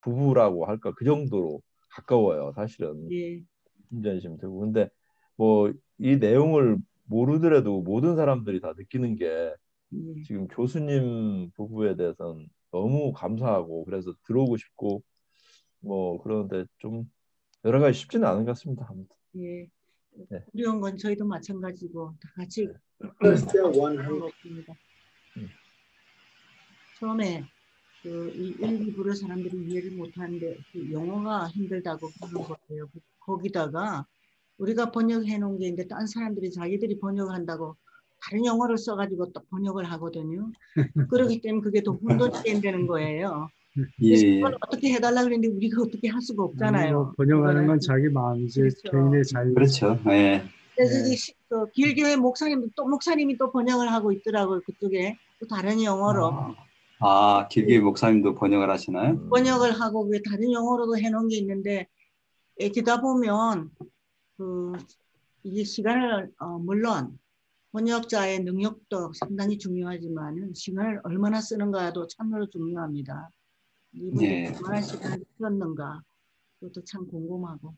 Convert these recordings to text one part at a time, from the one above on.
부부라고 할까 그 정도로 가까워요. 사실은 예. 인자심 되고. 근데 뭐 이 내용을 모르더라도 모든 사람들이 다 느끼는 게 예. 지금 교수님 부부에 대해서는 너무 감사하고 그래서 들어오고 싶고 뭐 그런데 좀 여러 가지 쉽지는 않은 것 같습니다. 아무튼. 예. 네. 어려운 건 저희도 마찬가지고 다 같이 First, 그런 거 없습니다. 처음에 이 1, 2부를 사람들이 이해를 못하는데 그 영어가 힘들다고 그러는 거예요. 거기다가 우리가 번역해 놓은 게 이제 딴 사람들이 자기들이 번역한다고 다른 영어를 써가지고 또 번역을 하거든요. 그렇기 때문에 그게 더 혼돈이 되는 거예요. 그래서 예, 그걸 어떻게 해달라 그랬는데 우리가 어떻게 할 수가 아니 뭐 없잖아요. 번역하는 건 그거는. 자기 마음이지 그렇죠. 개인의 자유. 그렇죠. 예. 그래서 네. 길교회 목사님이 또 번역을 하고 있더라고요. 그쪽에 또 다른 영어로 길게 목사님도 번역을 하시나요? 번역을 하고 그 다른 영어로도 해놓은 게 있는데 읽다 보면 이게 시간을 물론 번역자의 능력도 상당히 중요하지만 시간을 얼마나 쓰는가도 참으로 중요합니다. 이분들이 예. 얼마나 시간을 쓰었는가 그것도 참 궁금하고.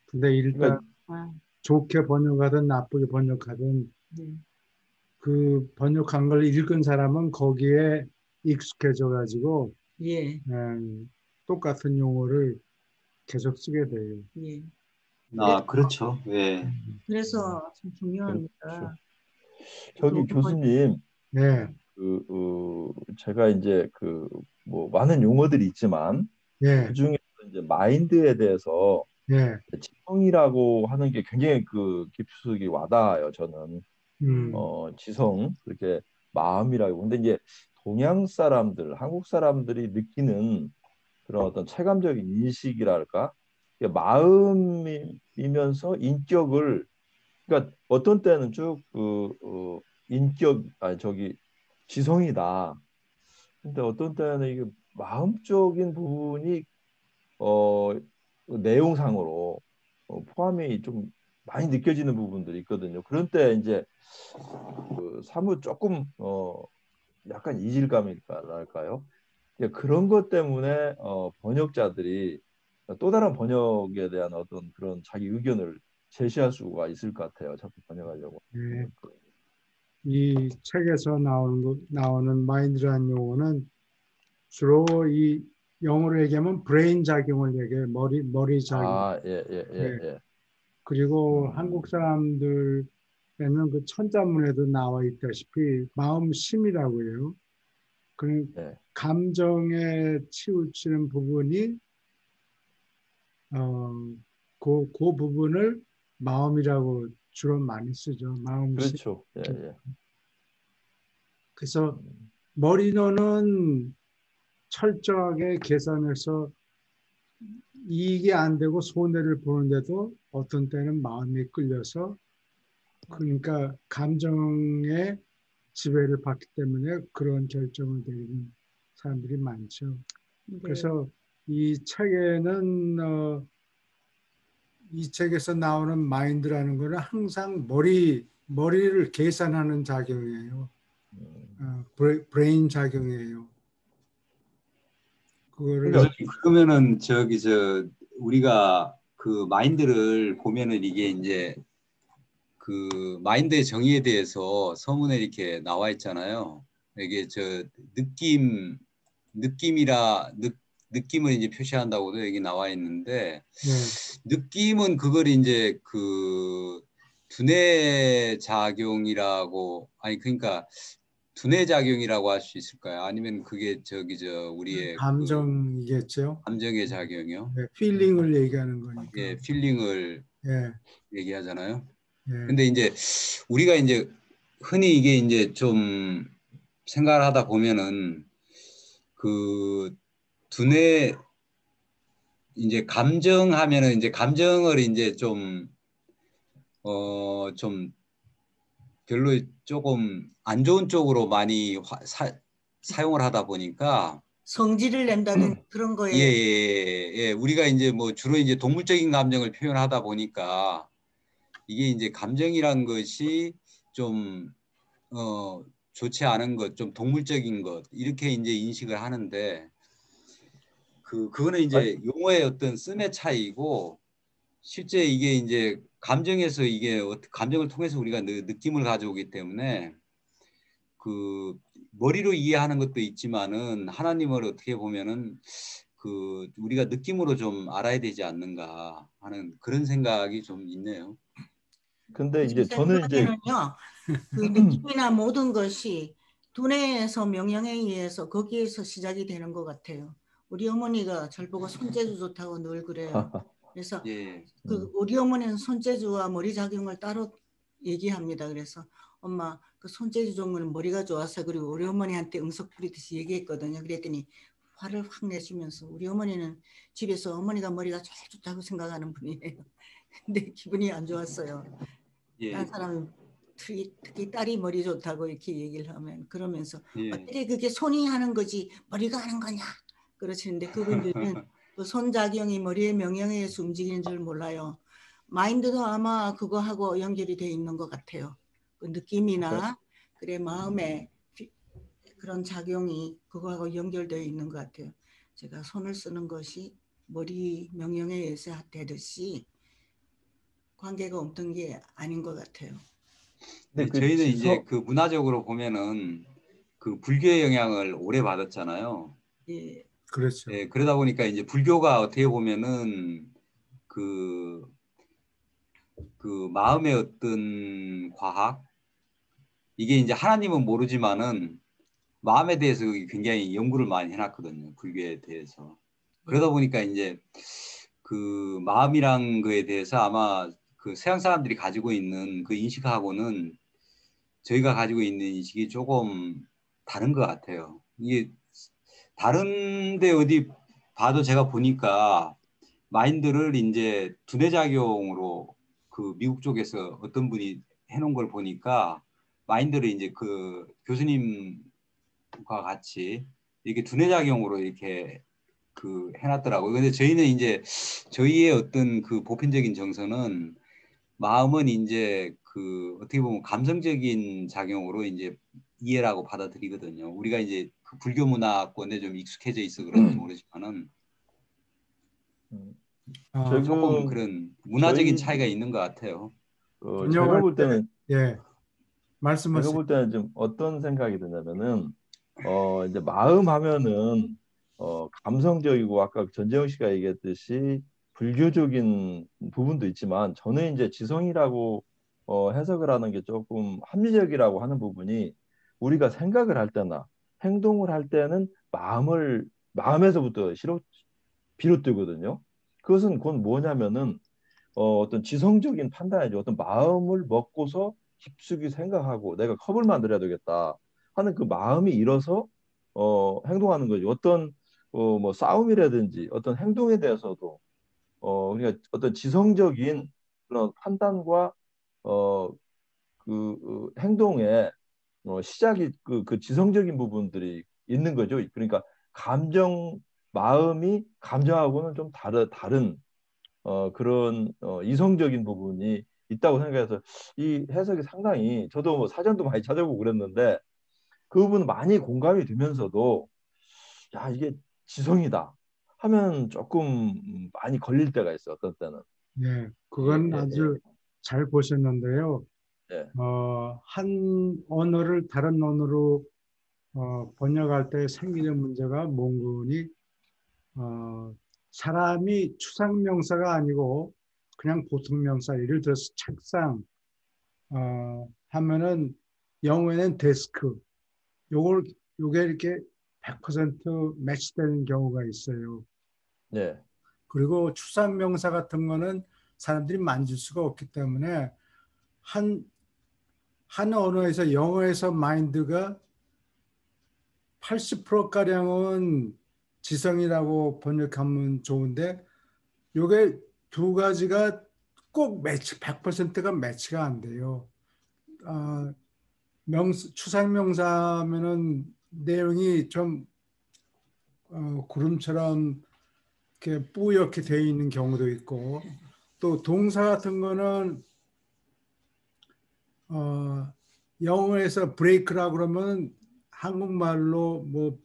근데 일단 그러니까 아, 좋게 번역하든 나쁘게 번역하든 네. 그 번역한 걸 읽은 사람은 거기에 익숙해져 가지고 예, 똑같은 용어를 계속 쓰게 돼요. 예. 그렇죠. 예. 그래서 참 그렇죠. 중요합니다. 저기 좋은 교수님 네, 제가 이제 뭐 많은 용어들이 있지만 그 예, 중에 이제 마인드에 대해서 예, 지성이라고 하는 게 굉장히 깊숙이 와닿아요. 저는 음, 지성 그렇게 마음이라고. 근데 이제 동양 사람들, 한국 사람들이 느끼는 그런 어떤 체감적인 인식이랄까, 이게 마음이면서 인격을 그러니까 어떤 때는 쭉 인격 아니 저기 지성이다. 근데 어떤 때는 이게 마음적인 부분이 어 내용상으로 포함이 좀 많이 느껴지는 부분들이 있거든요. 그런 때 이제 사뭇 조금 약간 이질감일까요? 그런 것 때문에 번역자들이 또 다른 번역에 대한 어떤 그런 자기 의견을 제시할 수가 있을 것 같아요. 자꾸 번역하려고. 예. 이 책에서 나오는 마인드라는 용어는 주로 이 영어로 얘기하면 브레인 작용을 얘기해요. 머리 작용. 예, 예, 예, 예. 예. 그리고 한국 사람들에는 그 천자문에도 나와 있다시피 마음심이라고 해요. 그 예. 감정에 치우치는 부분이 그 부분을 마음이라고 주로 많이 쓰죠. 마음심. 그렇죠. 예, 예. 그래서 머리로는 철저하게 계산해서 이익이 안 되고 손해를 보는데도 어떤 때는 마음이 끌려서 그러니까 감정의 지배를 받기 때문에 그런 결정을 내리는 사람들이 많죠. 네. 그래서 이 책에는 이 책에서 나오는 마인드라는 거는 항상 머리를 계산하는 작용이에요. 브레인 작용이에요. 그거를 그러니까 그러면은 우리가 그 마인드를 보면은 이게 이제 그 마인드의 정의에 대해서 서문에 이렇게 나와 있잖아요. 이게 느낌을 이제 표시한다고도 여기 나와 있는데 네. 느낌은 그걸 이제 그 두뇌 작용이라고 그러니까 두뇌 작용이라고 할 수 있을까요? 아니면 그게 우리의 감정이겠죠. 감정의 작용이요? 네, 필링을 얘기하는 거니까. 예, 필링을 예, 얘기하잖아요. 예. 근데 이제 우리가 이제 흔히 이게 이제 좀 생각을 하다 보면은 그 두뇌 이제 감정하면은 이제 감정을 이제 좀 별로 조금 안 좋은 쪽으로 많이 사용을 하다 보니까 성질을 낸다든 그런 예, 거에 예, 예. 우리가 이제 뭐 주로 이제 동물적인 감정을 표현하다 보니까 이게 이제 감정이란 것이 좀 좋지 않은 것, 좀 동물적인 것 이렇게 이제 인식을 하는데 그거는 이제 용어의 어떤 씀의 차이고 실제 이게 이제 감정에서 이게 감정을 통해서 우리가 느낌을 가져오기 때문에 그 머리로 이해하는 것도 있지만은 하나님을 어떻게 보면은 그 우리가 느낌으로 좀 알아야 되지 않는가 하는 그런 생각이 좀 있네요. 근데 제 이제 저는 이제 생각에는요, 그 느낌이나 모든 것이 두뇌에서 명령에 의해서 거기에서 시작이 되는 것 같아요. 우리 어머니가 절 보고 손재주 좋다고 늘 그래요. 그래서 예. 그 우리 어머니는 손재주와 머리 작용을 따로 얘기합니다. 그래서 엄마 그 손재주 좋으면 머리가 좋아서 그리고 우리 어머니한테 응석 부리듯이 얘기했거든요. 그랬더니 화를 확 내시면서 우리 어머니는 집에서 어머니가 머리가 제일 좋다고 생각하는 분이에요. 근데 기분이 안 좋았어요. 예. 다른 사람은 특히 딸이 머리 좋다고 이렇게 얘기를 하면 그러면서 예. 어떻게 그게 손이 하는 거지 머리가 하는 거냐 그러시는데 그분들은 그 손작용이 머리의 명령에 의해서 움직이는 줄 몰라요. 마인드도 아마 그거하고 연결이 돼 있는 것 같아요. 그 느낌이나 그래 마음에 그런 작용이 그거하고 연결되어 있는 것 같아요. 제가 손을 쓰는 것이 머리 명령에 의해서 되듯이 관계가 없던 게 아닌 것 같아요. 근데 그 저희는 이제 지성 그 문화적으로 보면은 그 불교의 영향을 오래 받았잖아요. 예. 그렇죠. 예, 그러다 보니까 이제 불교가 어떻게 보면은 그 마음의 어떤 과학 이게 이제 하나님은 모르지만은 마음에 대해서 굉장히 연구를 많이 해놨거든요. 불교에 대해서. 그러다 보니까 이제 그 마음이란 거에 대해서 아마 그 서양 사람들이 가지고 있는 그 인식하고는 저희가 가지고 있는 인식이 조금 다른 것 같아요. 이게 다른데 어디 봐도 제가 보니까 마인드를 이제 두뇌작용으로 그 미국 쪽에서 어떤 분이 해놓은 걸 보니까 마인드를 이제 그 교수님과 같이 이렇게 두뇌작용으로 이렇게 그 해놨더라고요. 근데 저희는 이제 저희의 어떤 그 보편적인 정서는 마음은 이제 그 어떻게 보면 감성적인 작용으로 이제 이해라고 받아들이거든요. 우리가 이제 그 불교 문화권에 좀 익숙해져 있어 그런지 모르지만은 아, 조금 지금 그런 문화적인 저희 차이가 있는 것 같아요. 제가 번역할 볼 때, 때는 예, 말씀하세요. 좀 어떤 생각이 드냐면은 이제 마음 하면은 감성적이고 아까 전재영 씨가 얘기했듯이 불교적인 부분도 있지만 저는 이제 지성이라고 해석을 하는 게 조금 합리적이라고 하는 부분이 우리가 생각을 할 때나 행동을 할 때는 마음에서부터 비롯되거든요. 그것은 곧 뭐냐면은 어떤 지성적인 판단이죠. 어떤 마음을 먹고서 깊숙이 생각하고 내가 컵을 만들어야 되겠다 하는 그 마음이 일어서 행동하는 거죠. 어떤 뭐 싸움이라든지 어떤 행동에 대해서도 그러니까 어떤 지성적인 그런 판단과 행동의 시작이 그 지성적인 부분들이 있는 거죠. 그러니까 마음이 감정하고는 좀 다른 그런 이성적인 부분이 있다고 생각해서 이 해석이 상당히 저도 뭐 사전도 많이 찾아보고 그랬는데 그 부분은 많이 공감이 되면서도 야 이게 지성이다 하면 조금 많이 걸릴 때가 있어요. 어떤 때는. 예, 예, 그건 예, 예. 아주 잘 보셨는데요. 예. 한 언어를 다른 언어로 번역할 때 생기는 문제가 몽군이 사람이 추상명사가 아니고 그냥 보통명사, 예를 들어서 책상 하면은 영어에는 데스크, 요게 이렇게 100% 매치되는 경우가 있어요. 예. 그리고 추상명사 같은 거는 사람들이 만질 수가 없기 때문에 한 언어에서 영어에서 마인드가 80%가량은 지성이라고 번역하면 좋은데 요게 두 가지가 꼭 100%가 매치가 안 돼요. 추상명사면은 내용이 좀 구름처럼 이렇게 뿌옇게 되어 있는 경우도 있고 또 동사 같은 거는 영어에서 브레이크라고 그러면 한국말로 뭐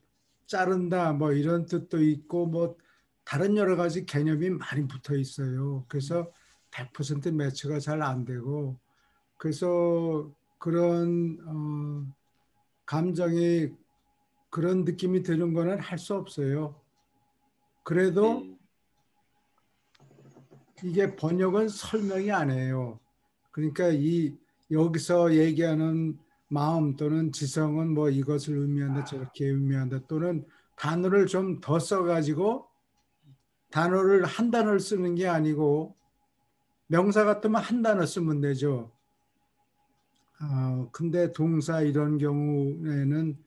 자른다 뭐 이런 뜻도 있고 뭐 다른 여러 가지 개념이 많이 붙어 있어요. 그래서 100% 매치가 잘 안 되고 그래서 그런 감정이 그런 느낌이 드는 거는 할 수 없어요. 그래도 예. 이게 번역은 설명이 아니에요. 그러니까 이 여기서 얘기하는 마음 또는 지성은 뭐 이것을 의미한다 저렇게 의미한다 또는 단어를 좀 더 써가지고 단어를 한 단어를 쓰는 게 아니고 명사 같으면 한 단어 쓰면 되죠. 근데 동사 이런 경우에는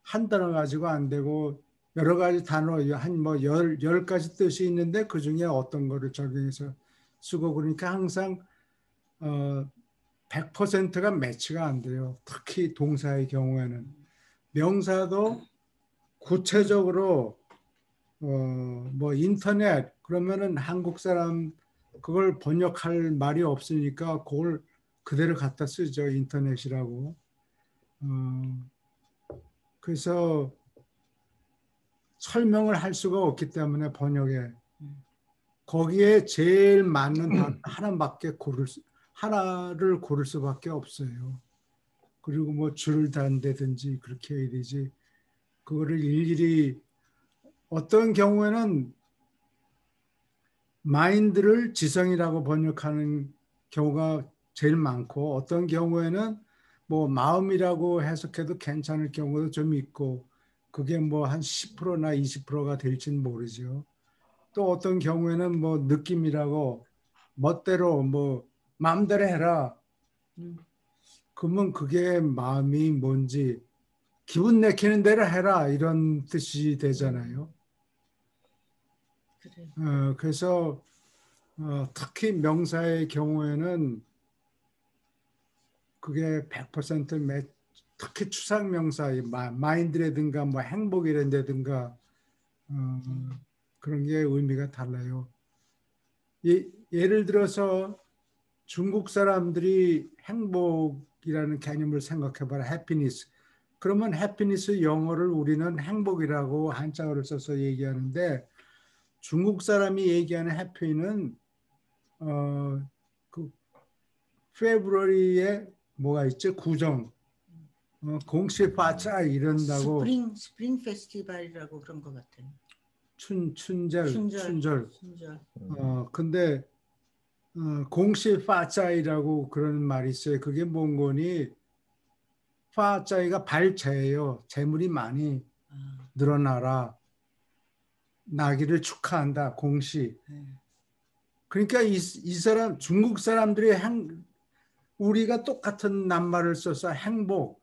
한 단어 가지고 안 되고 여러 가지 단어 한 뭐 열 가지 뜻이 있는데 그 중에 어떤 거를 적용해서 쓰고 그러니까 항상 100%가 매치가 안 돼요. 특히 동사의 경우에는 명사도 구체적으로 뭐 인터넷 그러면은 한국 사람 그걸 번역할 말이 없으니까 그걸 그대로 갖다 쓰죠. 인터넷이라고. 그래서 설명을 할 수가 없기 때문에 번역에 거기에 제일 맞는 단어 하나를 고를 수밖에 없어요. 그리고 뭐 줄을 단다든지 그렇게 해야 되지. 그거를 일일이 어떤 경우에는 마인드를 지성이라고 번역하는 경우가 제일 많고 어떤 경우에는 뭐 마음이라고 해석해도 괜찮을 경우도 좀 있고 그게 뭐 한 10%나 20%가 될지는 모르죠. 또 어떤 경우에는 뭐 느낌이라고 멋대로 뭐 마음대로 해라. 그러면 그게 마음이 뭔지 기분 내키는 대로 해라 이런 뜻이 되잖아요. 그래. 그래서 특히 명사의 경우에는 그게 100% 특히 추상명사, 마인드라든가 뭐 행복이라든가 그런 게 의미가 달라요. 예를 들어서 중국 사람들이 행복이라는 개념을 생각해봐라. 해피니스. 그러면 해피니스 영어를 우리는 행복이라고 한자어를 써서 얘기하는데 중국 사람이 얘기하는 해피는 그 페브루아리에 뭐가 있죠? 구정. 공시 파자 이런다고 스프링 페스티벌이라고 그런 것 같아요. 춘절. 춘절. 근데 공시 파자이라고 그런 말이 있어요. 그게 뭔 거니? 파자이가 발재예요. 재물이 많이 늘어나라. 나기를 축하한다. 공시. 그러니까 이 사람 중국 사람들이 우리가 똑같은 낱말을 써서 행복이라고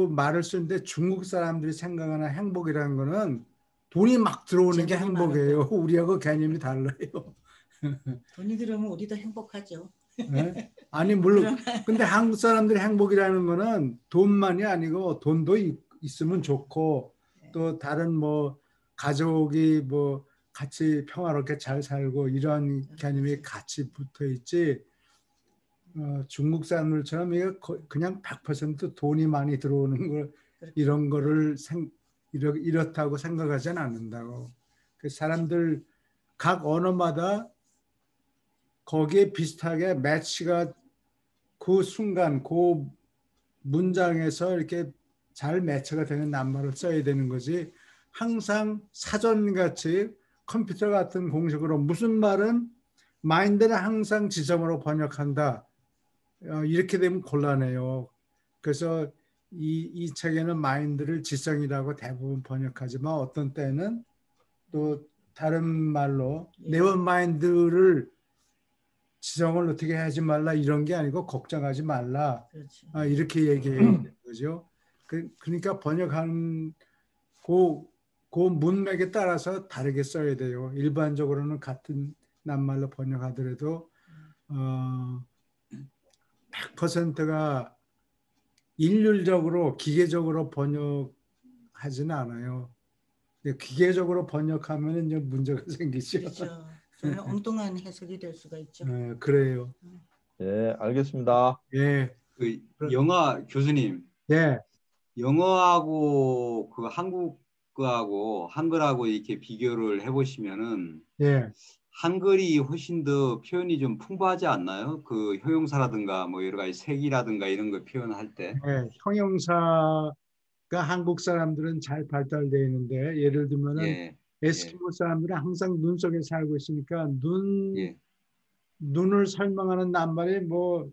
말을 쓰는데 중국 사람들이 생각하는 행복이라는 거는 돈이 막 들어오는 게 행복이에요. 우리하고 개념이 달라요. 돈이 들어오면 우리도 행복하죠. 네? 아니 물론 근데 한국 사람들이 행복이라는 거는 돈만이 아니고 돈도 있으면 좋고 또 다른 뭐 가족이 뭐 같이 평화롭게 잘 살고 이런 개념이 같이 붙어 있지. 중국 사람들처럼 이게 그냥 100% 돈이 많이 들어오는 걸 이런 거를 이렇다고 생각하지는 않는다고. 그 사람들 각 언어마다 거기에 비슷하게 매치가 그 순간 그 문장에서 이렇게 잘 매치가 되는 낱말을 써야 되는 거지. 항상 사전같이 컴퓨터 같은 공식으로 무슨 말은 마인드는 항상 지점으로 번역한다. 이렇게 되면 곤란해요. 그래서 이 책에는 마인드를 지성이라고 대부분 번역하지만 어떤 때는 또 다른 말로 네버 마인드를 지성을 어떻게 하지 말라 이런 게 아니고 걱정하지 말라. 이렇게 얘기해야 되는 거죠. 그러니까 번역하는 그 문맥에 따라서 다르게 써야 돼요. 일반적으로는 같은 낱말로 번역하더라도 100%가 일률적으로 기계적으로 번역하지는 않아요. 기계적으로 번역하면 이제 문제가 생기죠. 그렇죠. 엉뚱한 해석이 될 수가 있죠. 네, 그래요. 예, 알겠습니다. 예. 그 영화 교수님, 예. 영어하고 그 한국 거하고 한글하고 이렇게 비교를 해보시면은 예, 한글이 훨씬 더 표현이 좀 풍부하지 않나요? 그 형용사라든가 뭐 여러 가지 색이라든가 이런 거 표현할 때. 예, 형용사가 한국 사람들은 잘 발달되어 있는데 예를 들면은 예, 예, 에스키모 사람들은 항상 눈 속에 살고 있으니까 예. 눈을 설명하는 낱말이 뭐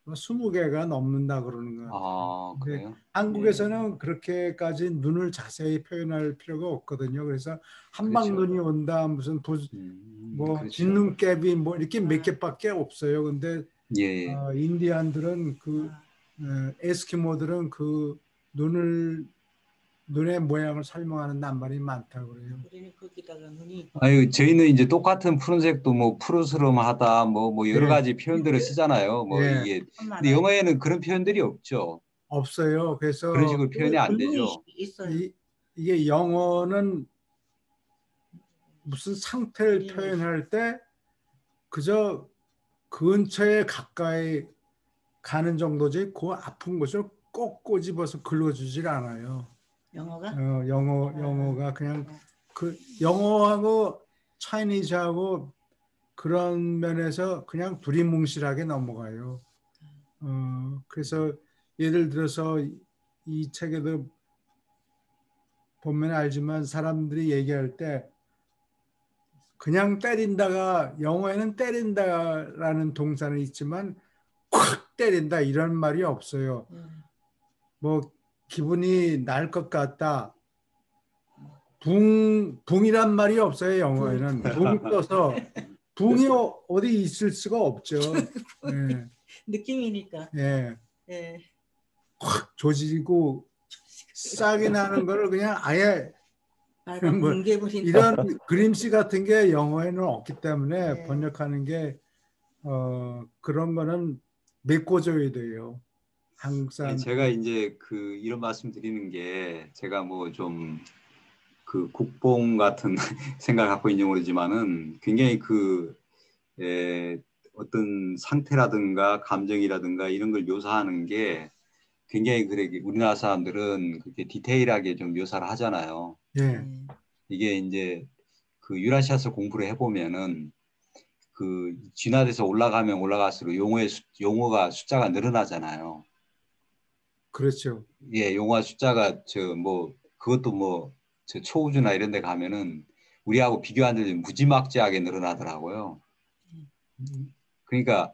20개가 넘는다 그러는 것 같아요. 아, 근데 그래요? 예, 한국에서는 그렇게까지 눈을 자세히 표현할 필요가 없거든요. 그래서 한방 그렇죠. 눈이 온다, 무슨 뭐 그렇죠. 빈눈깨비 뭐 이렇게 몇 개밖에 없어요. 근데 예, 예. 인디안들은 에스키모들은 눈의 모양을 설명하는 낱말이 많다고 그래요. 우리는 거기다가 눈이 아유, 저희는 이제 똑같은 푸른색도 뭐 푸르스름하다, 뭐 여러 예, 가지 표현들을 쓰잖아요. 뭐 예, 이게, 참 근데 많아요. 영어에는 그런 표현들이 없죠. 없어요. 그런 그래서 식으로 표현이 안 분명히 되죠. 있어요. 이게 영어는 무슨 상태를 그림이 있어요. 표현할 때 그저 근처에 가까이 가는 정도지 그 아픈 곳을 꼭 꼬집어서 긁어주질 않아요. 영어가 영어가 그냥 그 영어하고 차이니즈하고 그런 면에서 그냥 두리뭉실하게 넘어가요. 그래서 예를 들어서 이 책에도 보면 알지만 사람들이 얘기할 때 그냥 때린다가 영어에는 때린다라는 동사는 있지만 콱 때린다 이런 말이 없어요. 뭐 기분이 날 것 같다. 붕이란 말이 없어요. 영어에는 붕 떠서 붕이 어디 있을 수가 없죠. 예, 느낌이니까. 예. 예. 확 조지고 싹이 나는 거를 그냥 아예 빨간 뭐 뭉게부린 이런 그림씨 같은 게 영어에는 없기 때문에 네. 번역하는 게 그런 거는 메꿔줘야 돼요. 한국 아니, 사람. 제가 이제 그 이런 말씀 드리는 게 제가 뭐 좀 그 국뽕 같은 생각을 갖고 있는지 모르지만은 굉장히 어떤 상태라든가 감정이라든가 이런 걸 묘사하는 게 굉장히 그래 우리나라 사람들은 그렇게 디테일하게 좀 묘사를 하잖아요. 예, 이게 이제 그 유라시아서 공부를 해보면은 그 진화돼서 올라가면 올라갈수록 용어가 숫자가 늘어나잖아요. 그렇죠. 예, 용어 숫자가 그것도 뭐 저 초우주나 이런 데 가면은 우리하고 비교하는데 무지막지하게 늘어나더라고요. 그러니까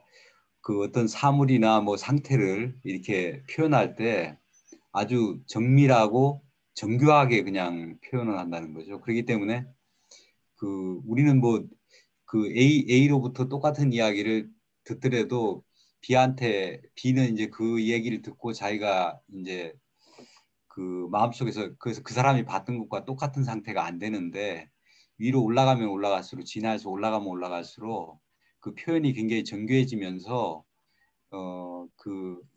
그 어떤 사물이나 뭐 상태를 이렇게 표현할 때 아주 정밀하고 정교하게 그냥 표현을 한다는 거죠. 그렇기 때문에 그 우리는 뭐 그 A로부터 똑같은 이야기를 듣더라도 B는 이제 그 얘기를 듣고 자기가 이제 그 마음속에서 그래서 그 사람이 봤던 것과 똑같은 상태가 안 되는데 위로 올라가면 올라갈수록 진화해서 올라가면 올라갈수록 그 표현이 굉장히 정교해지면서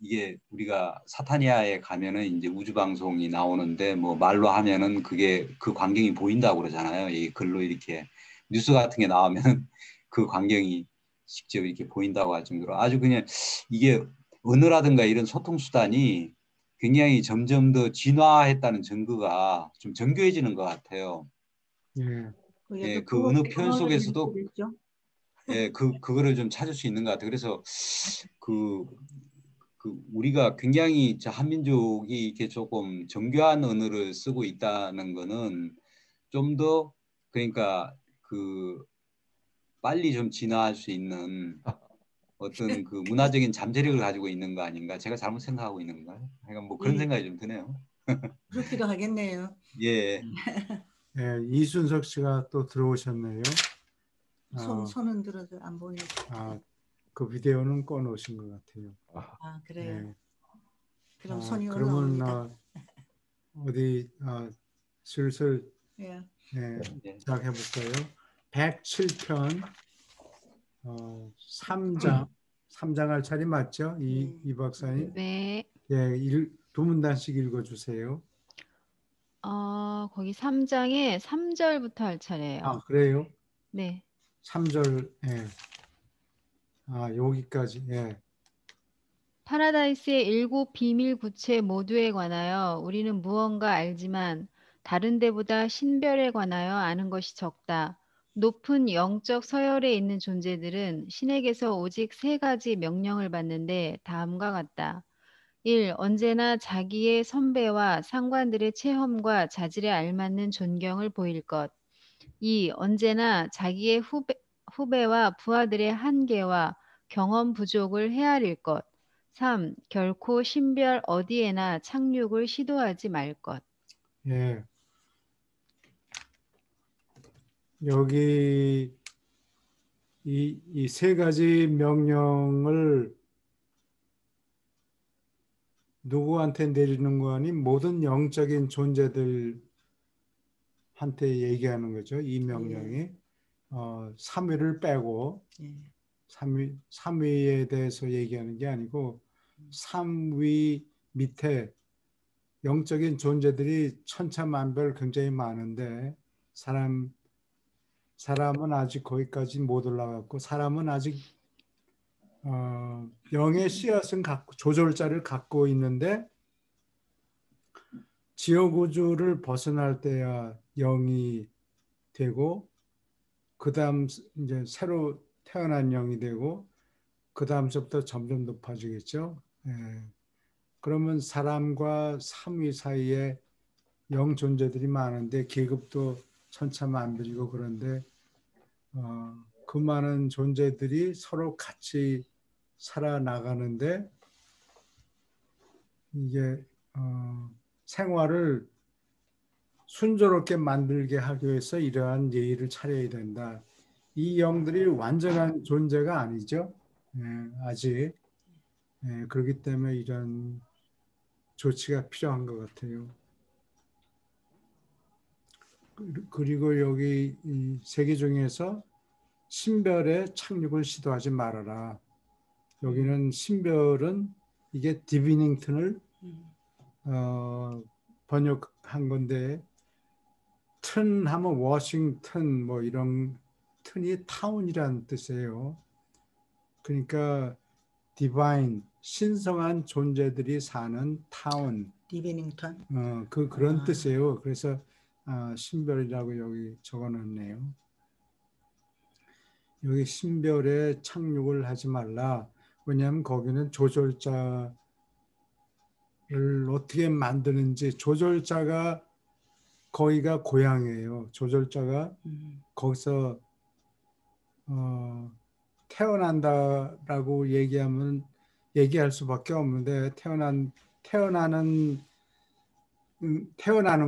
이게 우리가 사타니아에 가면은 이제 우주 방송이 나오는데 뭐 말로 하면은 그게 그 광경이 보인다고 그러잖아요. 이 글로 이렇게 뉴스 같은 게 나오면은 그 광경이 직접 이렇게 보인다고 할 정도로 아주 그냥 이게 언어라든가 이런 소통 수단이 굉장히 점점 더 진화했다는 증거가 좀 정교해지는 것 같아요. 예, 예, 그게 그 언어 표현 언어를 속에서도 연습했죠. 예, 그거를 좀 찾을 수 있는 것 같아요. 그래서 그 우리가 굉장히 한민족이 이렇게 조금 정교한 언어를 쓰고 있다는 거는 좀 더 그러니까 그 빨리 좀 진화할 수 있는 어떤 그 문화적인 잠재력을 가지고 있는 거 아닌가? 제가 잘못 생각하고 있는 건가요? 하여간 뭐 그런 예, 생각이 좀 드네요. 그렇기도 하겠네요. 예. 예, 이순석 씨가 또 들어오셨네요. 손은 들어서 안 보이고. 그 비디오는 꺼놓으신 것 같아요. 아, 그래요. 예. 그럼 손이 그러면 올라옵니다. 어디 슬슬 예. 예. 시작해 볼까요? 107편 3장 할 차례 맞죠? 이 박사님? 네. 예, 두 문단씩 읽어주세요. 거기 3장에 3절부터 할 차례예요. 그래요? 파라다이스의 7 비밀 구체 모두에 관하여 우리는 무언가 알지만 다른 데보다 신별에 관하여 아는 것이 적다. 높은 영적 서열에 있는 존재들은 신에게서 오직 3가지 명령을 받는데 다음과 같다. 1. 언제나 자기의 선배와 상관들의 체험과 자질에 알맞는 존경을 보일 것. 2. 언제나 자기의 후배와 부하들의 한계와 경험 부족을 헤아릴 것. 3. 결코 신별 어디에나 착륙을 시도하지 말 것. 예. 여기 이 3가지 명령을 누구한테 내리는 거 아니 모든 영적인 존재들한테 얘기하는 거죠. 이 명령이. 3위를 빼고 예. 3위에 대해서 얘기하는 게 아니고 3위 밑에 영적인 존재들이 천차만별 굉장히 많은데 사람은 아직 거기까지 못 올라갔고 사람은 아직 영의 씨앗은 조절자를 갖고 있는데 지옥우주를 벗어날 때야 영이 되고 그 다음 이제 새로 태어난 영이 되고 그 다음서부터 점점 높아지겠죠. 예. 그러면 사람과 삼위 사이에 영 존재들이 많은데 계급도 천차만별이고 그런데 그 많은 존재들이 서로 같이 살아나가는데 이게 생활을 순조롭게 만들게 하기 위해서 이러한 예의를 차려야 된다. 이 영들이 완전한 존재가 아니죠. 예, 아직. 예, 그렇기 때문에 이런 조치가 필요한 것 같아요. 그리고 여기 이 세계 중에서 신별에 착륙을 시도하지 말아라. 여기는 신별은 이게 디비닝턴을 번역한 건데 튼 하면 워싱턴 뭐 이런 튼이 타운이라는 뜻이에요. 그러니까 디바인 신성한 존재들이 사는 타운 디비닝턴 그런 뜻이에요. 그래서 신별이라고 여기 적어놨네요. 여기 신별에 착륙을 하지 말라. 왜냐하면 거기는 조절자를 어떻게 만드는지 조절자가 거기가 고향이에요. 조절자가 거기서 태어난다라고 얘기할 수밖에 없는데 태어나는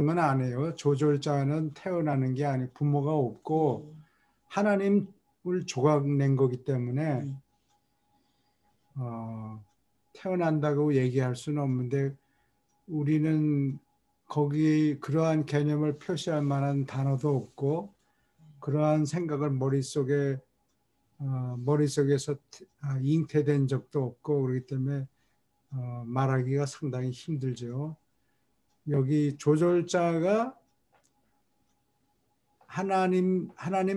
건 아니에요. 조절자는 태어나는 게 아니고 부모가 없고 하나님을 조각낸 거기 때문에 태어난다고 얘기할 수는 없는데 우리는 거기 그러한 개념을 표시할 만한 단어도 없고 그러한 생각을 머릿속에서 잉태된 적도 없고 그렇기 때문에 말하기가 상당히 힘들죠. 여기 조절자가 하나님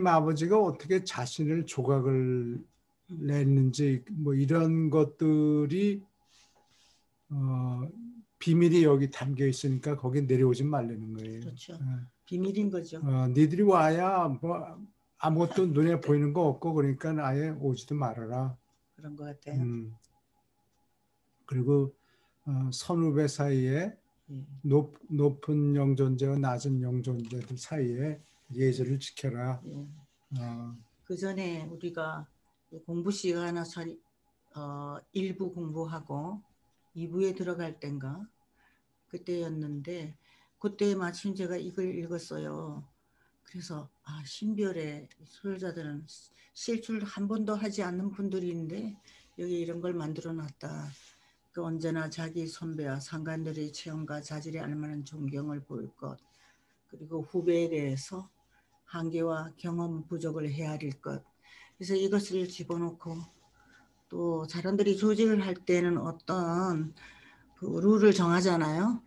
아버지가 어떻게 자신을 조각을 냈는지 뭐 이런 것들이 비밀이 여기 담겨 있으니까 거기 내려오지 말라는 거예요. 그렇죠. 비밀인 거죠. 니들이 와야 뭐 아무것도 눈에 보이는 거 없고 그러니까 아예 오지도 말아라. 그런 것 같아요. 그리고 선후배 사이에 높은 영존재와 낮은 영존재들 사이에 예절을 지켜라. 그 전에 우리가 공부 시간 하나서 1부 공부하고 2부에 들어갈 땐가 그때였는데 그때 마침 제가 이걸 읽었어요. 그래서 신별의 소유자들은 실출 한 번도 하지 않는 분들인데 여기 이런 걸 만들어 놨다. 그 언제나 자기 선배와 상관들의 체험과 자질에 알만한 존경을 보일 것. 그리고 후배에 대해서 한계와 경험 부족을 헤아릴 것. 그래서 이것을 집어넣고 또 사람들이 조직을 할 때는 어떤 그 룰을 정하잖아요.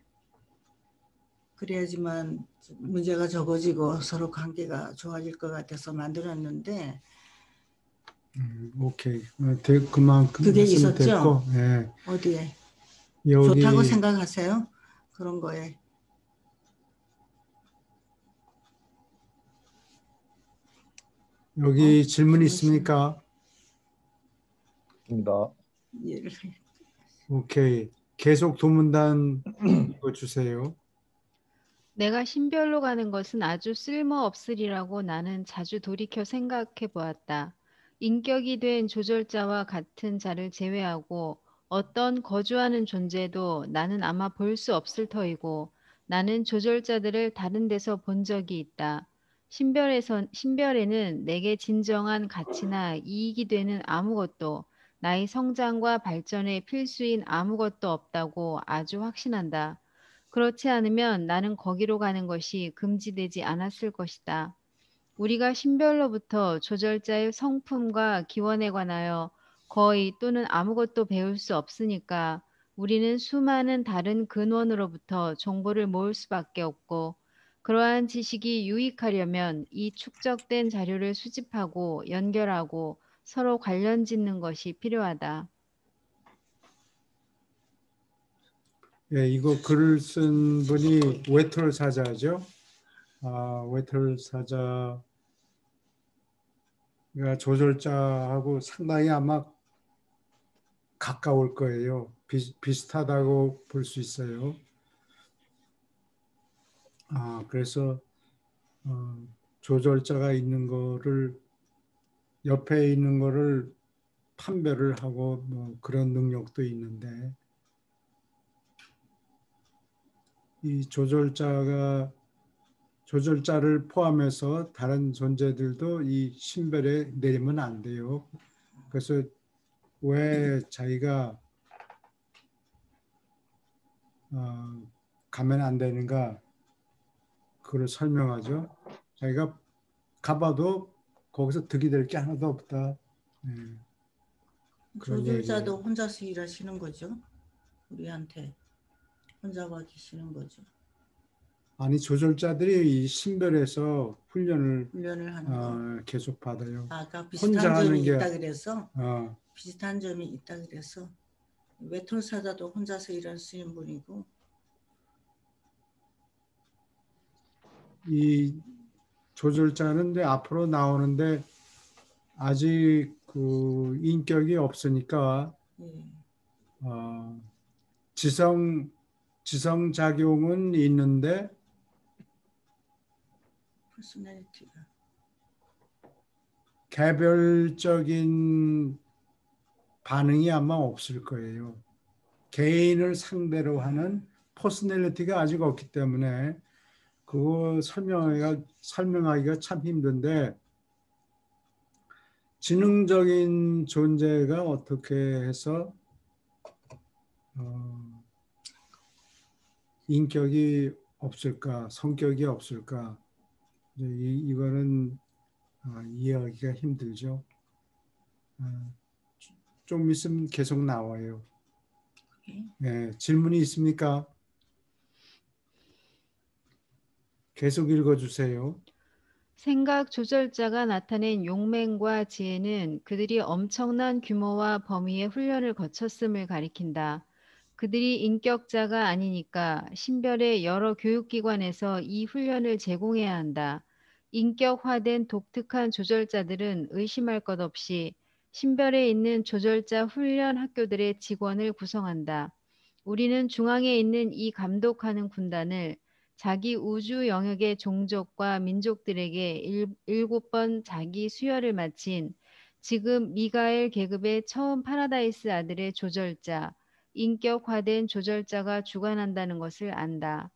그래야지만 문제가 적어지고 서로 관계가 좋아질 것 같아서 만들었는데 오케이. 그만큼 그게 했으면 있었죠? 됐고, 예. 어디에? 여기 좋다고 생각하세요? 그런 거에. 여기 질문 질문 있습니까? 입니다. 이해를 오케이. 계속 도문단 읽어주세요. 내가 신별로 가는 것은 아주 쓸모없으리라고 나는 자주 돌이켜 생각해 보았다. 인격이 된 조절자와 같은 자를 제외하고 어떤 거주하는 존재도 나는 아마 볼 수 없을 터이고 나는 조절자들을 다른 데서 본 적이 있다. 신별에는 내게 진정한 가치나 이익이 되는 아무것도, 나의 성장과 발전에 필수인 아무것도 없다고 아주 확신한다. 그렇지 않으면 나는 거기로 가는 것이 금지되지 않았을 것이다. 우리가 신별로부터 조절자의 성품과 기원에 관하여 거의 또는 아무것도 배울 수 없으니까 우리는 수많은 다른 근원으로부터 정보를 모을 수밖에 없고 그러한 지식이 유익하려면 이 축적된 자료를 수집하고 연결하고 서로 관련 짓는 것이 필요하다. 예, 이거 글을 쓴 분이 웨털 사자죠. 웨털 사자가 조절자하고 상당히 아마 가까울 거예요. 비슷하다고 볼 수 있어요. 그래서 조절자가 있는 거를 옆에 있는 거를 판별을 하고 뭐 그런 능력도 있는데 이 조절자를 포함해서 다른 존재들도 이 신별에 내리면 안 돼요. 그래서 왜 자기가 가면 안 되는가 그걸 설명하죠. 자기가 가봐도 거기서 득이 될 게 하나도 없다. 그런 조절자도 얘기예요. 혼자서 일하시는 거죠? 우리한테 혼자 와 계시는 거죠? 아니 조절자들이 이 신별에서 훈련을 훈련을 하는 거. 계속 받아요. 아까 혼자 비슷한 점이 하는 게 있다 그래서 어, 비슷한 점이 있다 그래서 웨톨 사자도 혼자서 일하시는 분이고 이 조절자는 이제 앞으로 나오는데 아직 그 인격이 없으니까 예. 지성 작용은 있는데 퍼스널리티가 개별적인 반응이 아마 없을 거예요. 개인을 상대로 하는 퍼스널리티가 아직 없기 때문에 그거 설명하기가 참 힘든데 지능적인 존재가 어떻게 해서 인격이 없을까, 성격이 없을까? 이거는 이해하기가 힘들죠. 좀 있으면 계속 나와요. 네, 질문이 있습니까? 계속 읽어주세요. 생각 조절자가 나타낸 용맹과 지혜는 그들이 엄청난 규모와 범위의 훈련을 거쳤음을 가리킨다. 그들이 인격자가 아니니까 신별의 여러 교육기관에서 이 훈련을 제공해야 한다. 인격화된 독특한 조절자들은 의심할 것 없이 신별에 있는 조절자 훈련 학교들의 직원을 구성한다. 우리는 중앙에 있는 이 감독하는 군단을 자기 우주 영역의 종족과 민족들에게 7번 자기 수혈을 마친 지금 미가엘 계급의 처음 파라다이스 아들의 조절자, 인격화된 조절자가 주관한다는 것을 안다.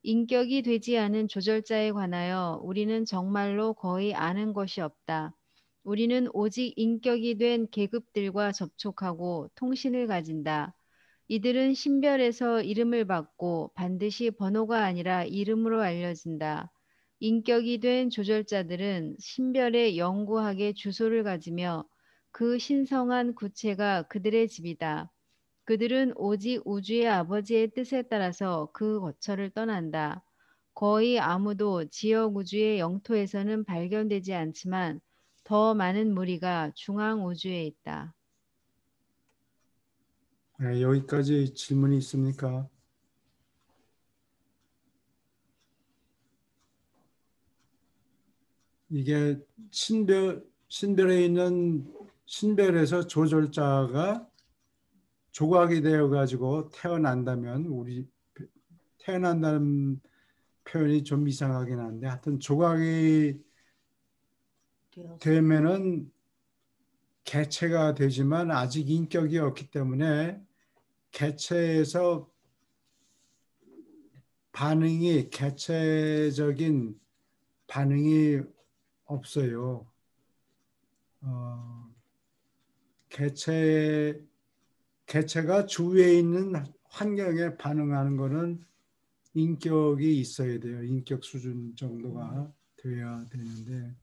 인격이 되지 않은 조절자에 관하여 우리는 정말로 거의 아는 것이 없다. 우리는 오직 인격이 된 계급들과 접촉하고 통신을 가진다. 이들은 신별에서 이름을 받고 반드시 번호가 아니라 이름으로 알려진다. 인격이 된 조절자들은 신별의 영구하게 주소를 가지며 그 신성한 구체가 그들의 집이다. 그들은 오직 우주의 아버지의 뜻에 따라서 그 거처를 떠난다. 거의 아무도 지역 우주의 영토에서는 발견되지 않지만 더 많은 무리가 중앙 우주에 있다. 네, 여기까지 질문이 있습니까? 이게 신별에 있는 신별에서 조절자가 조각이 되어 가지고 태어난다면 우리 태어난다는 표현이 좀 이상하긴 한데 하여튼 조각이 되면은 개체가 되지만 아직 인격이 없기 때문에 개체에서 개체적인 반응이 없어요. 개체가 주위에 있는 환경에 반응하는 거는 인격이 있어야 돼요. 인격 수준 정도가 돼야 되는데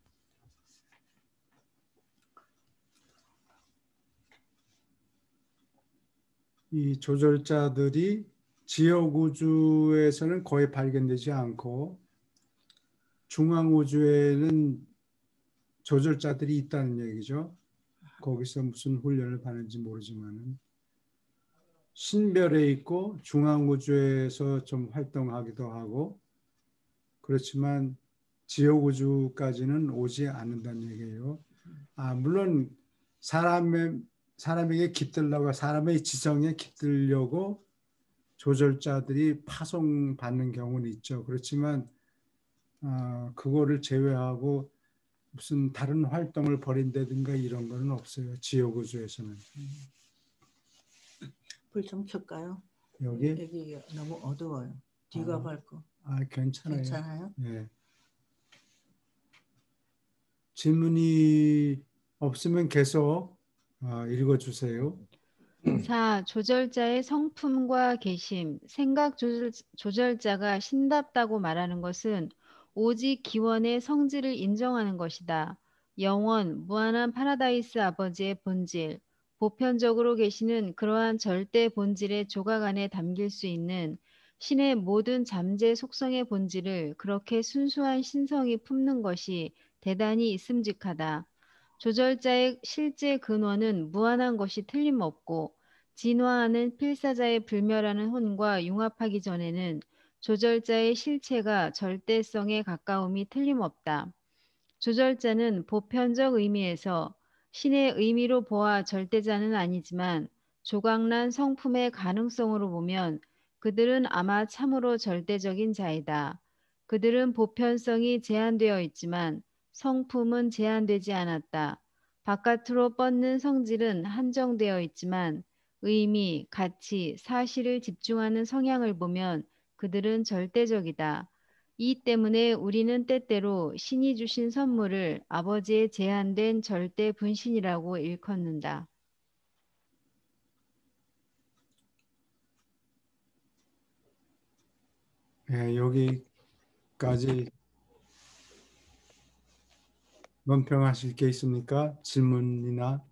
이 조절자들이 지역 우주에서는 거의 발견되지 않고 중앙 우주에는 조절자들이 있다는 얘기죠. 거기서 무슨 훈련을 받는지 모르지만은 신별에 있고 중앙 우주에서 좀 활동하기도 하고 그렇지만 지역 우주까지는 오지 않는다는 얘기예요. 물론 사람에게 깃들려고 사람의 지성에 깃들려고 조절자들이 파송받는 경우는 있죠. 그렇지만 그거를 제외하고 무슨 다른 활동을 벌인다든가 이런 거는 없어요. 지역 우주에서는. 불 좀 켤까요? 여기 너무 어두워요. 뒤가 밝고. 괜찮아요. 괜찮아요? 네. 질문이 없으면 계속 읽어주세요. 4. 조절자의 성품과 계심, 생각 조절자가 신답다고 말하는 것은 오직 기원의 성질을 인정하는 것이다. 영원, 무한한 파라다이스 아버지의 본질, 보편적으로 계시는 그러한 절대 본질의 조각 안에 담길 수 있는 신의 모든 잠재 속성의 본질을 그렇게 순수한 신성이 품는 것이 대단히 있음직하다. 조절자의 실제 근원은 무한한 것이 틀림없고 진화하는 필사자의 불멸하는 혼과 융합하기 전에는 조절자의 실체가 절대성에 가까움이 틀림없다. 조절자는 보편적 의미에서 신의 의미로 보아 절대자는 아니지만 조각난 성품의 가능성으로 보면 그들은 아마 참으로 절대적인 자이다. 그들은 보편성이 제한되어 있지만 성품은 제한되지 않았다. 바깥으로 뻗는 성질은 한정되어 있지만 의미, 가치, 사실을 집중하는 성향을 보면 그들은 절대적이다. 이 때문에 우리는 때때로 신이 주신 선물을 아버지의 제한된 절대 분신이라고 일컫는다. 네, 여기까지 논평하실 게 있습니까? 질문이나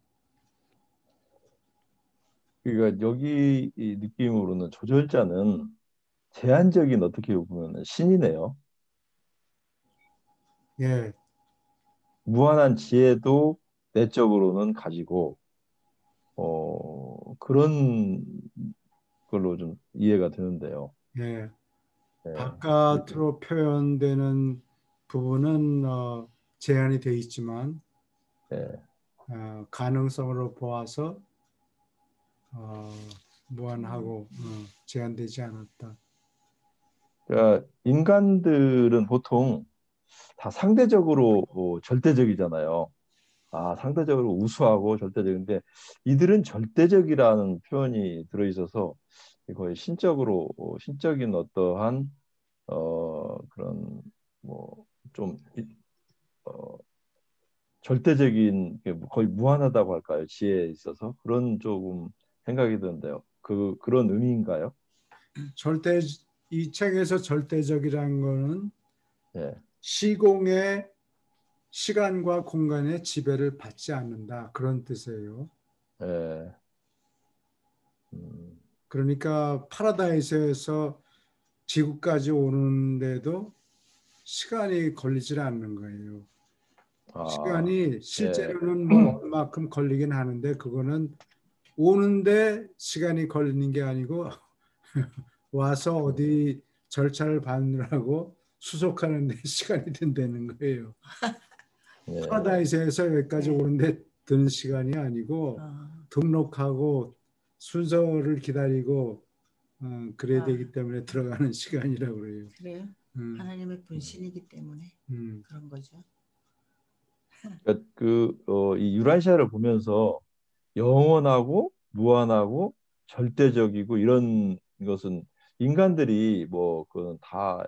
그러니까 여기 이 느낌으로는 조절자는 제한적인 어떻게 보면 신이네요. 예, 무한한 지혜도 내적으로는 가지고 그런 걸로 좀 이해가 되는데요. 예. 예, 그렇게 바깥으로 표현되는 부분은 제한이 돼 있지만 예. 가능성으로 보아서 무한하고 제한되지 않았다. 그러니까 인간들은 보통 다 상대적으로 절대적이잖아요. 상대적으로 우수하고 절대적인데 이들은 절대적이라는 표현이 들어있어서 거의 신적인 어떠한 그런 뭐좀 절대적인 거의 무한하다고 할까요? 지혜에 있어서 그런 조금 생각이 드는데요. 그런 의미인가요? 절대 이 책에서 절대적이라는 거는 예, 시공의 시간과 공간의 지배를 받지 않는다 그런 뜻이에요. 예, 음, 그러니까 파라다이스에서 지구까지 오는데도 시간이 걸리질 않는 거예요. 시간이 예. 실제로는 뭐 얼마큼 걸리긴 하는데 그거는 오는데 시간이 걸리는 게 아니고 와서 어디 절차를 밟느라고 수속하는 데 시간이 든다는 거예요. 예. 파라다이스에서 여기까지 네. 오는데 드는 시간이 아니고 등록하고 순서를 기다리고 그래야 아. 되기 때문에 들어가는 시간이라고 그래요. 그래요? 하나님의 분신이기 때문에 그런 거죠. 그러니까 이 유라시아를 보면서 영원하고 무한하고 절대적이고 이런 것은 인간들이 뭐 그건 다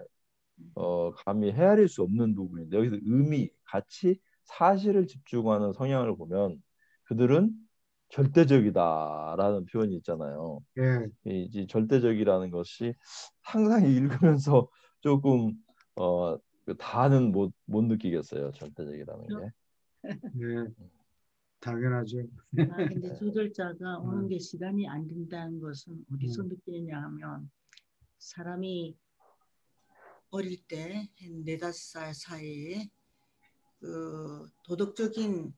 감히 헤아릴 수 없는 부분인데 여기서 의미, 가치, 사실을 집중하는 성향을 보면 그들은 절대적이다라는 표현이 있잖아요. 예, 이 절대적이라는 것이 항상 읽으면서 조금 다는 못 느끼겠어요. 절대적이라는 게. 예, 당연하죠. 근데 조절자가 오는 게 시간이 안 된다는 것은 어디서 느끼느냐 하면 사람이 어릴 때 한 4~5살 사이에 그 도덕적인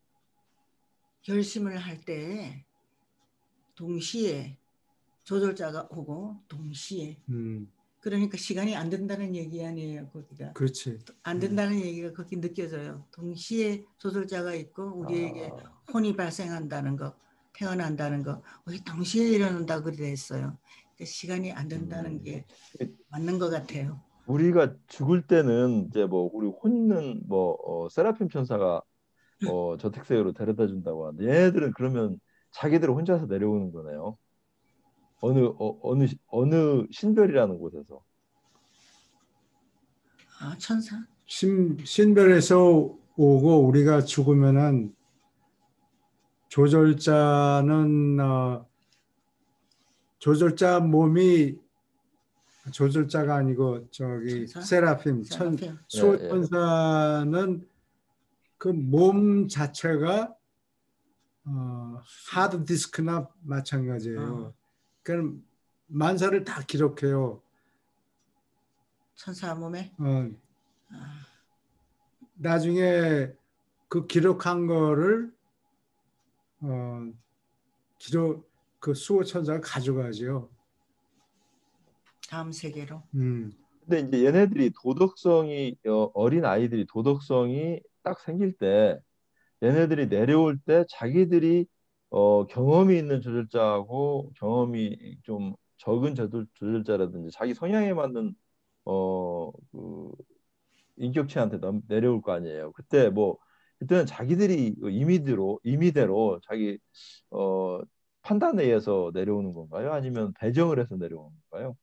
결심을 할 때 동시에 조절자가 오고 동시에 그러니까 시간이 안 된다는 얘기 아니에요. 거기가 그렇지. 안 된다는 얘기가 거기 느껴져요. 동시에 조절자가 있고 우리에게 혼이 발생한다는 거, 태어난다는 거, 우리 동시에 일어난다 그랬어요. 그러니까 시간이 안 된다는 게 맞는 것 같아요. 우리가 죽을 때는 이제 뭐 우리 혼은 세라핌 천사가 저택세계로 데려다 준다고 하는데 얘네들은 그러면 자기들 혼자서 내려오는 거네요. 어느 신별이라는 곳에서. 천사? 신별에서 오고 우리가 죽으면은 조절자는 조절자 몸이 조절자가 아니고 저기 천사? 세라핌 세라핌. 수호천사는 그 몸 자체가 하드 디스크나 마찬가지예요. 그러니까 만사를 다 기록해요. 천사 몸에? 나중에 그 기록한 거를 그 수호천사가 가져가죠. 다음 세계로. 근데 이제 얘네들이 도덕성이 어린 아이들이 도덕성이 딱 생길 때 얘네들이 내려올 때 자기들이 경험이 있는 조절자하고 경험이 좀 적은 조절자라든지 자기 성향에 맞는 그 인격체한테 내려올 거 아니에요. 그때는 자기들이 임의대로 자기 판단에 의해서 내려오는 건가요? 아니면 배정을 해서 내려오는 건가요?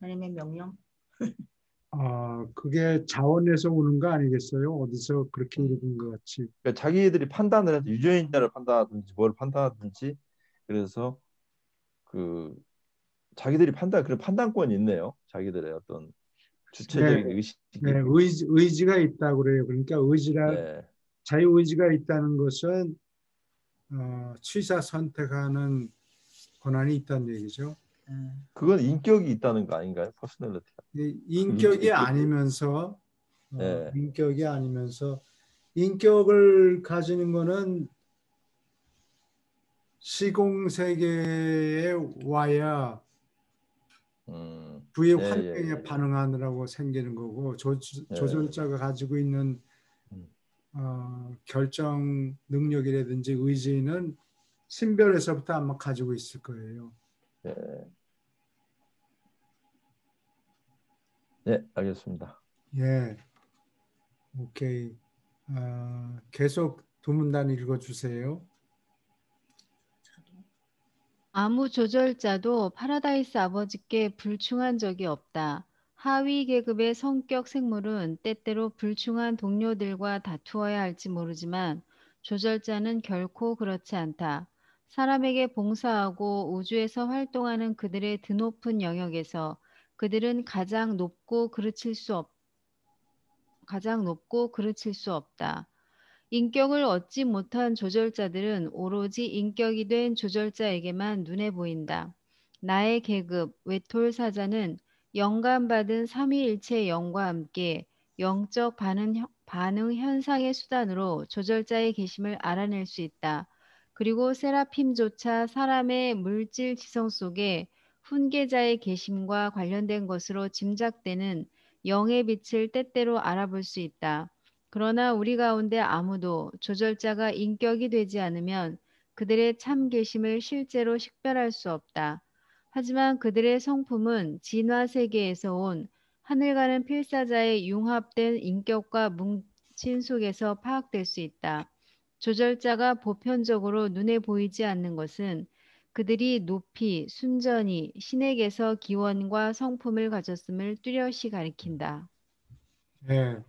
하나님의 명령? 그게 자원에서 오는 거 아니겠어요? 어디서 그렇게 읽은 것 같이. 그러니까 자기들이 판단을 해서 유죄인자를 판단하든지 뭘 판단하든지 그래서 그 자기들이 그런 판단권이 있네요. 자기들의 어떤 주체적인 의식이. 네, 의지가 있다고 그래요. 그러니까 네. 자유의지가 있다는 것은 취사 선택하는 권한이 있다는 얘기죠. 그건 인격이 있다는 거 아닌가요? 퍼스널리티가. 인격이 아니면서 네. 인격을 가지는 거는 시공세계에 와야 그의 환경에 반응하느라고 생기는 거고 조절자가 가지고 있는 결정 능력이라든지 의지는 신별에서부터 아마 가지고 있을 거예요. 네, 알겠습니다. 예, 오케이. 계속 두 문단 읽어주세요. 아무 조절자도 파라다이스 아버지께 불충한 적이 없다. 하위 계급의 성격 생물은 때때로 불충한 동료들과 다투어야 할지 모르지만 조절자는 결코 그렇지 않다. 사람에게 봉사하고 우주에서 활동하는 그들의 드높은 영역에서 그들은 가장 높고 그르칠 수 없다. 인격을 얻지 못한 조절자들은 오로지 인격이 된 조절자에게만 눈에 보인다. 나의 계급, 외톨사자는 영감받은 삼위일체 영과 함께 영적 반응 현상의 수단으로 조절자의 계심을 알아낼 수 있다. 그리고 세라핌조차 사람의 물질 지성 속에 훈계자의 계심과 관련된 것으로 짐작되는 영의 빛을 때때로 알아볼 수 있다. 그러나 우리 가운데 아무도 조절자가 인격이 되지 않으면 그들의 참 계심을 실제로 식별할 수 없다. 하지만 그들의 성품은 진화 세계에서 온 하늘가는 필사자의 융합된 인격과 뭉친 속에서 파악될 수 있다. 조절자가 보편적으로 눈에 보이지 않는 것은 그들이 높이, 순전히 신에게서 기원과 성품을 가졌음을 뚜렷이 가리킨다. 예,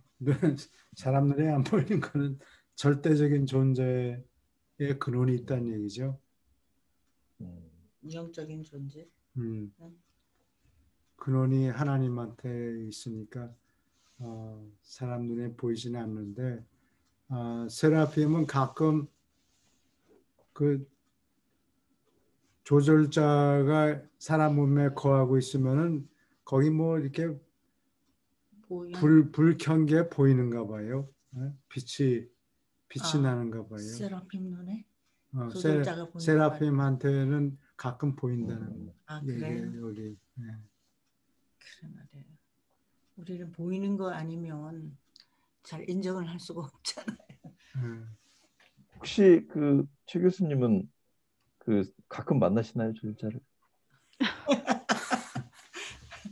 사람 눈에 안 보이는 거는 절대적인 존재의 근원이 있다는 얘기죠. 음, 영적인 존재. 음, 근원이 하나님한테 있으니까 사람 눈에 보이지는 않는데 세라핌은 가끔 그 조절자가 사람 몸에 거하고 있으면은 거기 뭐 이렇게 불 켠 게 보이는가 봐요. 예? 빛이 나는가 봐요. 세라핌 눈에 어, 조절자가 보이는 세라핌한테는 가끔 보인다는 그래요? 얘기예요, 여기. 예. 그래 말이에요. 우리는 보이는 거 아니면 잘 인정을 할 수가 없잖아요. 예. 혹시 그 최 교수님은 그 가끔 만나시나요, 조율자를?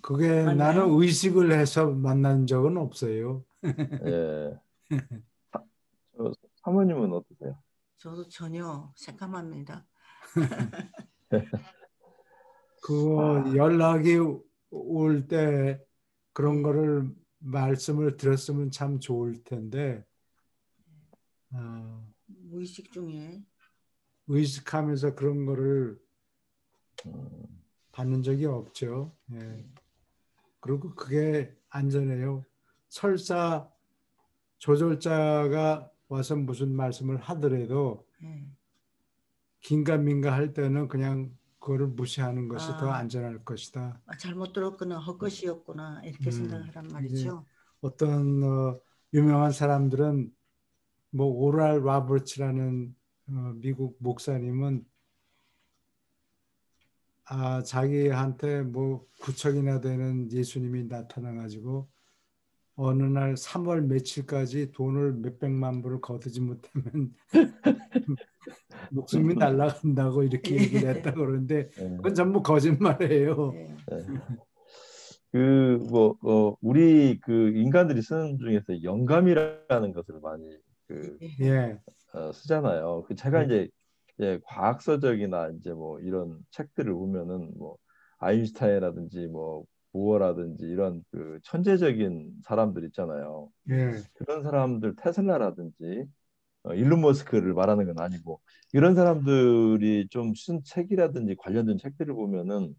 그게 맞나요? 나는 의식을 해서 만난 적은 없어요. 예. 저 사모님은 어떠세요? 저도 전혀 새까맣니다. 그거 아, 연락이 올 때 그런 네. 거를 말씀을 들었으면 참 좋을 텐데 무의식 중에 의식하면서 그런 거를 음, 받는 적이 없죠. 예. 그리고 그게 안전해요. 설사 조절자가 와서 무슨 말씀을 하더라도 네. 긴가민가 할 때는 그냥 그거를 무시하는 것이 더 아, 안전할 것이다. 잘못 들었구나, 헛것이었구나 이렇게 생각하란 이제 말이죠. 어떤 유명한 사람들은 뭐 오랄 라버츠라는 미국 목사님은 자기한테 뭐 9척이나 되는 예수님이 나타나가지고 어느 날 3월 며칠까지 돈을 몇백만 불을 거두지 못하면 목숨이 날아간다고 이렇게 얘기를 했다고 그러는데 예, 그건 전부 거짓말이에요. 네. 예. 뭐 우리 그 인간들이 쓰는 중에서 영감이라는 것을 많이 그 네. 예, 쓰잖아요. 그 제가 예, 이제 과학서적이나 이제 뭐 이런 책들을 보면은 뭐 아인슈타인이라든지 뭐 보어라든지 이런 그 천재적인 사람들 있잖아요. 예, 그런 사람들 테슬라라든지 일론 머스크를 말하는 건 아니고 이런 사람들이 좀 쓴 책이라든지 관련된 책들을 보면은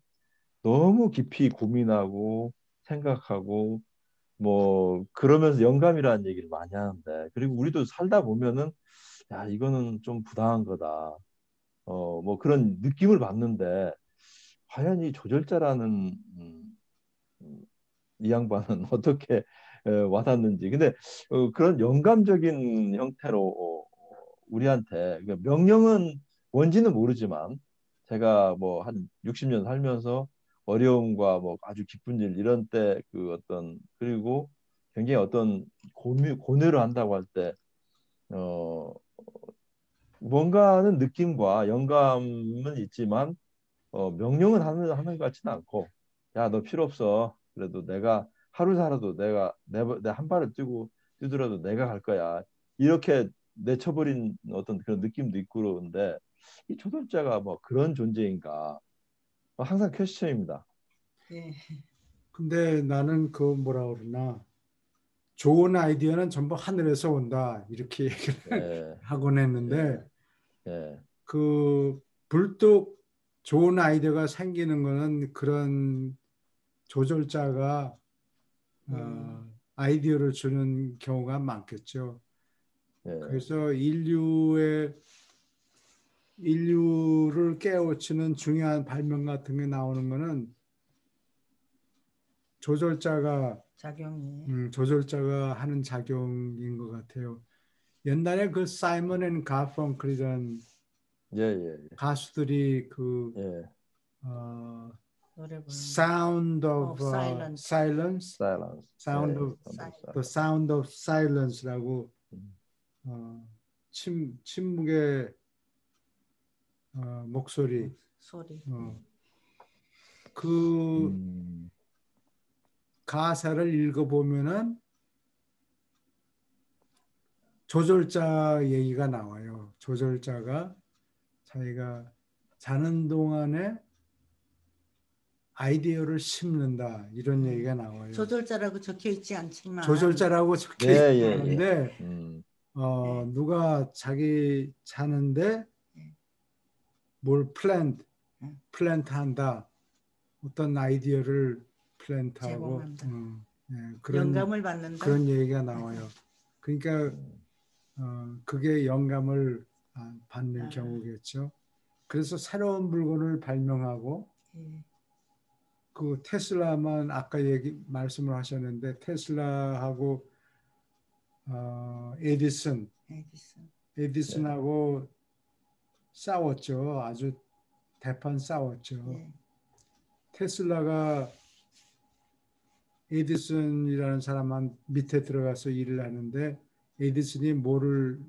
너무 깊이 고민하고 생각하고 뭐 그러면서 영감이라는 얘기를 많이 하는데 그리고 우리도 살다 보면은 야 이거는 좀 부당한 거다. 뭐 그런 느낌을 받는데 과연 이 조절자라는 이 양반은 어떻게 와닿는지. 근데 그런 영감적인 형태로 우리한테 그러니까 명령은 뭔지는 모르지만 제가 뭐 한 60년 살면서 어려움과 뭐 아주 기쁜 일 이런 때 그 어떤 그리고 굉장히 어떤 고뇌를 한다고 할 때 뭔가는 느낌과 영감은 있지만 명령은 하는 것 같지는 않고 야 너 필요 없어 그래도 내가 하루 살아도 내가 내 한 발을 뛰더라도 내가 갈 거야 이렇게 내쳐버린 어떤 그런 느낌도 있고 그러는데 이 조돌자가 뭐 그런 존재인가 항상 퀘스천입니다. 네. 근데 나는 그 뭐라 그러나 좋은 아이디어는 전부 하늘에서 온다 이렇게 얘기를 예, 하곤 했는데 예, 예, 그 불뚝 좋은 아이디어가 생기는 거는 그런 조절자가 아이디어를 주는 경우가 많겠죠. 예, 그래서 인류를 깨우치는 중요한 발명 같은 게 나오는 거는 조절자가 작용이. 조절자가 하는 작용인 것 같아요. 옛날에 그 사이먼 앤 가펑클이라는 예, 예, 가수들이 그 예. 노래 부르는 Sound of Silence. Silence, Silence. Sound 예, of Silence. The Sound of Silence라고 음. 침묵의 목소리. 소리. 그 음. 가사를 읽어보면은 조절자 얘기가 나와요. 조절자가 자기가 자는 동안에 아이디어를 심는다 이런 얘기가 나와요. 조절자라고 적혀 있지 않지만 조절자라고 적혀 예, 예, 예. 있는데 네. 누가 자기 자는데 뭘 플랜트한다. 어떤 아이디어를 플랜트하고 제공한다. 그런 영감을 받는다. 그런 얘기가 나와요. 그러니까 그게 영감을 받는 경우겠죠. 그래서 새로운 물건을 발명하고 그 테슬라만 아까 말씀을 하셨는데 테슬라하고 에디슨하고 싸웠죠. 아주 대판 싸웠죠. 테슬라가 에디슨이라는 사람만 밑에 들어가서 일을 하는데 에디슨이 뭐를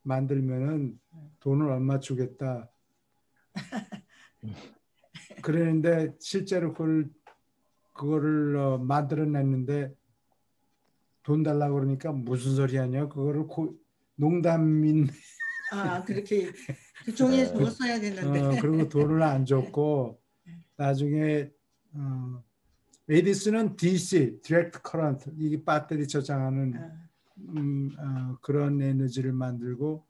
만들면은 돈을 얼마 주겠다. 그랬는데 실제로 그거를 만들어냈는데 돈 달라고 그러니까 무슨 소리 하냐. 그거를 농담인 그렇게 그 종이에 적었어야 되는데. 그리고 돈을 안 줬고 나중에 에디슨은 DC, Direct Current, 이게 배터리 저장하는 그런 에너지를 만들고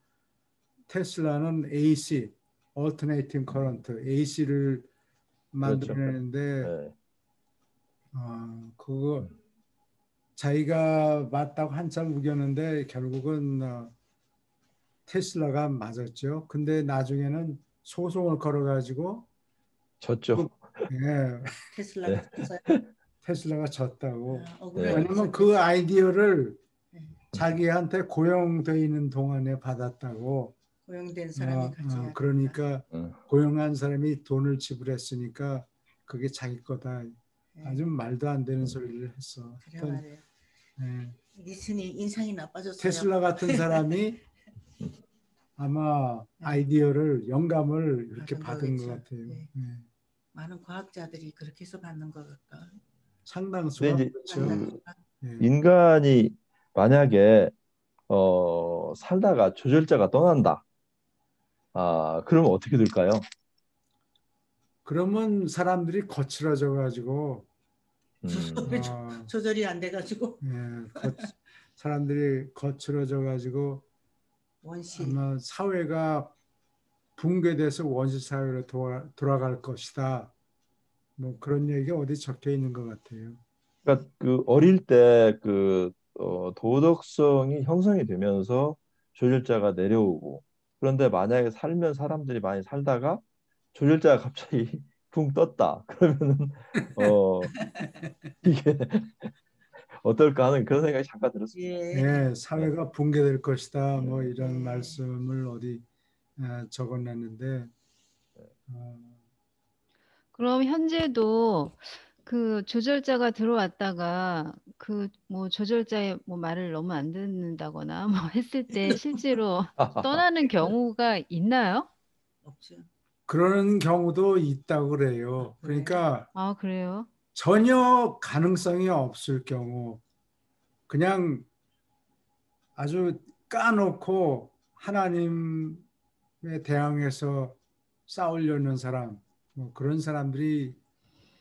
테슬라는 AC, Alternating Current, AC를 만들어내는데 그렇죠. 그거 자기가 맞다고 한참 우겼는데 결국은 테슬라가 맞았죠. 근데 나중에는 소송을 걸어가지고 졌죠. 예, 테슬라가 테슬라가 졌다고. 억울하게 왜냐면 그 아이디어를 자기한테 고용돼 있는 동안에 받았다고. 고용된 사람이 가져야 그러니까 고용한 사람이 돈을 지불했으니까 그게 자기 거다. 아주 말도 안 되는 소리를 했어. 그래 말이에요. 에디슨이 인상이 나빠졌어요. 테슬라 같은 사람이 아마 아이디어를 영감을 이렇게 받은 것 같아요. 많은 과학자들이 그렇게 해서 받는 것 같다. 상당수가 그렇죠. 인간이 만약에 살다가 조절자가 떠난다. 그러면 어떻게 될까요? 그러면 사람들이 거칠어져 가지고 조절이 안 돼가지고 사람들이 거칠어져 가지고 아마 사회가 붕괴돼서 원시 사회로 돌아갈 것이다. 뭐 그런 얘기가 어디 적혀 있는 것 같아요. 그러니까 그 어릴 때 그 도덕성이 형성이 되면서 조절자가 내려오고 그런데 만약에 사람들이 많이 살다가 조절자가 갑자기 붕 떴다. 그러면은 이게 어떨까 하는 그런 생각이 잠깐 들었습니다. 사회가 붕괴될 것이다. 뭐 이런 말씀을 어디 적어놨는데. 그럼 현재도 그 조절자가 들어왔다가 그 뭐 조절자의 뭐 말을 너무 안 듣는다거나 뭐 했을 때 실제로 떠나는 경우가 있나요? 없죠. 그런 경우도 있다고 그래요. 그러니까 그래요? 전혀 가능성이 없을 경우 그냥 아주 까놓고 하나님에 대항해서 싸우려는 사람, 뭐 그런 사람들이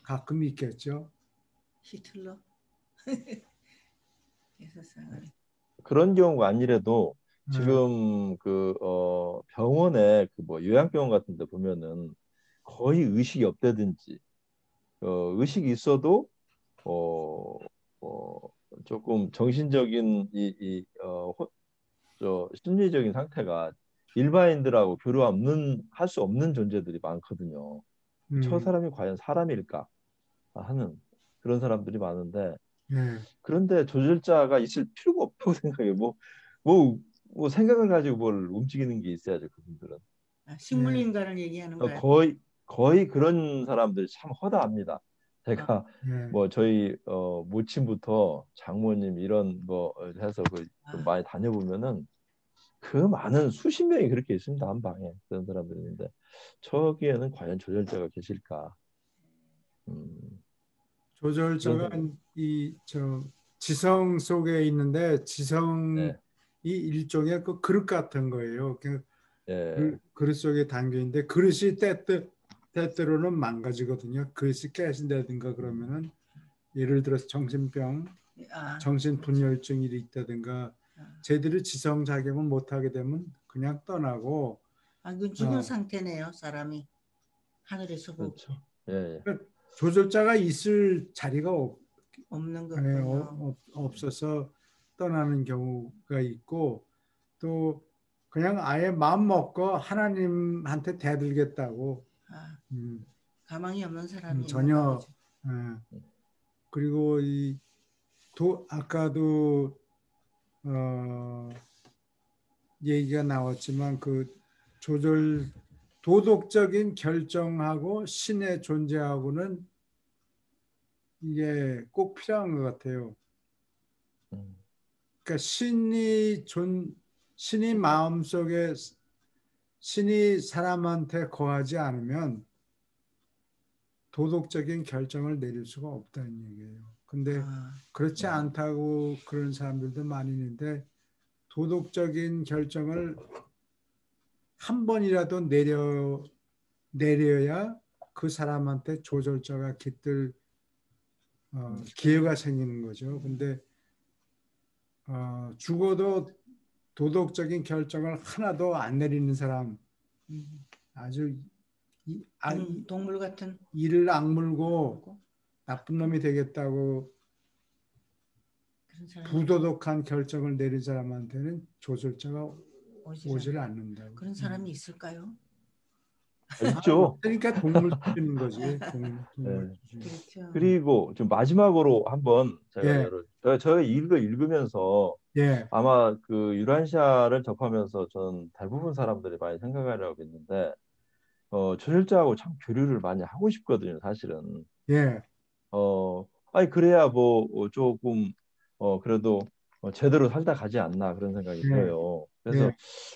가끔 있겠죠. 히틀러. 그런 경우가 아니라도 지금 그 병원에 그 뭐 요양병원 같은 데 보면은 거의 의식이 없다든지 의식이 있어도 조금 정신적인 심리적인 상태가 일반인들하고 할 수 없는 존재들이 많거든요. 저 사람이 과연 사람일까 하는 그런 사람들이 많은데 예. 그런데 조절자가 있을 필요가 없다고 생각해요. 뭐 생각을 가지고 뭘 움직이는 게 있어야죠. 그분들은. 식물인간을 얘기하는 거예요. 거의 그런 사람들이 참 허다합니다. 제가 예. 뭐 저희 모친부터 장모님 이런 거 해서 좀 많이 다녀보면은 그 많은 수십 명이 그렇게 있습니다. 한 방에 그런 사람들이 있는데 저기에는 과연 조절자가 계실까? 조절자가 그런 지성 속에 있는데 지성이 네, 일종의 그 그릇 같은 거예요. 예, 그릇 속에 담겨 있는데 그릇이 때때로는 망가지거든요. 그릇이 깨진다든가 그러면은 예를 들어서 정신병, 정신분열증이 있다든가 제대로 지성작용을 못하게 되면 그냥 떠나고. 그건 죽은 상태네요. 사람이 하늘에서 보고. 그렇죠. 예, 조절자가 있을 자리가 없는 거군요. 없어서 떠나는 경우가 있고 또 그냥 아예 마음 먹고 하나님한테 대들겠다고 가망이 없는 사람이 전혀 있는 거죠. 그리고 아까도 얘기가 나왔지만 그 도덕적인 결정하고 신의 존재하고는 이게 꼭 필요한 것 같아요. 그러니까 신이 마음속에 신이 사람한테 거하지 않으면 도덕적인 결정을 내릴 수가 없다는 얘기예요. 근데 그렇지 않다고 그런 사람들도 많이 있는데 도덕적인 결정을 한 번이라도 내려야 그 사람한테 조절자가 깃들 기회가 생기는 거죠. 근데 죽어도 도덕적인 결정을 하나도 안 내리는 사람, 아주 동물 같은 이를 악물고 나쁜 놈이 되겠다고 부도덕한 결정을 내린 사람한테는 조절자가 오질 않는다고. 그런 사람이 있을까요? 있죠. 그러니까 동물 주는 거지. 동물. 그렇죠. 그리고 좀 마지막으로 한번 제가 이거 읽으면서 아마 그 유란시아를 접하면서 저는 대부분 사람들이 많이 생각하려고 했는데 조절자하고 참 교류를 많이 하고 싶거든요, 사실은. 아니 그래야 뭐 조금 그래도 제대로 살다 가지 않나 그런 생각이 들어요. 그래서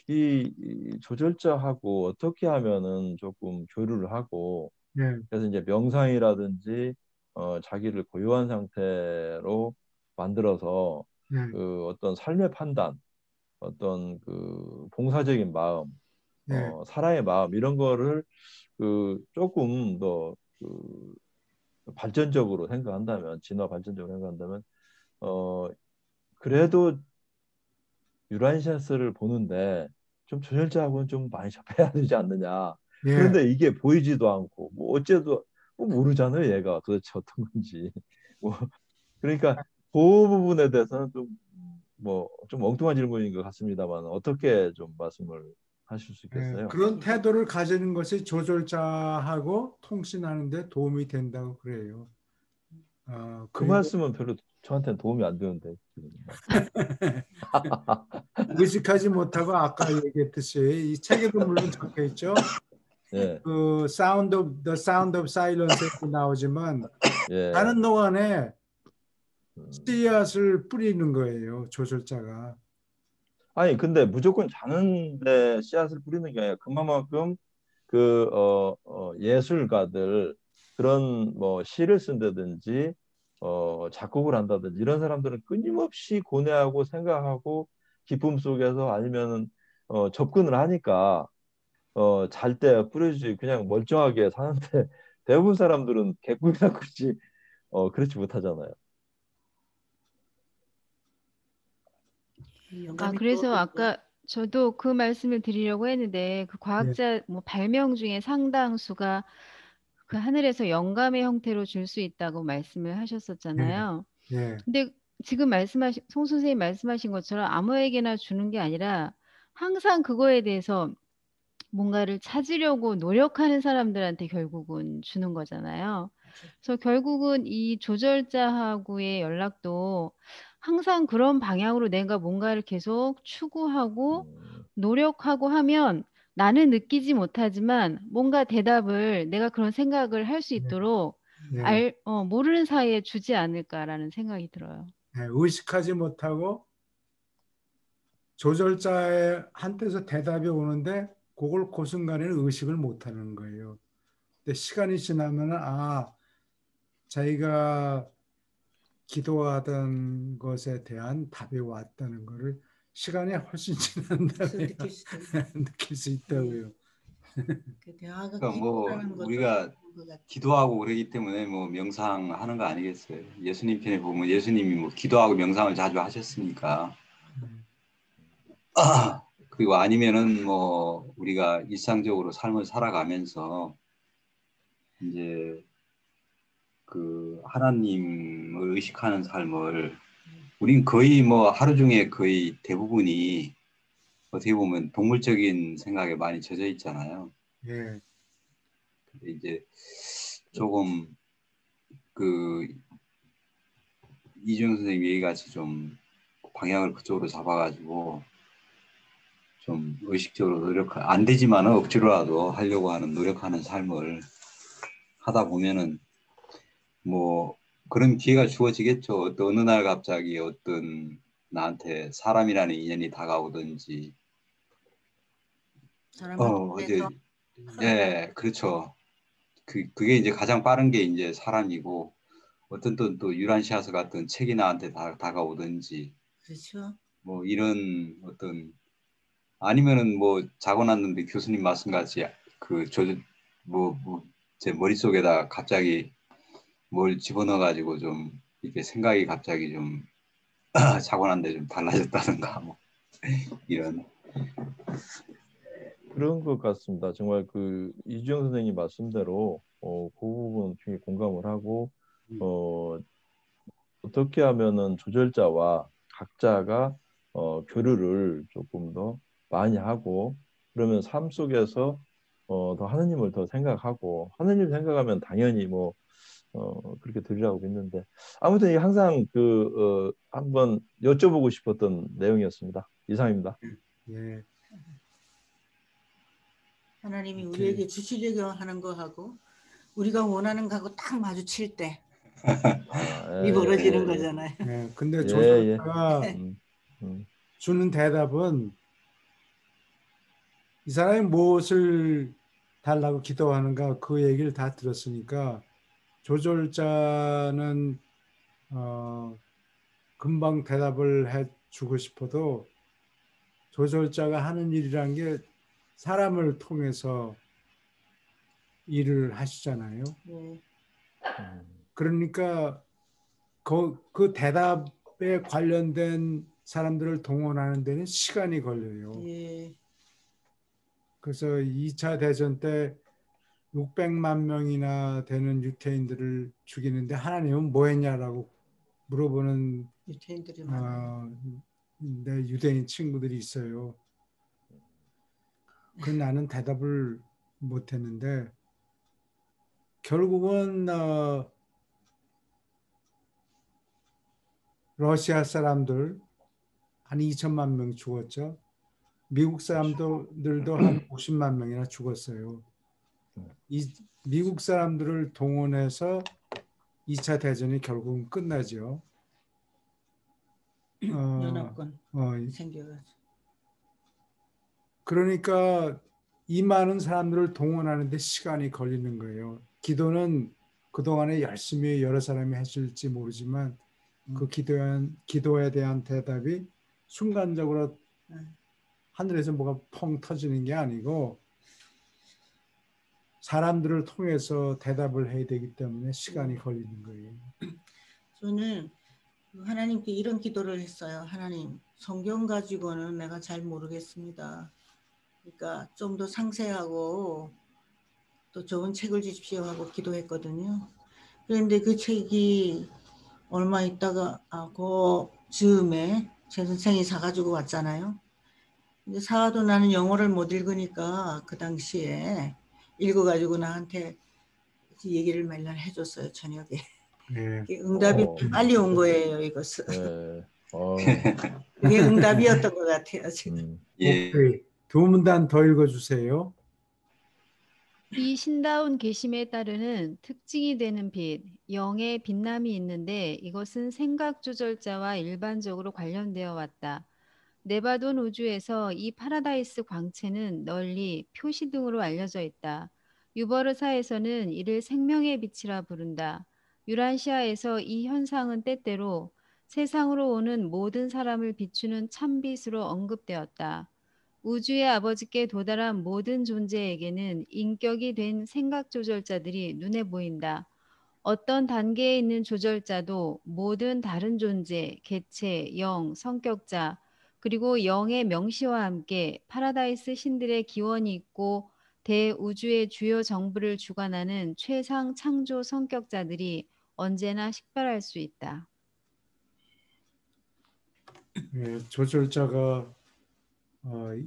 이 조절자하고 어떻게 하면은 조금 교류를 하고 그래서 이제 명상이라든지 자기를 고요한 상태로 만들어서 그 어떤 삶의 판단, 어떤 그 봉사적인 마음, 사랑의 마음 이런 거를 그 조금 더 그 발전적으로 생각한다면 진화 발전적으로 생각한다면 그래도 유란시아스를 보는데 좀 조절자하고는 좀 많이 접해야 되지 않느냐. 그런데 이게 보이지도 않고 뭐 어째도 모르잖아요. 얘가 도대체 어떤 건지. 뭐 그러니까 그 부분에 대해서는 좀 엉뚱한 질문인 것 같습니다만 어떻게 좀 말씀을 하실 수 있겠어요? 그런 태도를 가지는 것이 조절자하고 통신하는 데 도움이 된다고 그래요. 그 말씀은 별로 저한테는 도움이 안 되는데. 의식하지 못하고 아까 얘기했듯이 이 책에도 물론 적혀 있죠. 그 The Sound of Silence에 나오지만 다른 동안에 씨앗을 뿌리는 거예요. 조절자가. 아니 근데 무조건 자는데 씨앗을 뿌리는 게 아니라 그만큼 그 예술가들 그런 뭐 시를 쓴다든지 작곡을 한다든지 이런 사람들은 끊임없이 고뇌하고 생각하고 기쁨 속에서 아니면은 접근을 하니까 잘 때 뿌려주지 그냥 멀쩡하게 사는데 대부분 사람들은 개꿀이나 그렇지 그렇지 못하잖아요. 그래서 아까 저도 그 말씀을 드리려고 했는데 그 과학자 뭐 발명 중에 상당수가 그 하늘에서 영감의 형태로 줄 수 있다고 말씀을 하셨었잖아요. 근데 지금 송 선생님 말씀하신 것처럼 아무에게나 주는 게 아니라 항상 그거에 대해서 뭔가를 찾으려고 노력하는 사람들한테 결국은 주는 거잖아요. 그래서 결국은 이 조절자하고의 연락도 항상 그런 방향으로 내가 뭔가를 계속 추구하고 노력하고 하면 나는 느끼지 못하지만 뭔가 대답을 내가 그런 생각을 할 수 있도록 예, 모르는 사이에 주지 않을까라는 생각이 들어요. 예, 의식하지 못하고 조절자의 한테서 대답이 오는데 그걸 그 순간에는 의식을 못하는 거예요. 근데 시간이 지나면 자기가 기도하던 것에 대한 답이 왔다는 것을 시간이 훨씬 지난 다음에 느낄 수도 있어요. 느낄 수 있다고요. 그 대화가 그러니까 뭐 깊다는 것도 우리가 그런 것 같아요. 기도하고 그러기 때문에 뭐 명상하는 거 아니겠어요? 예수님 편에 보면 예수님이 뭐 기도하고 명상을 자주 하셨으니까. 그리고 아니면은 뭐 우리가 일상적으로 삶을 살아가면서 이제 그 하나님을 의식하는 삶을 우린 거의 뭐 하루 중에 거의 대부분이 어떻게 보면 동물적인 생각에 많이 젖어 있잖아요. 예, 근데 이제 조금 그 이주영 선생님 얘기같이 좀 방향을 그쪽으로 잡아가지고 좀 의식적으로 안 되지만은 억지로라도 하려고 하는 노력하는 삶을 하다 보면은 뭐 그런 기회가 주어지겠죠. 어느 날 갑자기 어떤 나한테 사람이라는 인연이 다가오든지 사람을 어제 통해서 예 그렇죠. 그게 이제 가장 빠른 게 이제 사람이고 어떤 또 유란시아서 같은 책이 나한테 다가오든지 그렇죠. 뭐 이런 어떤 아니면은 뭐 자고 났는데 교수님 말씀같이 제 머릿속에다 갑자기 뭘 집어넣어가지고 좀 이렇게 생각이 갑자기 좀 자고 났는데 좀 달라졌다든가 뭐 이런 그런 것 같습니다. 정말 그 이주영 선생님 말씀대로 그 부분 굉장히 공감을 하고 어, 어떻게 하면은 조절자와 각자가 교류를 조금 더 많이 하고 그러면 삶 속에서 더 하느님을 더 생각하고 하느님 생각하면 당연히 뭐 그렇게 들으라고 믿는데 아무튼 이게 항상 한번 여쭤보고 싶었던 내용이었습니다. 이상입니다. 예, 하나님이 이렇게 우리에게 주시려고 하는 거하고 우리가 원하는 거하고 딱 마주칠 때 이 예, 벌어지는 예, 거잖아요. 예. 근데 예, 예, 조절자가 음, 음, 주는 대답은 이 사람이 무엇을 달라고 기도하는가 그 얘기를 다 들었으니까 조절자는 금방 대답을 해 주고 싶어도 조절자가 하는 일이란 게 사람을 통해서 일을 하시잖아요. 네. 그러니까 그 대답에 관련된 사람들을 동원하는 데는 시간이 걸려요. 예. 그래서 2차 대전 때 600만 명이나 되는 유태인들을 죽이는데 하나님은 뭐 했냐라고 물어보는 유태인들이 많아요. 내 유대인 친구들이 있어요. 그 나는 대답을 못했는데 결국은 러시아 사람들 한 2천만 명 죽었죠. 미국 사람들도 한 50만 명이나 죽었어요. 이 미국 사람들을 동원해서 2차 대전이 결국은 끝나죠. 연합군 어, 생겨가지고. 그러니까 이 많은 사람들을 동원하는 데 시간이 걸리는 거예요. 기도는 그동안에 열심히 여러 사람이 했을지 모르지만 그 기도에 대한 대답이 순간적으로 하늘에서 뭐가 펑 터지는 게 아니고 사람들을 통해서 대답을 해야 되기 때문에 시간이 걸리는 거예요. 저는 하나님께 이런 기도를 했어요. 하나님, 성경 가지고는 내가 잘 모르겠습니다. 그러니까 좀 더 상세하고 또 좋은 책을 주십시오 하고 기도했거든요. 그런데 그 책이 얼마 있다가 그 즈음에 제 선생이 사가지고 왔잖아요. 근데 사와도 나는 영어를 못 읽으니까 그 당시에 읽어가지고 나한테 얘기를 맨날 해줬어요, 저녁에. 예. 이게 응답이 어. 빨리 온 거예요, 이것은. 네. 그게 응답이었던 것 같아요, 지금. 예. 오케이. 두 문단 더 읽어주세요. 이 신다운 계심에 따르는 특징이 되는 빛, 영의 빛남이 있는데 이것은 생각 조절자와 일반적으로 관련되어 왔다. 네바돈 우주에서 이 파라다이스 광채는 널리 표시 등으로 알려져 있다. 유버르사에서는 이를 생명의 빛이라 부른다. 유란시아에서 이 현상은 때때로 세상으로 오는 모든 사람을 비추는 참빛으로 언급되었다. 우주의 아버지께 도달한 모든 존재에게는 인격이 된 생각 조절자들이 눈에 보인다. 어떤 단계에 있는 조절자도 모든 다른 존재, 개체, 영, 성격자, 그리고 영의 명시와 함께 파라다이스 신들의 기원이 있고 대우주의 주요 정부를 주관하는 최상 창조 성격자들이 언제나 식별할 수 있다. 예, 조절자가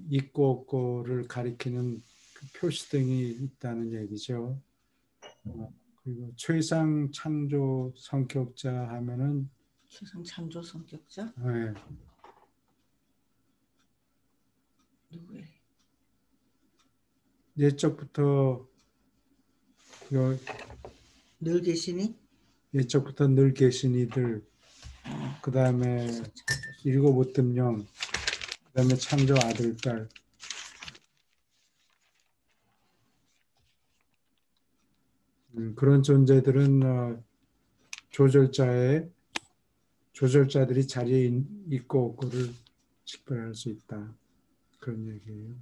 있고 없고를 가리키는 그 표시등이 있다는 얘기죠. 그리고 최상 창조 성격자 하면은 최상 창조 성격자? 예, 누구예요? 예적부터 늘 계시니? 예적부터 늘 계신 이들, 그 다음에 일곱 오뜸령, 그 다음에 창조 아들, 딸. 그런 존재들은 조절자들이 자리에 있고 없고를 식별할 수 있다. 그런 얘기예요.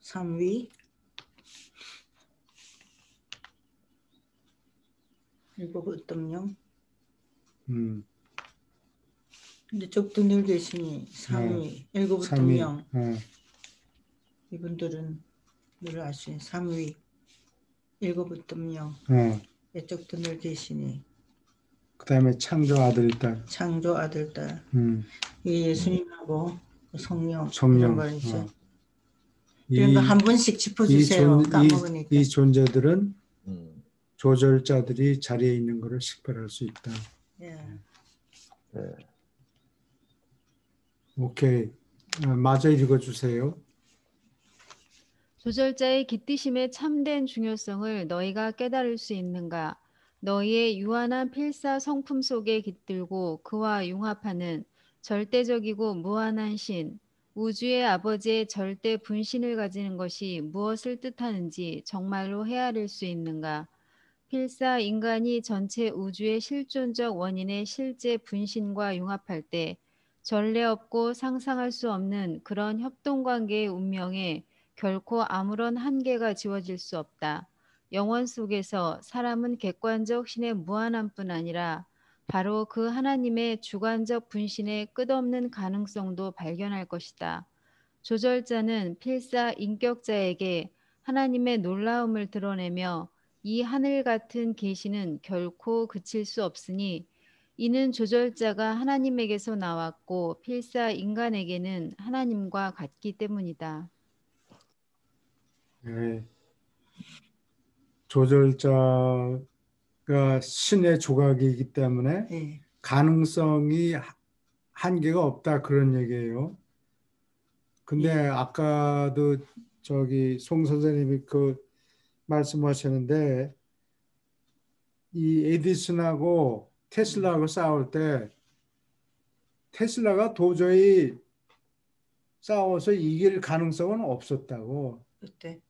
3위 일곱 어떤 근데 적도 늘 계시니 3위 일곱 어떤 3위. 이분들은 늘 알 수 있는 3위 일곱 어떤 적도 늘 계시니 그 다음에 창조 아들, 딸. 창조 아들 딸 이게 예수님하고 성령 이런 말이죠. 이런 거 한 분씩 짚어주세요. 까먹으니까. 이 존재들은 조절자들이 자리에 있는 것을 식별할 수 있다. 예. 네. 오케이. 마저 읽어주세요. 조절자의 깃드심의 참된 중요성을 너희가 깨달을 수 있는가? 너희의 유한한 필사 성품 속에 깃들고 그와 융합하는 절대적이고 무한한 신, 우주의 아버지의 절대 분신을 가지는 것이 무엇을 뜻하는지 정말로 헤아릴 수 있는가? 필사 인간이 전체 우주의 실존적 원인의 실제 분신과 융합할 때 전례 없고 상상할 수 없는 그런 협동관계의 운명에 결코 아무런 한계가 지워질 수 없다. 영원 속에서 사람은 객관적 신의 무한함뿐 아니라 바로 그 하나님의 주관적 분신의 끝없는 가능성도 발견할 것이다. 조절자는 필사 인격자에게 하나님의 놀라움을 드러내며 이 하늘 같은 계시는 결코 그칠 수 없으니 이는 조절자가 하나님에게서 나왔고 필사 인간에게는 하나님과 같기 때문이다. 네. 조절자가 신의 조각이기 때문에 네. 가능성이 한계가 없다 그런 얘기예요. 근데 아까도 송 선생님이 그 말씀하셨는데 이 에디슨하고 테슬라하고 싸울 때 테슬라가 도저히 싸워서 이길 가능성은 없었다고. 그때.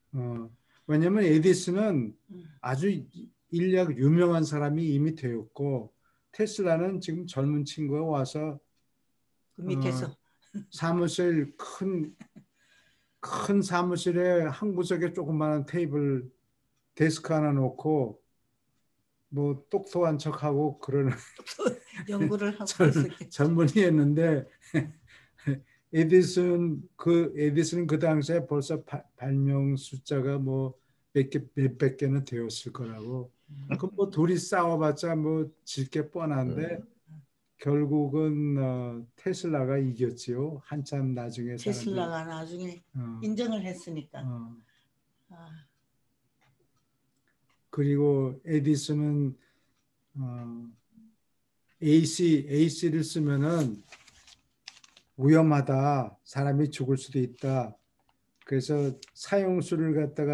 왜냐하면 에디슨은 아주 인력 유명한 사람이 이미 되었고 테슬라는 지금 젊은 친구가 와서 그 밑에서 사무실 큰 사무실에 한 구석에 조그마한 테이블 데스크 하나 놓고 뭐 똑똑한 척하고 그러는 연구를 하고 있었겠죠. 젊은이였는데 에디슨은 그 당시에 벌써 발명 숫자가 뭐 몇백 개는 되었을 거라고. 그 뭐 둘이 싸워봤자 뭐 질 게 뻔한데 결국은 테슬라가 이겼지요. 한참 나중에 테슬라가 나중에 인정을 했으니까. 아, 그리고 에디슨은 AC를 쓰면은 위험하다. 사람이 죽을 수도 있다. 그래서 사용수를 갖다가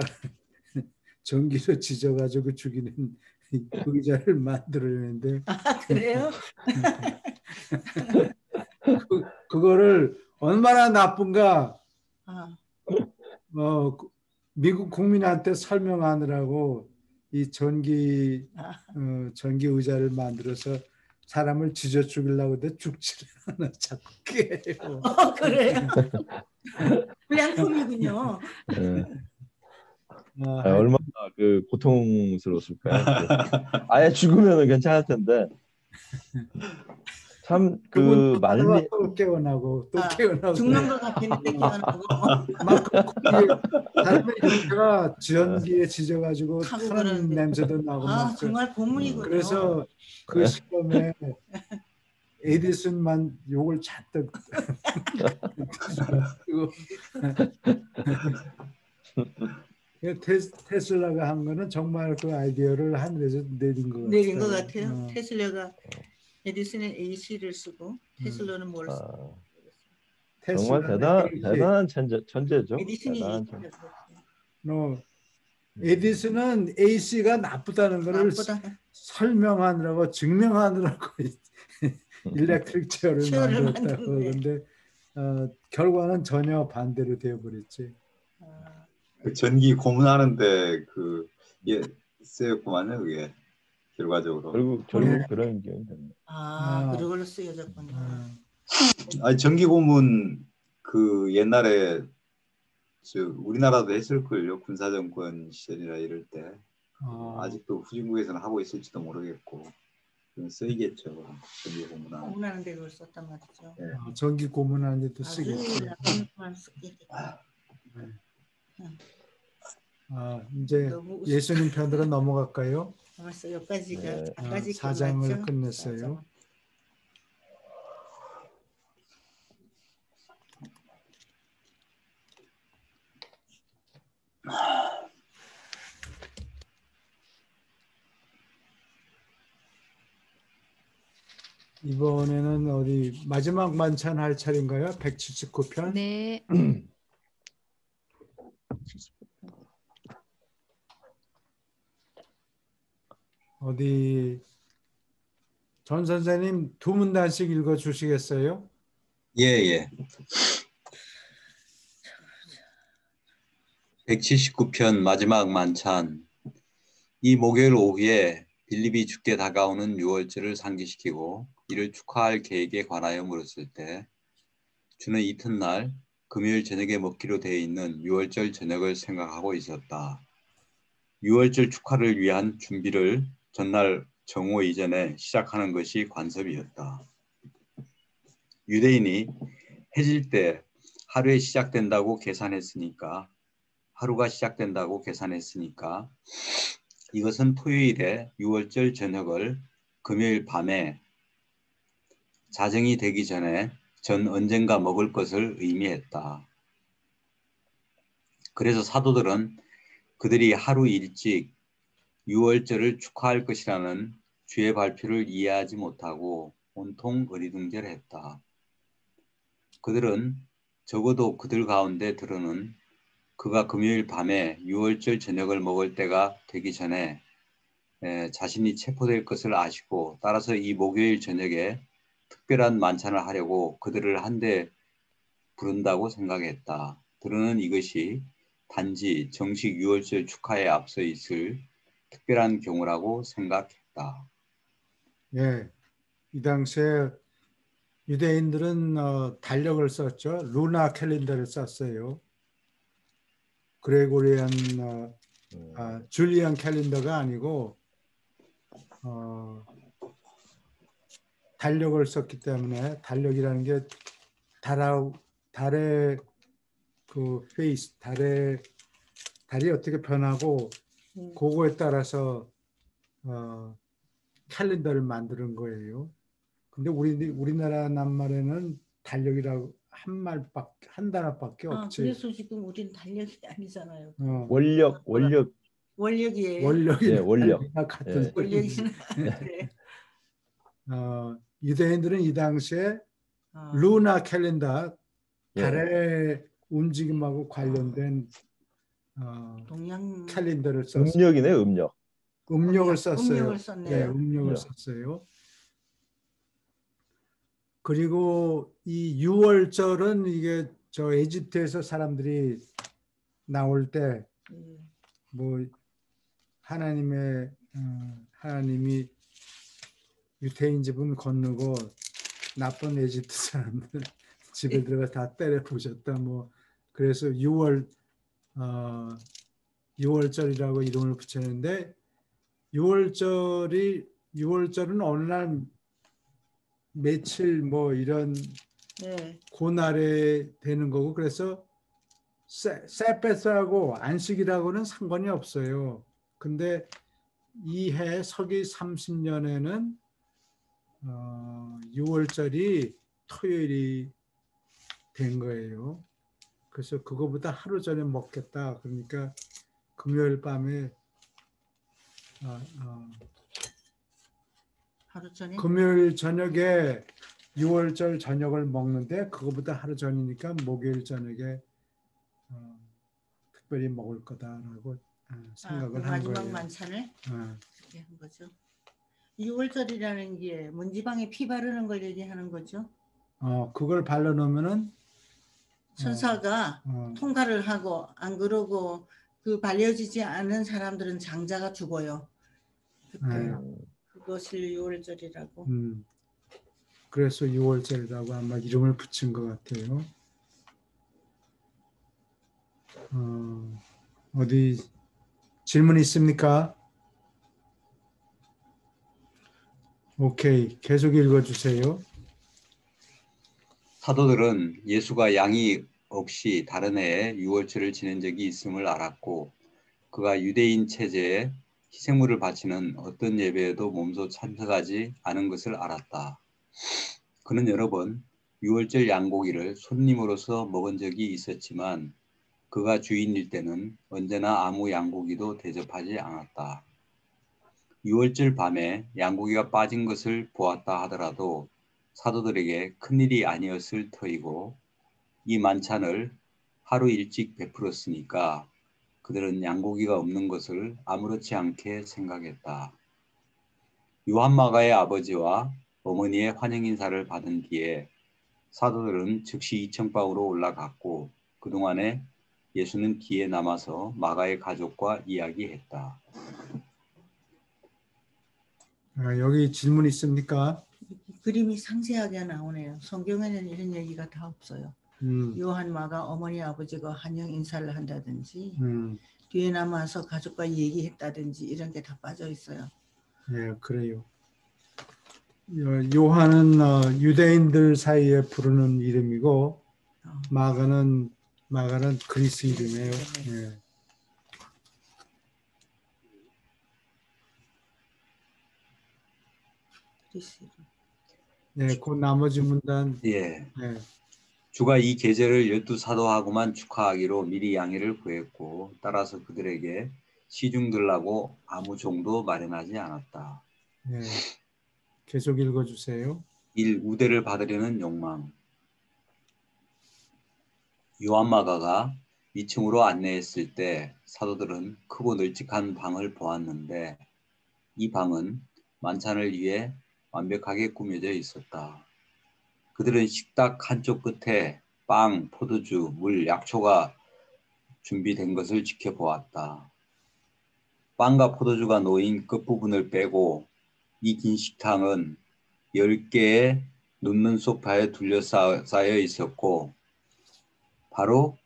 전기로 지져가지고 죽이는 의자를 만들어내는데 그래요? 그거를 얼마나 나쁜가 아, 미국 국민한테 설명하느라고 이 전기 의자를 만들어서 사람을 지져 죽이려고 해도 죽지를 않아. 자꾸 깨요. 그래요? 불량품이군요. 예. 하여튼 얼마나 그 고통스러웠을까요? 아예 죽으면 괜찮을 텐데 참 그분 그 하다가 말리 또 깨어나고 또 아, 깨어나고 죽는 것 같았는데 깨어나고 막 거기에 사람의 육체가 전기에 지져가지고 하고 타는 그러는데. 냄새도 나고 아, 막 정말 고문이군요. 그래서 그 시험에 에디슨만 욕을 잔뜩 테슬라가 한 거는 정말 그 아이디어를 하늘에서 내린 것 내린 것 같아요. 같아요. 테슬라가 에디슨은 AC를 쓰고 테슬라는 뭘 쓰고. 정말 테슬라는 AC. 대단한 천재죠. 에디슨이 대단한 천재. AC를 에디슨은 AC가 나쁘다는 것을 나보다 설명하느라고 증명하느라고 일렉트릭 체어를 체어를 만들었다고. 만든 그런데 결과는 전혀 반대로 되어버렸지. 그 전기 고문하는데 그 쓰였구만요. 그게 결과적으로. 결국 그런 경우는 됩니다. 그걸로 쓰여졌군요. 아니 전기 고문 그 옛날에 우리나라도 했을걸요. 군사정권 시절이라 이럴 때. 아직도 후진국에서는 하고 있을지도 모르겠고 쓰이겠죠. 전기 고문하는. 고문하는데 그걸 썼단 말이죠. 네. 전기 고문하는데도 아주 쓰겠죠. 나쁜 쓰게. 이제 예수님 편으로 넘어갈까요? 벌써 여기까지가 네. 4장을 끝냈어요. 4장. 이번에는 어디 마지막 만찬 할 차례인가요? 179편? 네. 어디 전 선생님 두 문단씩 읽어 주시겠어요? 예. 179편 마지막 만찬. 이 목요일 오후에 빌립이 죽게 다가오는 유월절을 상기시키고 이를 축하할 계획에 관하여 물었을 때 주는 이튿날 금요일 저녁에 먹기로 되어 있는 유월절 저녁을 생각하고 있었다. 유월절 축하를 위한 준비를 전날 정오 이전에 시작하는 것이 관습이었다. 유대인이 해질 때 하루가 시작된다고 계산했으니까 이것은 토요일에 유월절 저녁을 금요일 밤에 자정이 되기 전에 언젠가 먹을 것을 의미했다. 그래서 사도들은 그들이 하루 일찍 유월절을 축하할 것이라는 주의 발표를 이해하지 못하고 온통 어리둥절했다. 그들은 적어도 그들 가운데 들어는 그가 금요일 밤에 유월절 저녁을 먹을 때가 되기 전에 자신이 체포될 것을 아시고 따라서 이 목요일 저녁에 특별한 만찬을 하려고 그들을 한데 부른다고 생각했다. 들어는 이것이 단지 정식 유월절 축하에 앞서 있을 특별한 경우라고 생각했다. 예, 이 당시에 유대인들은 달력을 썼죠. 루나 캘린더를 썼어요. 그레고리안 줄리안 캘린더가 아니고 달력을 썼기 때문에 달력이라는 게 달의 그 페이스, 달이 어떻게 변하고 그거에 따라서 캘린더를 만드는 거예요. 근데 우리나라 낱말에는 달력이라고 한 단어밖에 없지. 그래서 지금 우린 달력이 아니잖아요. 원력 원력이에요. 원력이나 원력. 같은 예. 원력이나 그래. 유대인들은 이 당시에 어, 루나 캘린더, 예. 달의 움직임하고 관련된 동양 캘린더를 썼어요. 음력이네, 음력. 음력을 썼어요. 음력을 썼네요. 네, 음력을 음력. 썼어요. 그리고 이 6월절은 이게 저 에집트에서 사람들이 나올 때 뭐 하나님이 유태인 집은 건너고 나쁜 에집트 사람들 집에 들어가 다 때려 부셨다. 뭐 그래서 6월절이라고 이름을 붙였는데 6월절은 어느 날 며칠 뭐 이런 네. 고날에 되는 거고 그래서 세페스하고 안식이라고는 상관이 없어요. 근데 이 해 서기 30년에는 6월절이 토요일이 된 거예요. 그래서 그거보다 하루 전에 먹겠다. 그러니까 금요일 밤에 하루 전에 금요일 저녁에 6월절 저녁을 먹는데 그거보다 하루 전이니까 목요일 저녁에 특별히 먹을 거다라고 생각을 그 한 마지막 거예요. 만찬을 그렇게 한 거죠. 6월절이라는 게 문지방에 피 바르는 걸 얘기하는 거죠. 그걸 발라놓으면은 천사가 통과를 하고 안 그러고 그 발려지지 않은 사람들은 장자가 죽어요. 그때 그것을 6월절이라고. 그래서 6월절이라고 아마 이름을 붙인 것 같아요. 어디 질문 있습니까? 오케이, 계속 읽어주세요. 사도들은 예수가 양이 없이 다른 해에 유월절을 지낸 적이 있음을 알았고 그가 유대인 체제에 희생물을 바치는 어떤 예배에도 몸소 참석하지 않은 것을 알았다. 그는 여러 번 유월절 양고기를 손님으로서 먹은 적이 있었지만 그가 주인일 때는 언제나 아무 양고기도 대접하지 않았다. 유월절 밤에 양고기가 빠진 것을 보았다 하더라도 사도들에게 큰일이 아니었을 터이고 이 만찬을 하루 일찍 베풀었으니까 그들은 양고기가 없는 것을 아무렇지 않게 생각했다. 요한마가의 아버지와 어머니의 환영 인사를 받은 뒤에 사도들은 즉시 이천방으로 올라갔고 그동안에 예수는 뒤에 남아서 마가의 가족과 이야기했다. 여기 질문 있습니까? 그림이 상세하게 나오네요. 성경에는 이런 얘기가 다 없어요. 요한마가 어머니 아버지가 환영 인사를 한다든지 뒤에 남아서 가족과 얘기했다든지 이런 게 다 빠져 있어요. 예, 그래요. 요한은 유대인들 사이에 부르는 이름이고 마가는 그리스 이름이에요. 예. 네, 그 나머지 문단. 예. 네. 주가 이 계절을 12사도하고만 축하하기로 미리 양해를 구했고 따라서 그들에게 시중 들라고 아무 종도 마련하지 않았다. 네. 계속 읽어주세요. 1. 우대를 받으려는 욕망. 요한마가가 2층으로 안내했을 때 사도들은 크고 널찍한 방을 보았는데 이 방은 만찬을 위해 완벽하게 꾸며져 있었다. 그들은 식탁 한쪽 끝에 빵, 포도주, 물, 약초가 준비된 것을 지켜보았다. 빵과 포도주가 놓인 끝부분을 빼고 이 긴 식탁은 10개의 눕는 소파에 둘러싸여 있었고 바로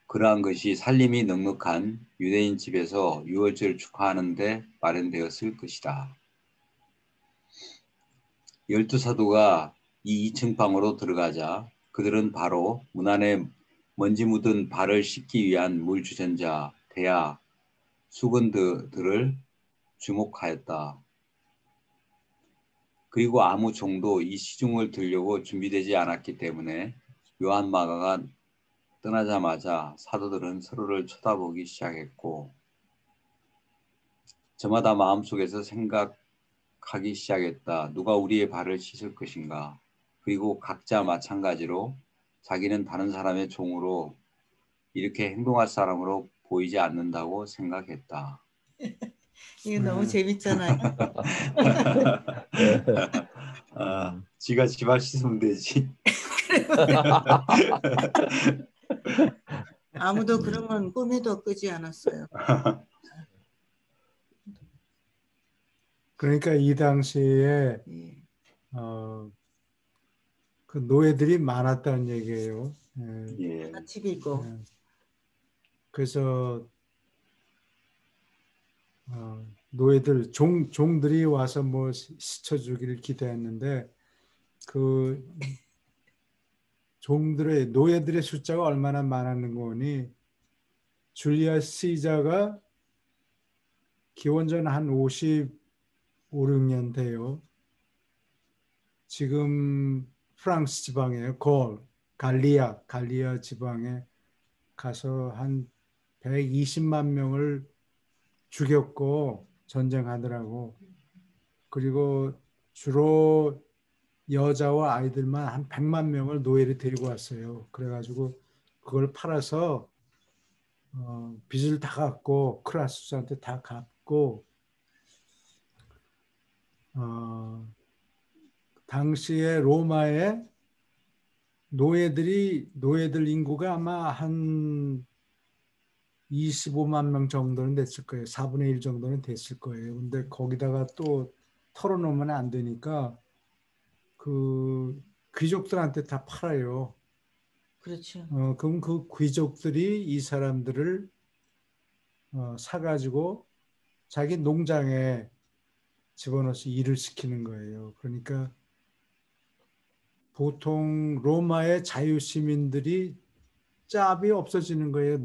그러한 것이 살림이 넉넉한 유대인 집에서 유월절을 축하하는 데 마련되었을 것이다. 12사도가 이 2층 방으로 들어가자 그들은 바로 문 안에 먼지 묻은 발을 씻기 위한 물 주전자, 대야, 수건들을 주목하였다. 그리고 아무 종도 이 시중을 들려고 준비되지 않았기 때문에 요한 마가가 떠나자마자 사도들은 서로를 쳐다보기 시작했고 저마다 마음속에서 생각하기 시작했다. 누가 우리의 발을 씻을 것인가? 그리고 각자 마찬가지로 자기는 다른 사람의 종으로 이렇게 행동할 사람으로 보이지 않는다고 생각했다. 이거 너무 재밌잖아요. 네. 지가 지발 씻으면 되지. 아무도 그러면 꿈에도 꾸지 않았어요. 그러니까 이 당시에 예. 그 노예들이 많았다는 얘기예요. 예. 집이고 그래서 노예들 종들이 와서 뭐 시쳐주기를 기대했는데 그 종들의 노예들의 숫자가 얼마나 많았는 거니 줄리아스 시자가 기원전 한 55, 6년 돼요. 지금 프랑스 지방에 갈리아 지방에 가서 한 120만 명을 죽였고 전쟁하더라고. 그리고 주로 여자와 아이들만 한 100만 명을 노예를 데리고 왔어요. 그래가지고 그걸 팔아서 빚을 다 갚고 크라수스한테 다 갚고 당시에 로마에 노예들 인구가 아마 한 25만 명 정도는 됐을 거예요. 4분의 1 정도는 됐을 거예요. 근데 거기다가 또 털어놓으면 안 되니까 그 귀족들한테 다 팔아요. 그렇죠. 그럼 그 귀족들이 이 사람들을 사가지고 자기 농장에 집어넣어서 일을 시키는 거예요. 그러니까 보통 로마의 자유시민들이 짭이 없어지는 거예요.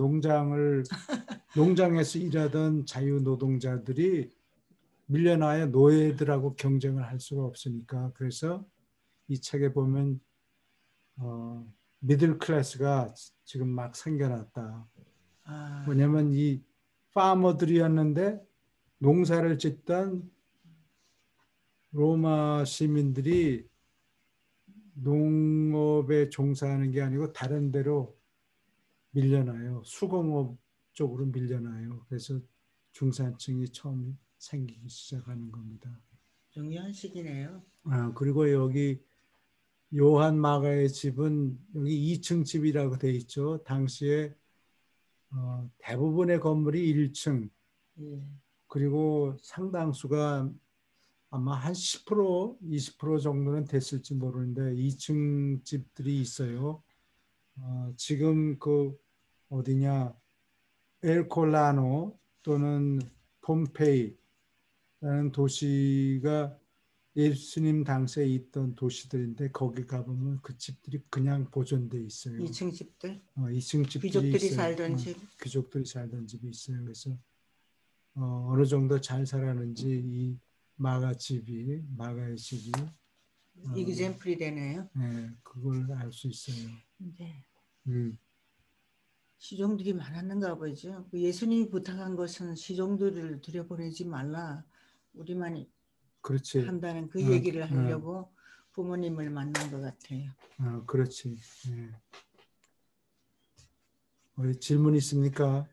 농장에서 일하던 자유노동자들이 밀려나야 노예들하고 경쟁을 할 수가 없으니까. 그래서 이 책에 보면 미들 클래스가 지금 막 생겨났다. 왜냐면 이 파머들이었는데 농사를 짓던 로마 시민들이 농업에 종사하는 게 아니고 다른 데로 밀려나요. 수공업 쪽으로 밀려나요. 그래서 중산층이 처음 생기기 시작하는 겁니다. 중요한 시기네요. 그리고 여기 요한 마가의 집은 여기 2층 집이라고 돼 있죠. 당시에 대부분의 건물이 1층 예. 그리고 상당수가 아마 한 10%, 20% 정도는 됐을지 모르는데 2층 집들이 있어요. 지금 그 어디냐 엘콜라노 또는 폼페이라는 도시가 예수님 당시에 있던 도시들인데 거기 가보면 그 집들이 그냥 보존돼 있어요. 2층 집들? 2층 집들이 귀족들이 있어요. 살던 집? 귀족들이 살던 집이 있어요. 그래서 어느 정도 잘 살았는지 이 마가의 집이 이그젠플이 되네요. 네, 그걸 알 수 있어요. 네. 시종들이 많았는가 보죠. 예수님이 부탁한 것은 시종들을 들여보내지 말라. 우리만 그렇지. 한다는 그 얘기를 하려고 부모님을 만난 것 같아요. 그렇지. 네. 질문 있습니까?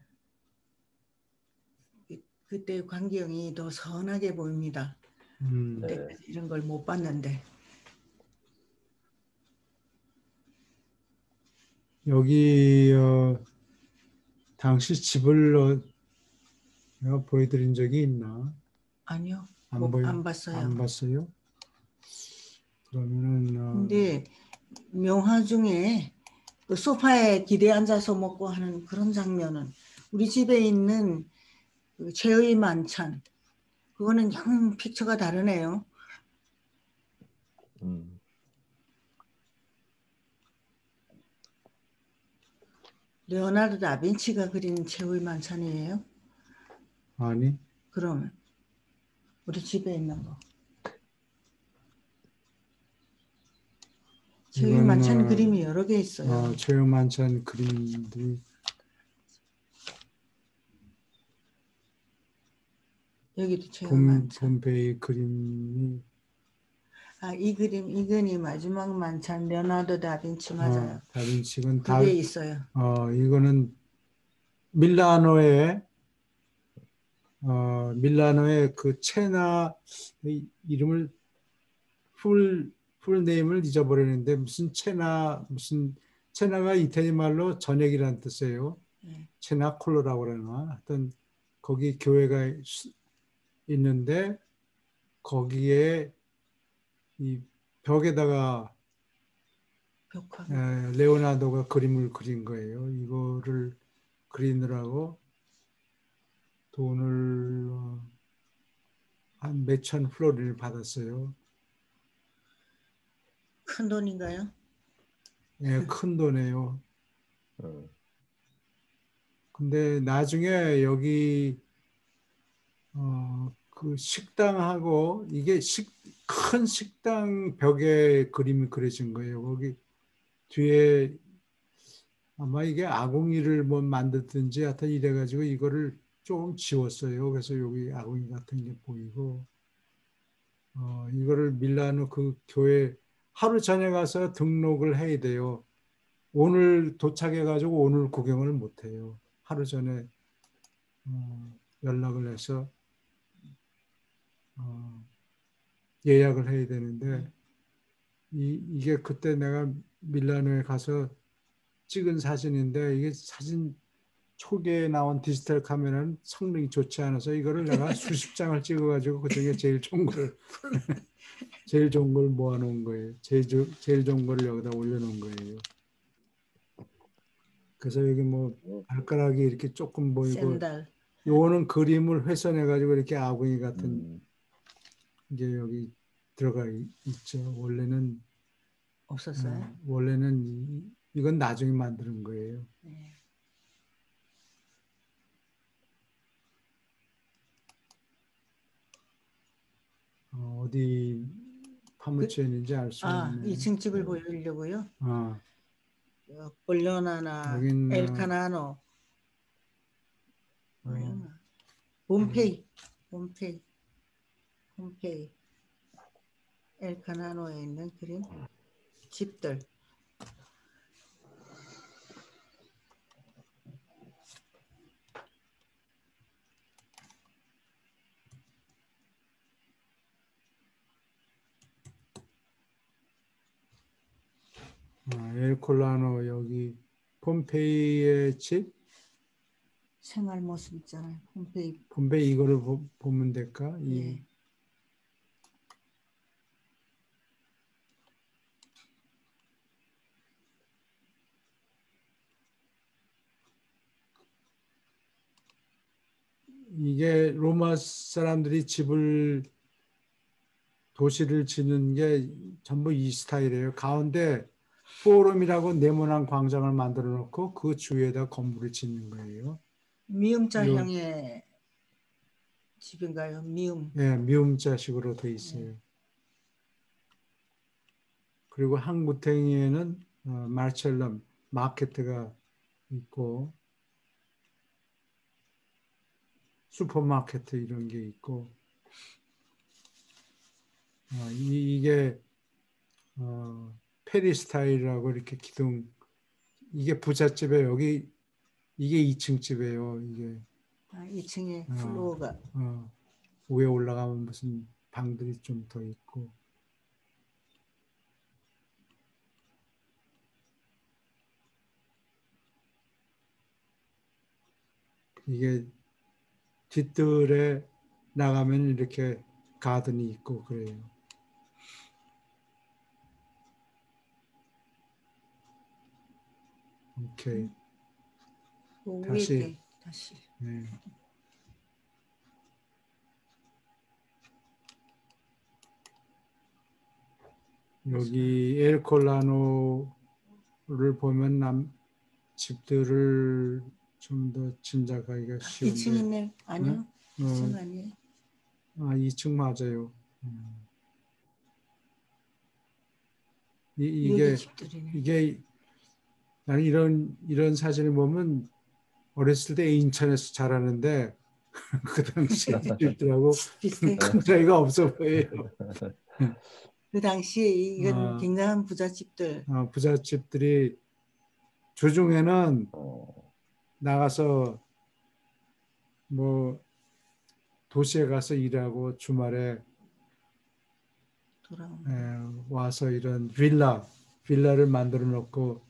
그때 광경이 더 선하게 보입니다. 그때까지 이런 걸 못 봤는데. 여기 당시 집을 내가 보여드린 적이 있나? 아니요. 안 봤어요. 안 봤어요? 그러면은 근데 명화 중에 그 소파에 기대 앉아서 먹고 하는 그런 장면은 우리 집에 있는 그 최의 만찬 그거는 영 픽처가 다르네요. 레오나르도 다빈치가 그린 최후의 만찬이에요? 아니. 그러면 우리 집에 있는 거. 최유 이건 만찬 그림이 여러 개 있어요. 최유 만찬 그림들이 여기도 최유 만찬. 폼페이 그림이 이 그림이 마지막 만찬 레오나르도 다빈치 맞아요. 다빈치는 그게 있어요. 이거는 밀라노의 그 체나 이름을 풀 네임을 잊어버렸는데 무슨 체나가 이태리 말로 저녁이라는 뜻이에요. 네. 체나 콜로라고 그러나 하여튼 거기 교회가 있는데 거기에 이 벽에다가 벽화. 레오나르도가 그림을 그린 거예요. 이거를 그리느라고 돈을 한 몇천 플로린을 받았어요. 큰 돈인가요? 예, 큰 돈이에요. 어. 근데 나중에 여기 그 식당하고 이게 큰 식당 벽에 그림이 그려진 거예요. 거기 뒤에 아마 이게 아궁이를 뭐 만들든지 하여튼 이래가지고 이거를 조금 지웠어요. 그래서 여기 아궁이 같은 게 보이고 이거를 밀라노 그 교회 하루 전에 가서 등록을 해야 돼요. 오늘 도착해가지고 오늘 구경을 못 해요. 하루 전에 연락을 해서 예약을 해야 되는데 이게 그때 내가 밀라노에 가서 찍은 사진인데 이게 사진 초기에 나온 디지털 카메라는 성능이 좋지 않아서 이거를 내가 수십 장을 찍어가지고 그중에 제일 좋은 걸 모아놓은 거예요. 제일 좋은 거를 여기다 올려놓은 거예요. 그래서 여기 뭐 발가락이 이렇게 조금 보이고 샌들. 요거는 그림을 훼손해가지고 이렇게 아궁이 같은 게 여기 들어가 있죠. 원래는 없었어요? 원래는 이건 나중에 만드는 거예요. 네. 어디 파묻혀 있는지 알 수 없네. 2층 집을 보여주려고요. 볼로나나 여긴, 엘카나노, 폼페이, 엘카나노에 있는 그림 집들. 엘콜라노 여기 폼페이의 집 생활 모습 있잖아요. 폼페이. 폼페이 이거를 보면 될까? 예. 이게 로마 사람들이 도시를 짓는 게 전부 이 스타일이에요. 가운데 포럼이라고 네모난 광장을 만들어 놓고 그 주위에다 건물을 짓는 거예요. 미음자형의 집인가요? 미음. 네, 미음자식으로 돼 있어요. 그리고 항구탱이에는 마르첼럼 마케트가 있고 슈퍼마켓 이런 게 있고 이게 페리스타일이라고 이렇게 기둥 이게 부잣집에 여기 이게 2층 집이에요. 이게 2층에 플로어가 위에 올라가면 무슨 방들이 좀 더 있고 이게 뒷뜰에 나가면 이렇게 가든이 있고 그래요. 오케이. 다시. 네. 여기 엘콜라노를 보면 집들을 좀 더 짐작하기가 쉬운데 2층 있네. 아니요. 2층 아니에요. 2층 맞아요. 이게 집들이네. 이게 나는 이런 사진을 보면 어렸을 때 인천에서 자라는데 그 당시 집들하고 비슷해. 큰 차이가 없어 보여요. 그 당시에 이건 아. 굉장한 부잣집들. 부잣집들이 주중에는 어, 나가서 뭐 도시에 가서 일하고 주말에 돌아온 와서 이런 빌라를 만들어 놓고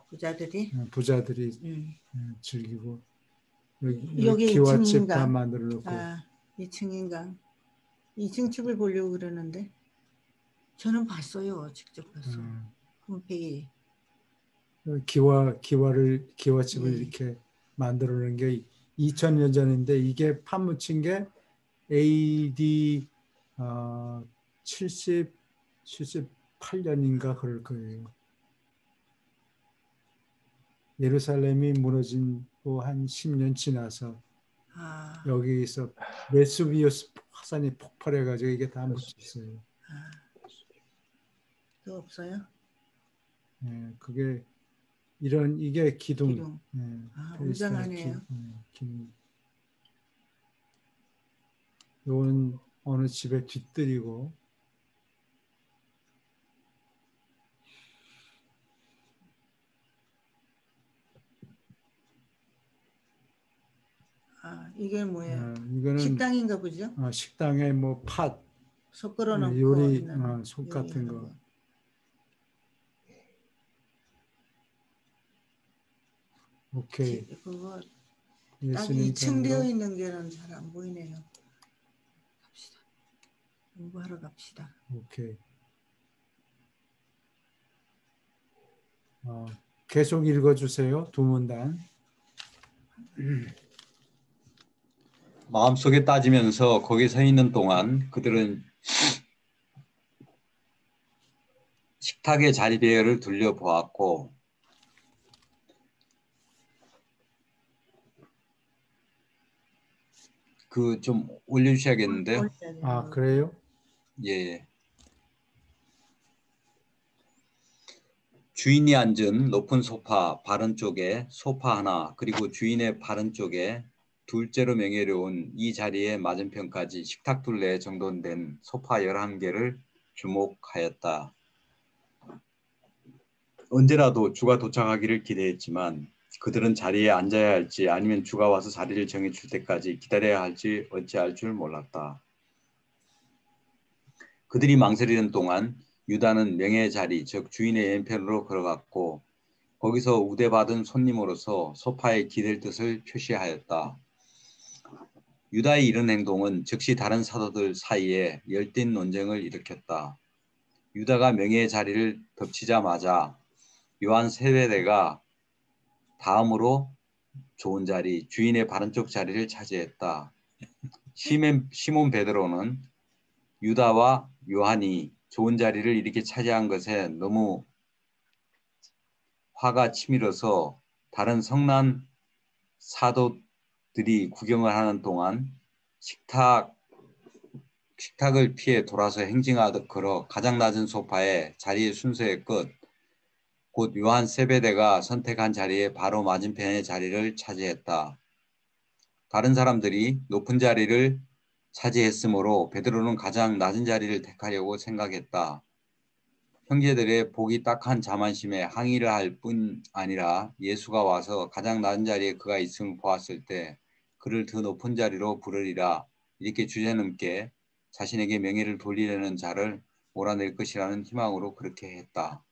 부자들이. 부자들이 음. 즐기고 여기 여기 기와집 다 2층인가? 만들어 놓고 2층인가? 2층 집을 보려고 그러는데 저는 봤어요. 직접 봤어. 홈페이지. 기와집을 예. 이렇게 만들어 놓은 게 2000년 전인데 이게 파묻힌 게 AD 78년인가 그럴 거예요. 예루살렘이 무너진 한 10년 지나서 여기서 베수비우스 화산이 폭발해가지고 이게 다 묻혔어요. 또 없어요? 그게 이게 기둥. 기둥. 페리스타일 웅장하네요. 기둥. 이건 어느 집의 뒤뜰이고. 이게 뭐예요? 이거는 식당인가 보죠? 식당에 뭐 팥, 속 끓여 놓고 요리 있는 속 같은 요리하는 거. 오케이. 그거 딱 예수님 2층 되어 편으로. 있는 게는 잘 안 보이네요. 갑시다. 공부하러 갑시다. 오케이. 계속 읽어주세요. 두 문단. 마음속에 따지면서 거기 서 있는 동안 그들은 식탁의 자리배열을 둘러보았고 그 좀 올려주셔야겠는데요. 그래요? 예. 주인이 앉은 높은 소파 바른 쪽에 소파 하나 그리고 주인의 바른 쪽에 둘째로 명예로운 이 자리의 맞은편까지 식탁 둘레에 정돈된 소파 11개를 주목하였다. 언제라도 주가 도착하기를 기대했지만 그들은 자리에 앉아야 할지 아니면 주가 와서 자리를 정해줄 때까지 기다려야 할지 어찌할 줄 몰랐다. 그들이 망설이는 동안 유다는 명예의 자리, 즉 주인의 왼편으로 걸어갔고 거기서 우대받은 손님으로서 소파에 기댈 뜻을 표시하였다. 유다의 이런 행동은 즉시 다른 사도들 사이에 열띤 논쟁을 일으켰다. 유다가 명예의 자리를 덮치자마자 요한 세베대가 다음으로 좋은 자리, 주인의 바른쪽 자리를 차지했다. 시몬 베드로는 유다와 요한이 좋은 자리를 이렇게 차지한 것에 너무 화가 치밀어서 다른 성난 사도들이 구경을 하는 동안 식탁을 피해 돌아서 행진하듯 걸어 가장 낮은 소파에 자리의 순서의 끝, 곧 요한 세베대가 선택한 자리에 바로 맞은편의 자리를 차지했다. 다른 사람들이 높은 자리를 차지했으므로 베드로는 가장 낮은 자리를 택하려고 생각했다. 형제들의 복이 딱한 자만심에 항의를 할 뿐 아니라 예수가 와서 가장 낮은 자리에 그가 있음을 보았을 때 그를 더 높은 자리로 부르리라 이렇게 주제넘게 자신에게 명예를 돌리려는 자를 몰아낼 것이라는 희망으로 그렇게 했다.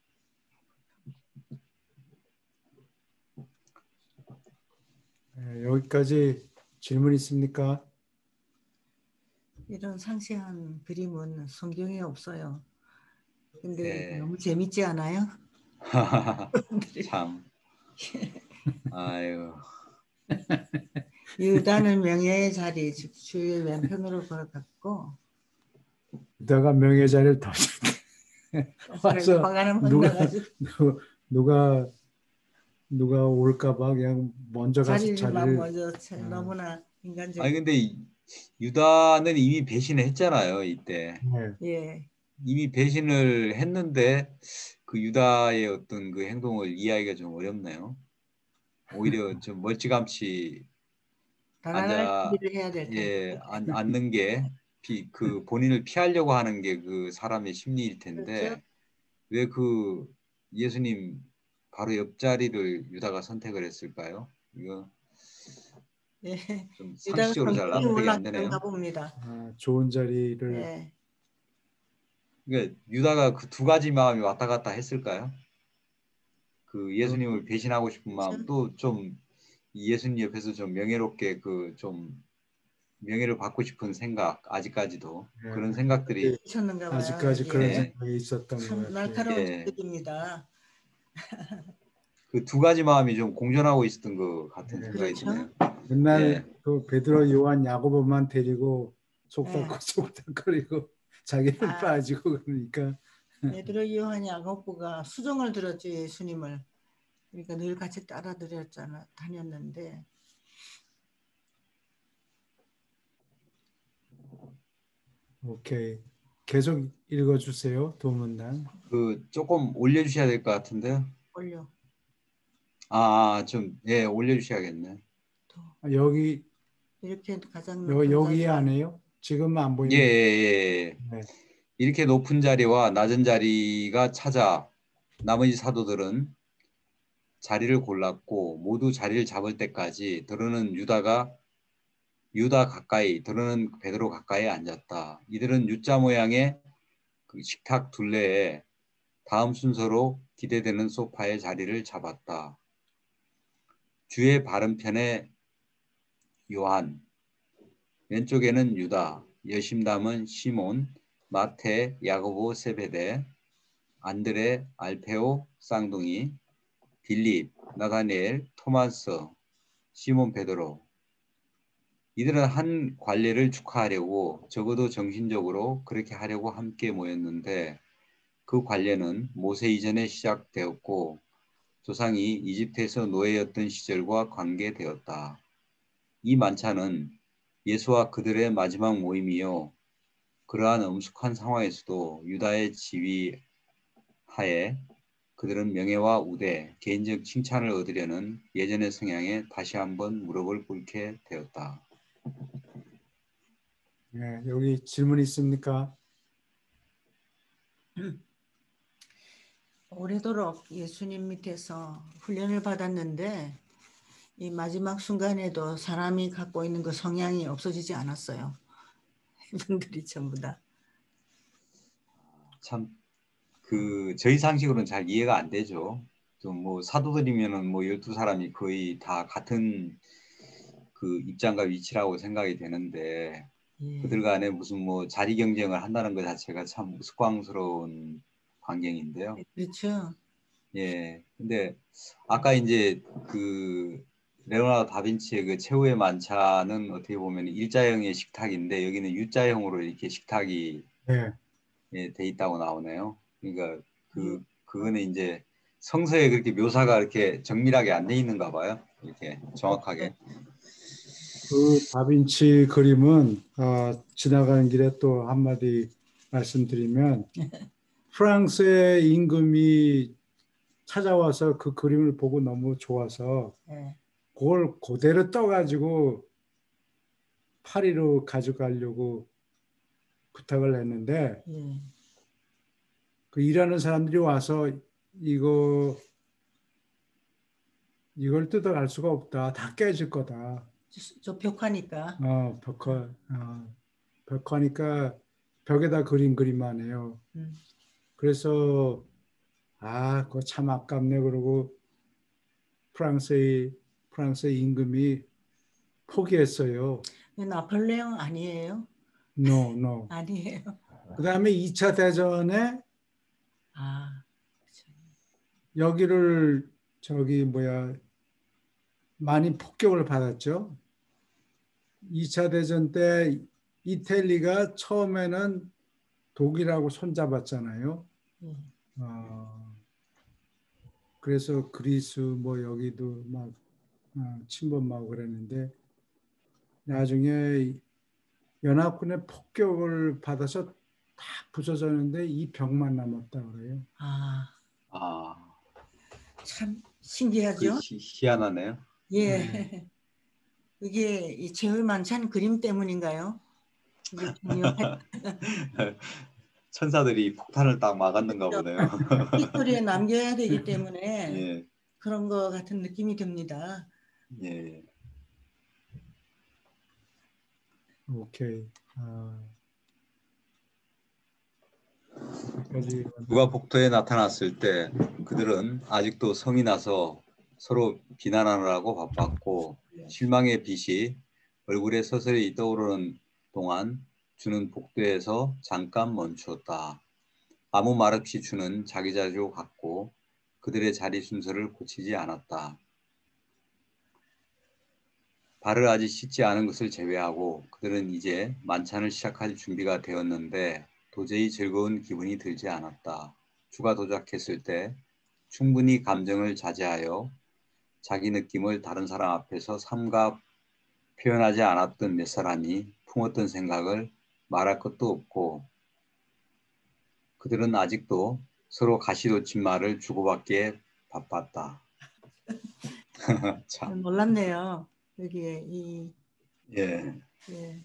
여기까지 질문 있습니까? 이런 상세한 그림은 성경에 없어요. 근데 네. 너무 재밌지 않아요? 참. 아유. 유다는 명예의 자리, 즉 주의 왼편으로 걸어갔고 유다가 명예 자리를 더 와서 화가는 혼나가지고 누가 올까봐 그냥 먼저 가서 자리를 먼저 너무나 인간적인. 아니 근데 유다는 이미 배신을 했잖아요 이때. 네. 예. 이미 배신을 했는데 그 유다의 어떤 그 행동을 이해하기가 좀 어렵네요. 오히려 좀 멀찌감치 달아날 앉아 준비를 해야 될 텐데. 앉는 게 그 본인을 피하려고 하는 게 그 사람의 심리일 그렇죠? 텐데 왜 그 예수님 바로 옆자리를 유다가 선택을 했을까요? 이거 예. 좀 유다가 상식적으로 잘 성격이 납득이 워낙 안 그런가 되네요. 봅니다. 좋은 자리를 예. 그러니까 유다가 그 두 가지 마음이 왔다 갔다 했을까요? 그 예수님을 배신하고 싶은 마음, 그렇죠? 또 좀 예수님 옆에서 좀 명예롭게 그 좀 명예를 받고 싶은 생각, 아직까지도 그런 생각들이 있었는가 봐요, 아직까지 그런 여기에. 예, 생각이 있었던 것 참 같아요. 날카로운 예, 성격입니다. 그 두 가지 마음이 좀 공존하고 있었던 것 같은 네. 생각이 그렇죠? 드네요. 맨날 예, 그 베드로, 요한, 야고보만 데리고 예. 속닥속닥거리고 자기는 아, 빠지고 그러니까 베드로, 요한, 야고보가 수종을 들었죠, 예수님을. 그러니까 늘 같이 따라드렸잖아, 다녔는데. 오케이. 계속 읽어주세요. 도문단. 그 조금 올려주셔야 될 것 같은데요. 올려. 좀 예, 올려주셔야겠네. 더. 여기 이렇게 가장 높은 여기 자리와 안 해요? 지금 안 예, 예, 보이는. 예. 네. 이렇게 높은 자리와 낮은 자리가 찾아 나머지 사도들은 자리를 골랐고 모두 자리를 잡을 때까지 더러는 유다 가까이, 더러는 베드로 가까이 앉았다. 이들은 U자 모양의 그 식탁 둘레에 다음 순서로 기대되는 소파에 자리를 잡았다. 주의 바른편에 요한, 왼쪽에는 유다, 여심담은 시몬, 마태, 야고보, 세베데, 안드레, 알페오, 쌍둥이, 빌립, 나다니엘, 토마스, 시몬 베드로. 이들은 한 관례를 축하하려고 적어도 정신적으로 그렇게 하려고 함께 모였는데 그 관례는 모세 이전에 시작되었고 조상이 이집트에서 노예였던 시절과 관계되었다. 이 만찬은 예수와 그들의 마지막 모임이요. 그러한 엄숙한 상황에서도 유다의 지휘하에 그들은 명예와 우대, 개인적 칭찬을 얻으려는 예전의 성향에 다시 한번 무릎을 꿇게 되었다. 네, 여기 질문 있습니까? 오래도록 예수님 밑에서 훈련을 받았는데 이 마지막 순간에도 사람이 갖고 있는 그 성향이 없어지지 않았어요. 이분들이 전부 다. 참 저희 상식으로는 잘 이해가 안 되죠. 좀 뭐 사도들이면은 뭐 12사람이 거의 다 같은 그 입장과 위치라고 생각이 되는데 그들 예. 간에 무슨 뭐 자리 경쟁을 한다는 것 자체가 참 우스꽝스러운 광경인데요. 그렇죠. 예. 근데 아까 이제 그 레오나르도 다빈치의 그 최후의 만찬은 어떻게 보면 일자형의 식탁인데 여기는 U자형으로 이렇게 식탁이 네. 예, 돼 있다고 나오네요. 그러니까 예. 그거는 이제 성서에 그렇게 묘사가 이렇게 정밀하게 안 돼 있는가 봐요. 이렇게 정확하게. 그 다빈치 그림은 지나가는 길에 또 한마디 말씀드리면 프랑스의 임금이 찾아와서 그 그림을 보고 너무 좋아서 예. 그걸 그대로 떠가지고 파리로 가져가려고 부탁을 했는데 예. 그 일하는 사람들이 와서 이걸 뜯어갈 수가 없다. 다 깨질 거다. 저 벽화니까. 벽화니까 벽에다 그린 그림만 해요. 그래서 그거 참 아깝네. 그러고 프랑스의 임금이 포기했어요. 나폴레옹 아니에요? No, no. 아니에요. 그 다음에 2차 대전에 아, 그렇죠. 여기를 많이 폭격을 받았죠. 2차 대전 때 이태리가 처음에는 독일하고 손잡았잖아요. 예. 그래서 그리스 여기도 막 침범하고 그랬는데 나중에 연합군의 폭격을 받아서 다 부서졌는데 이 벽만 남았다 그래요. 아, 아, 참 그 신기하죠? 희한하네요. 예. 네. 이게 이 제울만찬 그림 때문인가요? 이게 중요한 천사들이 폭탄을 딱 막았는가 보네요. 히스토리에 남겨야 되기 때문에 예, 그런 거 같은 느낌이 듭니다. 예. 오케이. 여기까지 누가 복도에 나타났을 때 그들은 아직도 성이 나서 서로 비난하느라고 바빴고 실망의 빛이 얼굴에 서서히 떠오르는 동안 주는 복도에서 잠깐 멈추었다. 아무 말 없이 주는 자기 자리로 갔고 그들의 자리 순서를 고치지 않았다. 발을 아직 씻지 않은 것을 제외하고 그들은 이제 만찬을 시작할 준비가 되었는데 도저히 즐거운 기분이 들지 않았다. 주가 도착했을 때 충분히 감정을 자제하여 자기 느낌을 다른 사람 앞에서 삼가 표현하지 않았던 몇 사람이 품었던 생각을 말할 것도 없고 그들은 아직도 서로 가시돋친 말을 주고받기에 바빴다. 참, 놀랍네요. 여기에 예, 예.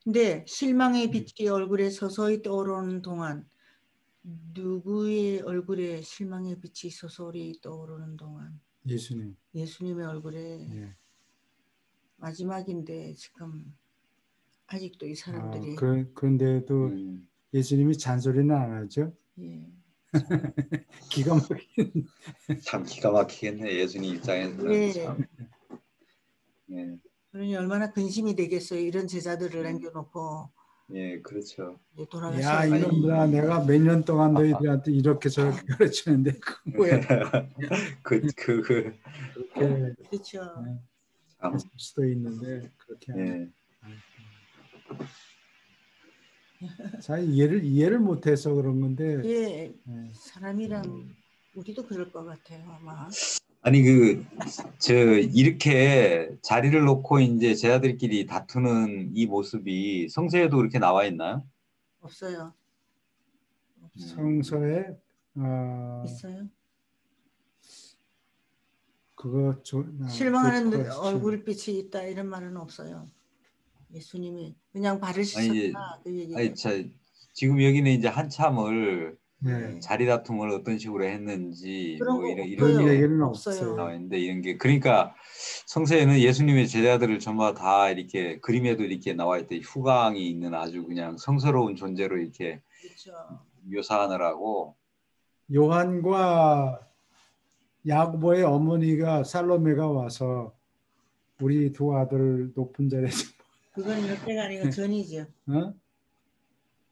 근데 실망의 빛이 얼굴에 서서히 떠오르는 동안 누구의 얼굴에 실망의 빛이 서서히 떠오르는 동안 예수님. 예수님의 얼굴에 예. 마지막인데 지금 아직도 이 사람들이 그런데도 음, 예수님이 잔소리는 안 하죠. 예. 기가 막힌. 참 기가 막히겠네. 예수님 입장에서는 예. 참. 예, 그러니 얼마나 근심이 되겠어요. 이런 제자들을 남겨놓고 예, 그렇죠. 이제 야, 돌아가셔야 이놈들아, 내가 몇 년 동안 너희들한테 이렇게 저렇게 가르치는데 그 뭐야? 그, 그렇게 그렇죠. 참, 했을 수도 있는데 그렇게 안 해. 예, 잘 이해를 못해서 그런 건데. 예. 예. 사람이란 우리도 그럴 것 같아요. 아마. 아니 이렇게 자리를 놓고 이제 제자들끼리 다투는 이 모습이 성서에도 그렇게 나와 있나요? 없어요. 없어요. 성서에 있어요? 그거 실망하는 그렇죠. 얼굴빛이 있다 이런 말은 없어요. 예수님이 그냥 발을 아니, 씻었다 그 얘기예요. 아니, 지금 여기는 이제 한참을 네. 자리 다툼을 어떤 식으로 했는지 그런 뭐 거 이런 그런 없어요. 얘기는 없어요. 나와 있는데 이런 게 그러니까 성서에는 예수님의 제자들을 전부 다 이렇게 그림에도 이렇게 나와 있대 후광이 있는 아주 그냥 성스러운 존재로 이렇게 그렇죠. 묘사하느라고 요한과 야고보의 어머니가 살로메가 와서 우리 두 아들 높은 자리에서 그건 이때가 아니고 전이죠. 어?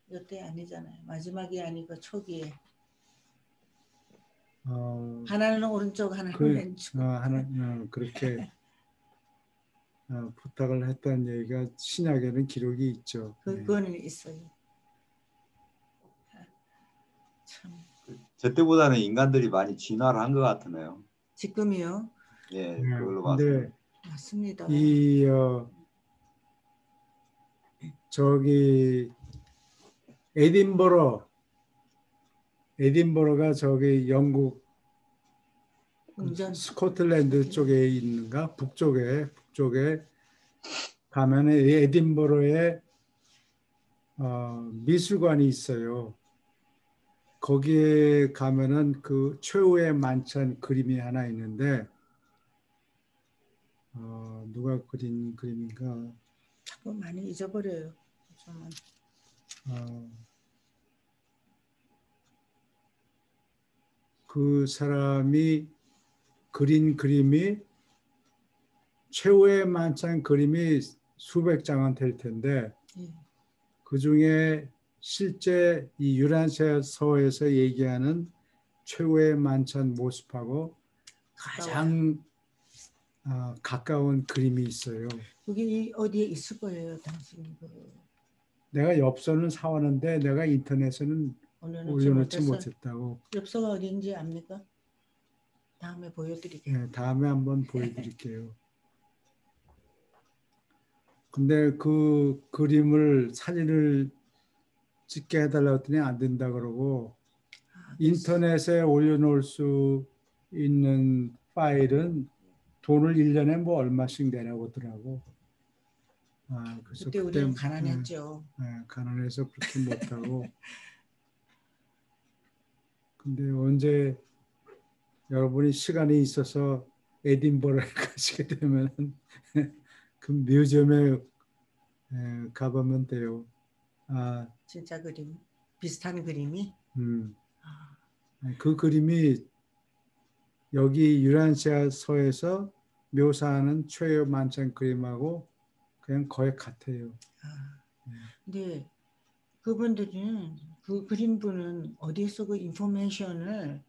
이때 아니잖아요. 마지막이 아니고 초기에. 하나는 하나는 오른쪽 하나는 그 왼쪽. 그렇게 부탁을 했다는 얘기가 신약에는 기록이 있죠. 그거는 있어요. 참. 저 때보다는 인간들이 많이 진화를 한 것 같으네요. 지금이요. 예, 네, 그걸로 근데 봤습니다. 맞습니다. 이 저기 에딘버러가 저기 영국 스코틀랜드 쪽에 있는가 북쪽에 가면은 에딘버러에 미술관이 있어요. 거기에 가면은 그 최후의 만찬 그림이 하나 있는데 누가 그린 그림인가? 자꾸 많이 잊어버려요. 저는. 그 사람이 그린 그림이 최후의 만찬 그림이 수백 장은 될 텐데 그 중에 실제 이 유란서에서 얘기하는 최후의 만찬 모습하고 가장 가까운 그림이 있어요. 그게 어디에 있을 거예요, 당신. 내가 엽서는 사왔는데 내가 인터넷에는 올려놓지 못했다고. 엽서가 어디인지 압니까? 다음에 보여드릴게요. 네, 다음에 한번 보여드릴게요. 근데 그 그림을 사진을 찍게 해달라고 했더니 안 된다 그러고 아, 인터넷에 올려놓을 수 있는 파일은 돈을 1년에 뭐 얼마씩 내라고 하더라고. 그래서 그때 우리는 가난했죠. 가난해서 그렇게 못하고. 근데 언제 여러분이 시간이 있어서 에딘버러에 가시게 되면 그 뮤지엄에 가보면 돼요. 진짜 그림, 비슷한 그림이. 아, 그 그림이 여기 유란시아서에서 묘사하는 최요 만찬 그림하고 그냥 거의 같아요. 근데 그분들은 그 그림분은 어디서 그 인포메이션을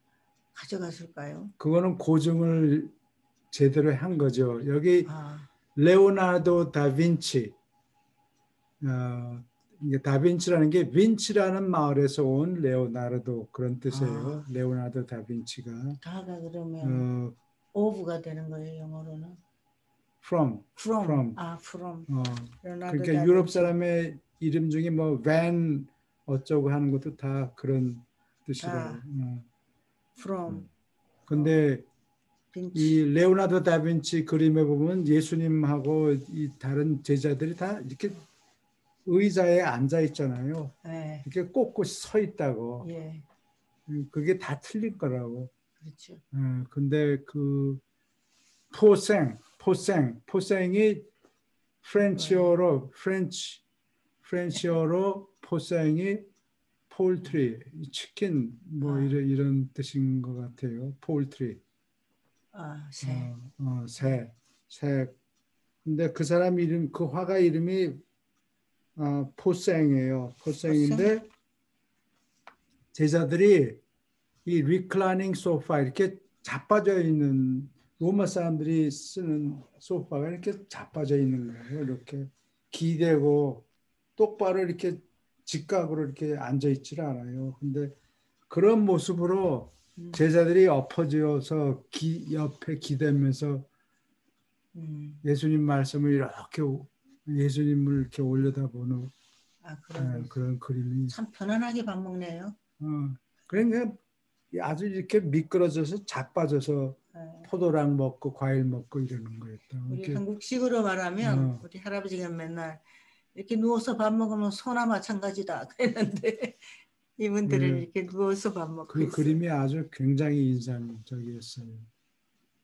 가져갔을까요? 그거는 고증을 제대로 한 거죠. 여기 아, 레오나르도 다빈치, 이게 다빈치라는 게 빈치라는 마을에서 온 레오나르도 그런 뜻이에요. 레오나르도 다빈치가 다가 그러면 오브가 되는 거예요, 영어로는. from. from. 레오나르도 그러니까 유럽 다빈치. 사람의 이름 중에 뭐 밴 어쩌고 하는 것도 다 그런 뜻이라고. from. 근데 빈치. 이 레오나르도 다빈치 그림에 보면 예수님하고 이 다른 제자들이 다 이렇게 의자에 앉아 있잖아요. 네. 이렇게 꼿꼿이 서 있다고. 예, 그게 다 틀린 거라고. 그렇죠. 근데 그 포생이 프렌치어로 포생이 폴트리, 치킨 뭐 이런 뜻인 것 같아요. 폴트리. 새. 새. 근데 그 사람 이름, 그 화가 이름이 포생이에요. 포생인데 제자들이 이 리클라이닝 소파 이렇게 자빠져 있는 로마 사람들이 쓰는 소파가 이렇게 자빠져 있는 거예요. 이렇게 기대고 똑바로 이렇게 직각으로 이렇게 앉아 있질 않아요. 근데 그런 모습으로 제자들이 엎어져서 옆에 기대면서 예수님 말씀을 이렇게 예수님을 이렇게 올려다보는 그런 그림이 참 편안하게 밥 먹네요. 그러니까 아주 이렇게 미끄러져서 자빠져서 포도랑 먹고 과일 먹고 이러는 거였다. 우리 이렇게, 한국식으로 말하면 우리 할아버지가 맨날 이렇게 누워서 밥 먹으면 소나 마찬가지다 그랬는데 이분들은 이렇게 누워서 밥 먹고 그 있어요. 그림이 아주 굉장히 인상적이었어요.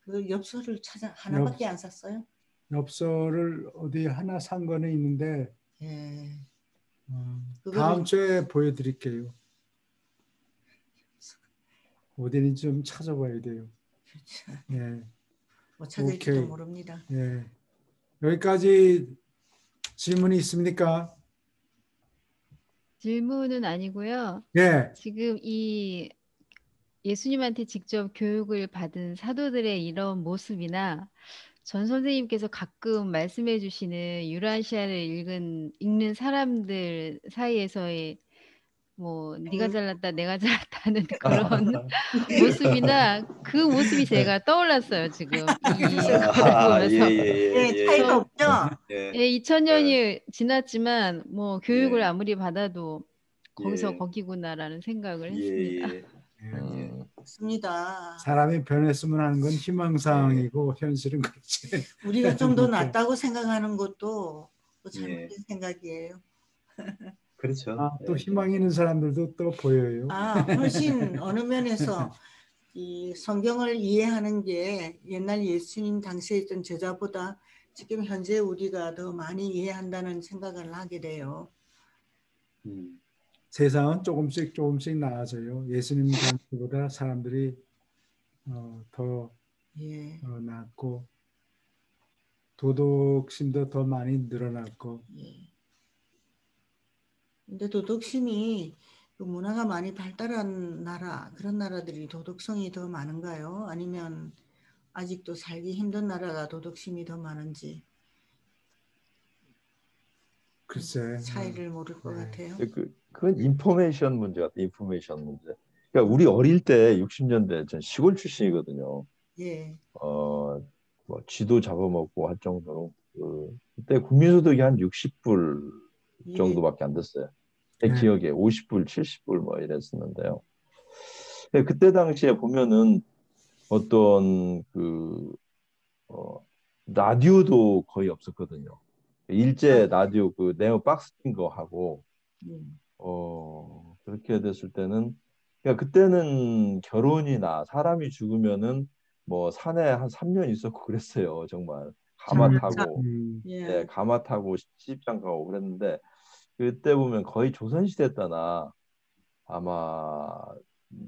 그 엽서를 하나밖에 안 샀어요? 엽서를 어디 하나 산 거는 있는데 다음 그거를- 주에 보여드릴게요. 어디는 좀 찾아봐야 돼요. 그렇죠. 예. 못 찾을지도 오케이. 모릅니다. 예. 여기까지 질문이 있습니까? 질문은 아니고요. 예. 지금 이 예수님한테 직접 교육을 받은 사도들의 이런 모습이나 전 선생님께서 가끔 말씀해 주시는 유라시아를 읽는 사람들 사이에서의 뭐 네가 잘났다 내가 잘났다는 그런 모습이나 그 모습이 제가 떠올랐어요 지금 이 거를 보면서. 차이가 없죠? 예, 2000년이 지났지만 뭐 교육을 아무리 받아도 거기서 거기구나라는 생각을 했습니다. 맞습니다. 사람이 변했으면 하는 건 희망사항이고 현실은 그렇지. 우리가 좀 더 낫다고 생각하는 것도 또 잘못된 생각이에요. 그렇죠. 또 희망 있는 사람들도 또 보여요. 훨씬 어느 면에서 이 성경을 이해하는 게 옛날 예수님 당시에 있던 제자보다 지금 현재 우리가 더 많이 이해한다는 생각을 하게 돼요. 세상은 조금씩 나아져요. 예수님 당시보다 사람들이 더 낫고 도덕심도 더 많이 늘어났고. 근데 도덕심이 그 문화가 많이 발달한 나라, 그런 나라들이 도덕성이 더 많은가요? 아니면 아직도 살기 힘든 나라가 도덕심이 더 많은지 글쎄 차이를 모를 것 같아요. 그건 인포메이션 문제 같아. 인포메이션 문제. 그러니까 우리 어릴 때 60년대 전 시골 출신이거든요. 뭐 쥐도 잡아먹고 할 정도로 그때 국민소득이 한 60불 정도밖에 안 됐어요. 제 네. 기억에 50불, 70불 뭐 이랬었는데요. 그때 당시에 보면은 어떤 라디오도 거의 없었거든요. 일제 라디오 그 네오 박스인 거 하고 예. 그렇게 됐을 때는 그러니까 그때는 결혼이나 사람이 죽으면은 뭐 산에 한 3년 있었고 그랬어요. 정말 가마 3년 타고 예, 예. 가마 타고 시집장 가고 그랬는데 그때 보면 거의 조선시대 때나 아마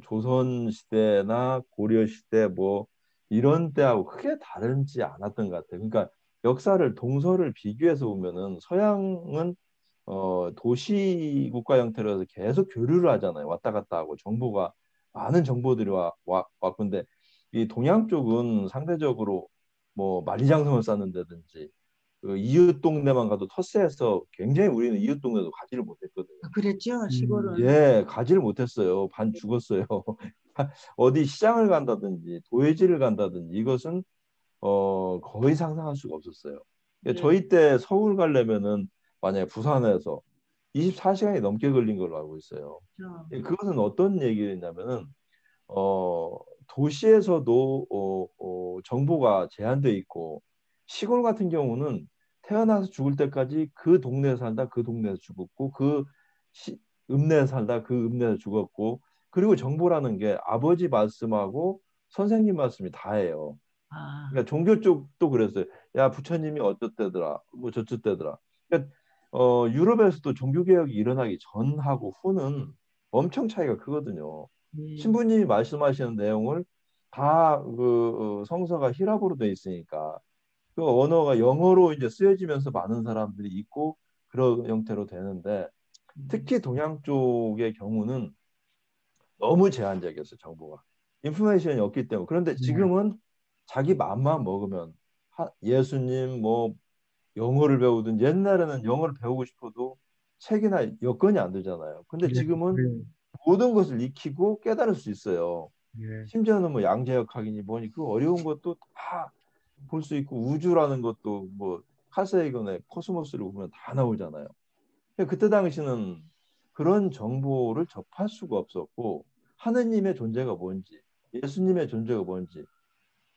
조선시대나 고려시대 뭐 이런 때하고 크게 다르지 않았던 것 같아요. 그러니까 역사를 동서를 비교해서 보면은 서양은 도시 국가 형태로 해서 계속 교류를 하잖아요. 왔다 갔다 하고 정보가 많은 정보들이 왔건데 이 동양 쪽은 상대적으로 뭐 만리장성을 쌓는다든지 그 이웃 동네만 가도 터세해서 굉장히 우리는 이웃 동네도 가지를 못했거든요. 그랬죠. 음, 시골은. 예, 가지를 못했어요. 반 죽었어요. 어디 시장을 간다든지 도예지를 간다든지 이것은 거의 상상할 수가 없었어요. 그러니까 예. 저희 때 서울 가려면은 만약에 부산에서 24시간이 넘게 걸린 걸로 알고 있어요. 저, 그것은 어떤 얘기냐면은 어, 도시에서도 정보가 제한돼 있고 시골 같은 경우는 태어나서 죽을 때까지 그 동네에 살다 그 동네에서 죽었고 읍내에 살다 그 읍내에서 죽었고 그리고 정보라는 게 아버지 말씀하고 선생님 말씀이 다예요. 아, 그러니까 종교 쪽도 그랬어요. 야 부처님이 어쩌대더라, 뭐 저쩌대더라. 그러니까 유럽에서도 종교 개혁이 일어나기 전하고 후는 엄청 차이가 크거든요. 예. 신부님이 말씀하시는 내용을 다 성서가 히라보로 돼 있으니까 그 언어가 영어로 이제 쓰여지면서 많은 사람들이 있고 그런 형태로 되는데 특히 동양 쪽의 경우는 너무 제한적이었어요, 정보가. 인포메이션이 없기 때문에. 그런데 네. 지금은 자기 마음만 먹으면 예수님 뭐 영어를 배우든 옛날에는 영어를 배우고 싶어도 책이나 여건이 안 되잖아요. 근데 예, 지금은 예, 모든 것을 익히고 깨달을 수 있어요. 예. 심지어는 뭐 양자역학이니 뭐니 그 어려운 것도 다 볼 수 있고 우주라는 것도 뭐 카세이건의 코스모스를 보면 다 나오잖아요. 그때 당시는 그런 정보를 접할 수가 없었고 하느님의 존재가 뭔지 예수님의 존재가 뭔지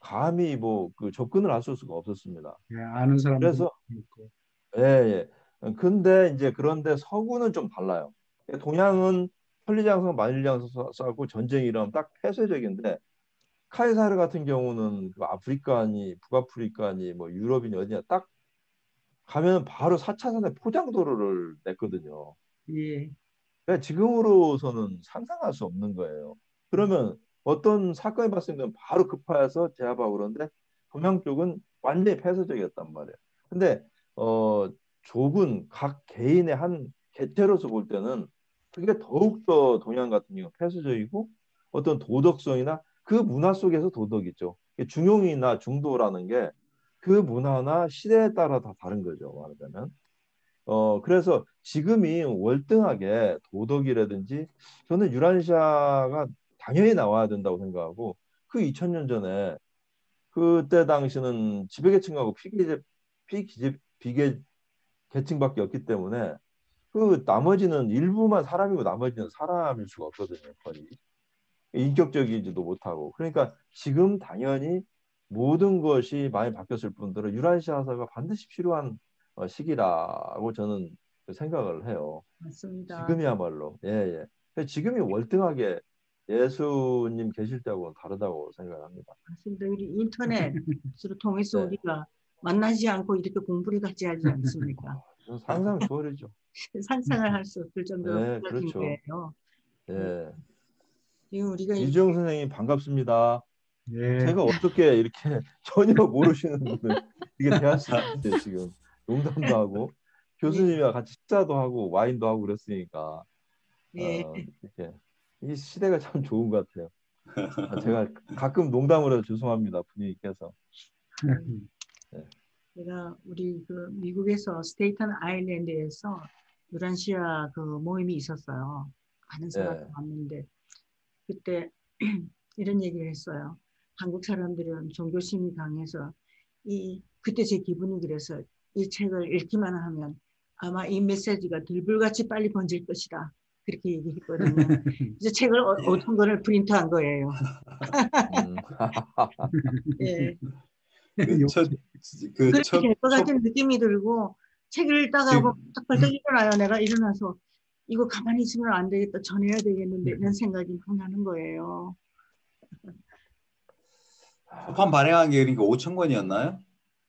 감히 뭐 그 접근을 할 수가 없었습니다. 예, 아는 사람도 그래서 있고. 예, 예. 근데 이제 그런데 서구는 좀 달라요. 동양은 천리장성 만리장성 쌓고 전쟁이 일어나면 딱 폐쇄적인데 카이사르 같은 경우는 그 아프리카니 북아프리카니 뭐 유럽이니 어디냐 딱 가면 바로 4차선의 포장도로를 냈거든요. 예. 그러니까 지금으로서는 상상할 수 없는 거예요. 그러면 어떤 사건이 발생되면 바로 급파해서 제압하고 그러는데 동양 쪽은 완전히 폐쇄적이었단 말이에요. 근데 족은 각 개인의 한 개체로서 볼 때는 그게 더욱더 동양 같은 경우 폐쇄적이고 어떤 도덕성이나 그 문화 속에서 도덕이죠. 중용이나 중도라는 게 그 문화나 시대에 따라 다 다른 거죠. 말하자면. 그래서 지금이 월등하게 도덕이라든지 저는 유라시아가 당연히 나와야 된다고 생각하고 그 2000년 전에 그때 당시는 지배계층하고 비계층밖에 없기 때문에 그 나머지는 일부만 사람이고 나머지는 사람일 수가 없거든요. 거의 인격적이지도 못하고 그러니까 지금 당연히 모든 것이 많이 바뀌었을 뿐더러 유라시아사가 반드시 필요한 시기라고 저는 생각을 해요. 맞습니다. 지금이야말로 예, 예. 지금이 월등하게 예수님 계실 때하고는 다르다고 생각합니다. 맞습니다. 우리 인터넷으로 통해서 네. 우리가 만나지 않고 이렇게 공부를 같이 하지 않습니까? 상상 초월이죠. 상상을 할 수 없을 정도로 네, 빨라진 그렇죠. 거예요. 예. 예. 지금 우리가 이렇게 이주영 선생님 반갑습니다. 예, 제가 어떻게 이렇게 전혀 모르시는 분을 이게 대할 수 있는데 지금 농담도 하고 예, 교수님이랑 같이 식사도 하고 와인도 하고 그랬으니까 예, 이렇게 이 시대가 참 좋은 것 같아요. 제가 가끔 농담으로 해서 죄송합니다 분위기께서. 예. 네. 제가 우리 그 미국에서 스테이튼 아일랜드에서 유란시아 그 모임이 있었어요. 많은 사람이 네. 왔는데 그때 이런 얘기를 했어요. 한국 사람들은 종교심이 강해서 그때 제 기분이 그래서 이 책을 읽기만 하면 아마 이 메시지가 들불같이 빨리 번질 것이다. 그렇게 얘기했거든요. 그래서 책을 예. 5천 권을 프린트한 거예요. 음. 예. 그 첫, 그 그렇게 첫, 될 것 첫, 같은 느낌이 들고 책을 읽다가 지금, 딱 벌떡 일어나요. 내가 일어나서 이거 가만히 있으면 안 되겠다. 전해야 되겠는데 이런 생각이 막 나는 거예요. 첫판 발행한 게 그러니까 5천 권이었나요?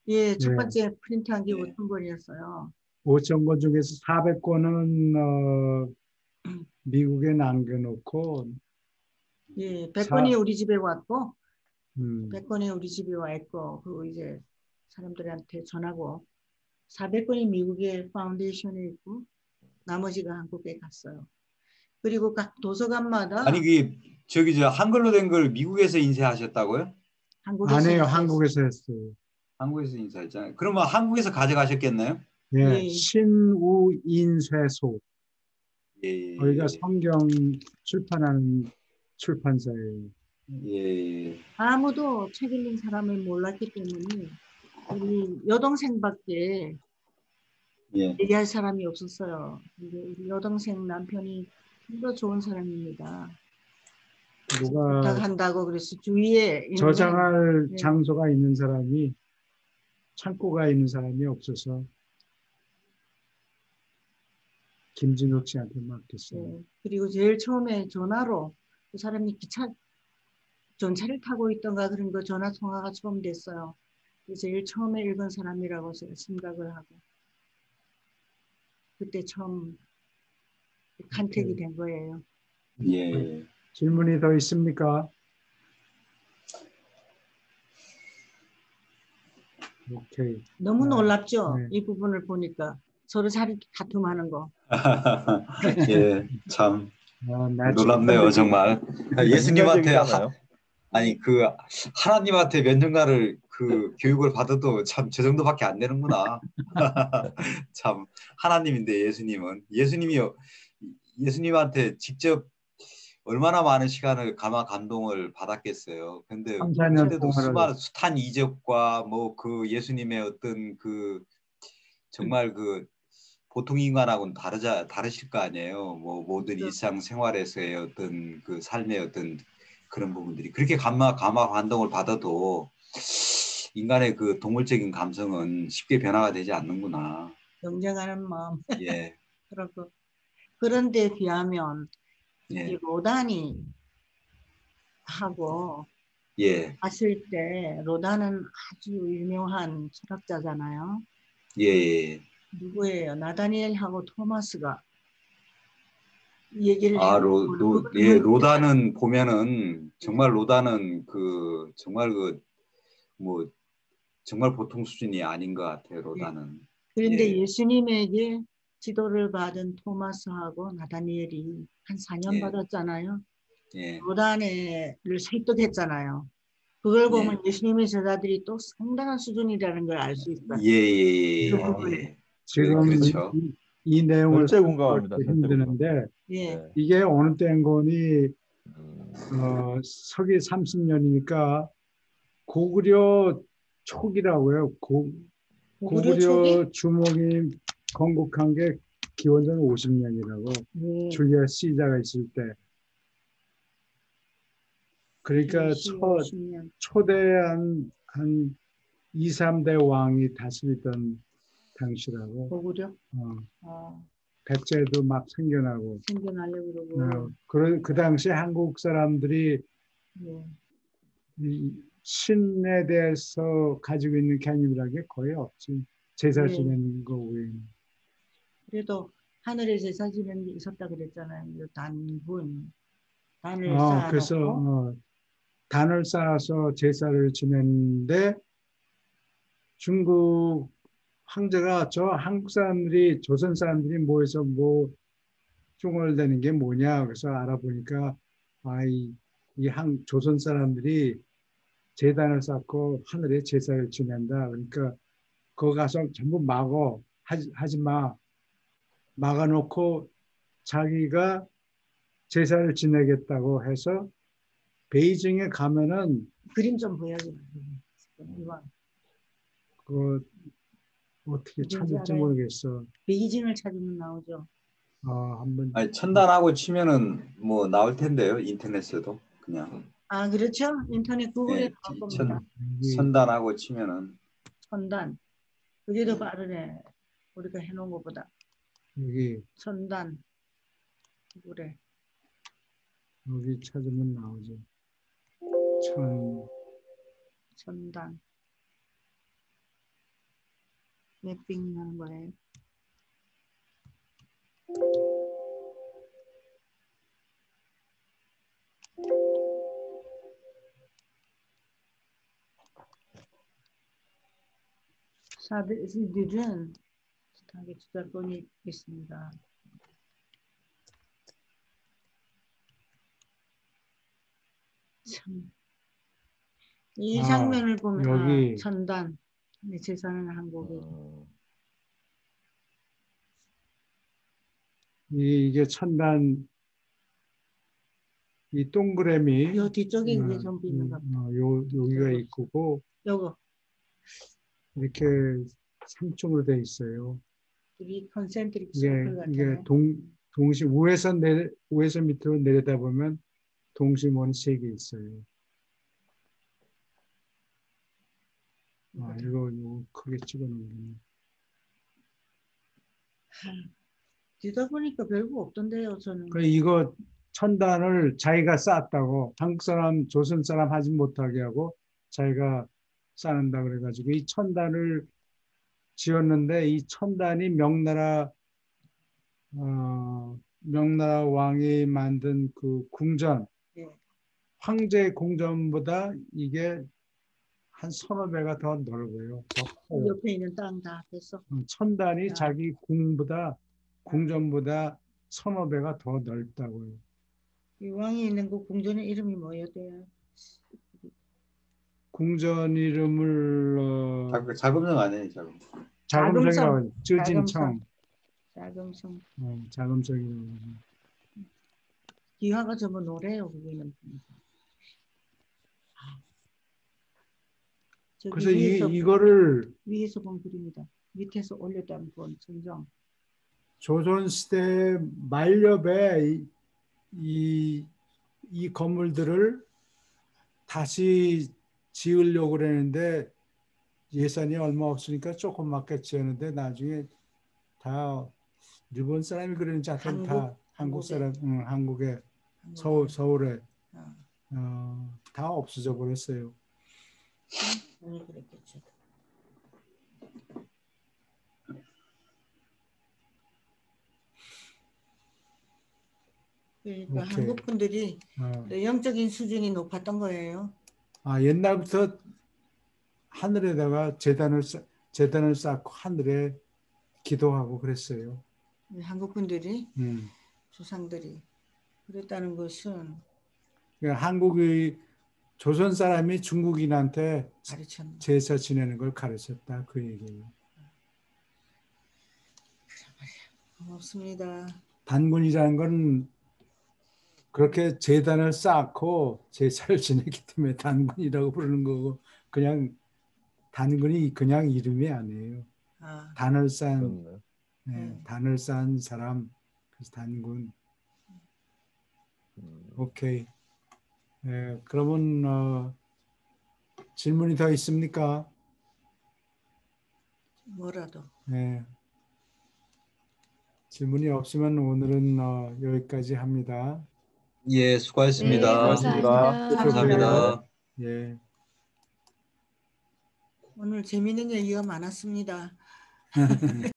예, 첫 예. 번째 프린트한 게 예. 5천 권이었어요. 5천 권 중에서 400권은 미국에 남겨놓고 예, 사, 100권이 우리 집에 왔고 음, 100권이 우리 집에 와 있고 그리고 이제 사람들한테 전하고 400권이 미국의 파운데이션에 있고 나머지가 한국에 갔어요. 그리고 각 도서관마다 아니, 저기, 한글로 된 걸 미국에서 인쇄하셨다고요? 한국에서 아니에요. 인쇄했어요. 한국에서 했어요. 한국에서 인쇄했잖아요. 그러면 한국에서 가져가셨겠나요? 예, 예. 신우인쇄소. 예, 거기가 성경 출판하는 출판사예요. 예, 아무도 책 읽는 사람을 몰랐기 때문에 우리 여동생밖에 예. 얘기할 사람이 없었어요. 근데 우리 여동생 남편이 좀 더 좋은 사람입니다. 누가 부탁한다고 그래서 주위에 있는 저장할 네. 장소가 있는 사람이, 창고가 있는 사람이 없어서 김진욱 씨한테 맡겼어요. 네. 그리고 제일 처음에 전화로 그 사람이 전차를 타고 있던가 그런 거 전화 통화가 처음 됐어요. 그래서 제일 처음에 읽은 사람이라고 제가 생각을 하고 그때 처음 간택이 된 거예요. 예. 질문이 더 있습니까? 오케이. 너무 놀랍죠? 네. 이 부분을 보니까 서로 자리 다툼하는 거. 예, 참 나 놀랍네요, 정말. 예수님한테 인간적이잖아요. 아니 하나님한테 몇 년간을 교육을 받아도 참 저 정도밖에 안 되는구나. 참 하나님인데 예수님한테 직접 얼마나 많은 시간을 감동을 받았겠어요. 근데 3, 4년 그때도 동안을 숱한 이적과 예수님의 어떤 정말 보통 인간하고는 다르실 거 아니에요. 모든 일상 생활에서의 어떤 삶의 어떤 그런 부분들이 그렇게 감화 감동을 받아도 인간의 동물적인 감성은 쉽게 변화가 되지 않는구나. 경쟁하는 마음. 예, 그렇고 그런데 비하면 이 예, 로단이 하고 예, 봤을 때 로단은 아주 유명한 철학자잖아요. 예, 예. 누구예요? 나다니엘하고 토마스가 얘기를 아, 해가지고 예, 그거는 로다는 보면은 정말 로다는 정말 뭐 정말 보통 수준이 아닌 것 같아요. 로다는. 그런데 예, 예수님에게 지도를 받은 토마스하고 나다니엘이 한 4년 예, 받았잖아요. 예, 로다네를 설득했잖아요. 그걸 예, 보면 예수님의 제자들이 또 상당한 수준이라는 걸 알 수 있어요. 예, 예, 그 예, 부분에. 예. 지금 그렇죠. 이 내용을 절대 설명하기 공감합니다. 절대 공감. 힘드는데 예. 네. 이게 어느 때인 거니 음, 서기 30년이니까 고구려 초기라고요. 고구려 초기? 고구려 주목이 건국한 게 기원전 50년이라고 예. 줄리아스 시자가 있을 때. 그러니까 50년. 초대 한 2, 3대 왕이 다스리던 당시라고. 고구려? 아, 백제도 막 생겨나고. 생겨나려고 그러고. 그 당시 한국 사람들이 예. 이 신에 대해서 가지고 있는 개념이라는 게 거의 없지. 제사 네. 지내는 거 외에는. 그래도 하늘에 제사 지내는 게 있었다 그랬잖아요. 단을 그래서 쌓아놓고. 단을 쌓아서 제사를 지냈는데 중국 황제가 저 한국 사람들이 조선 사람들이 모여서 중얼대는 게 뭐냐 그래서 알아보니까 조선 사람들이 제단을 쌓고 하늘에 제사를 지낸다. 그러니까 거기 가서 전부 하지 마. 막아놓고 자기가 제사를 지내겠다고 해서 베이징에 가면은 그림 좀 보여줘. 이거. 어떻게 어딘지 찾을지 알아요? 모르겠어. 베이징을 찾으면 나오죠. 한번 아니, 천단하고 치면은 뭐 나올 텐데요. 인터넷에도 그냥. 아, 그렇죠? 인터넷 구글에 예, 나올 겁니다. 여기 천단하고 치면은 천단. 그게 더 빠르네. 우리가 해놓은 것보다. 여기 천단. 구글에. 여기 찾으면 나오죠. 천단. 맵핑 하는 거예요. 사들은 타겟 주자권이 있습니다. 참. 이 장면을 보면 여기 천단. 제사는 한국에. 이게 천단 이 동그라미 요 뒤쪽에 이게 좀 있는 것 같아요. 여기가 있고 요거. 이렇게 3층으로 돼 있어요. 이 컨센트릭 이게 서클 같아요. 동시 위에서 밑으로 내려다 보면 동심원 3개 있어요. 이거 크게 찍어 놓으면. 뒤다 보니까 별거 없던데요, 저는. 이거 천단을 자기가 쌓았다고 한국 사람, 조선 사람 하지 못하게 하고 자기가 쌓는다 그래가지고 이 천단을 지었는데 이 천단이 명나라 왕이 만든 그 궁전, 네. 황제 궁전보다 이게 한 서너 배가 더 넓어요. 더 커요. 옆에 있는 땅 다 됐어. 천단이 자기 궁전보다 서너 배가 더 넓다고요. 이 왕이 있는 그 궁전의 이름이 뭐였대요? 궁전 이름을 자금성 아니에요, 자금. 자금성이라고 쯔진청. 자금성. 자금성이라고. 기와가 저거 노래요, 그게는. 그래서 이거를 위에서 본 그림이다. 밑에서 올렸다는 본 천정. 조선시대 말렵에 이 건물들을 다시 지으려고 그랬는데 예산이 얼마 없으니까 조그맣게 지었는데 나중에 다 일본 사람이 그러는지 하여튼 다 한국 사람, 한국에 서울에 다 없어져 버렸어요. 그랬겠죠. 그러니까 오케이. 한국 분들이 영적인 수준이 높았던 거예요. 옛날부터 하늘에다가 재단을 쌓고 하늘에 기도하고 그랬어요. 한국 분들이 조상들이 그랬다는 것은 그러니까 한국의 조선 사람이 중국인한테 가르쳤나? 제사 지내는 걸 가르쳤다 그 얘기예요. 고맙습니다. 단군이라는 건 그렇게 재단을 쌓고 제사를 지내기 때문에 단군이라고 부르는 거고 그냥 단군이 그냥 이름이 아니에요. 단을 쌓은 단을 쌓은 사람 그래서 단군. 오케이. 그러면 질문이 더 있습니까? 뭐라도. 질문이 없으면 오늘은 여기까지 합니다. 예, 수고하셨습니다. 네, 감사합니다. 감사합니다. 예. 오늘 재미있는 얘기가 많았습니다.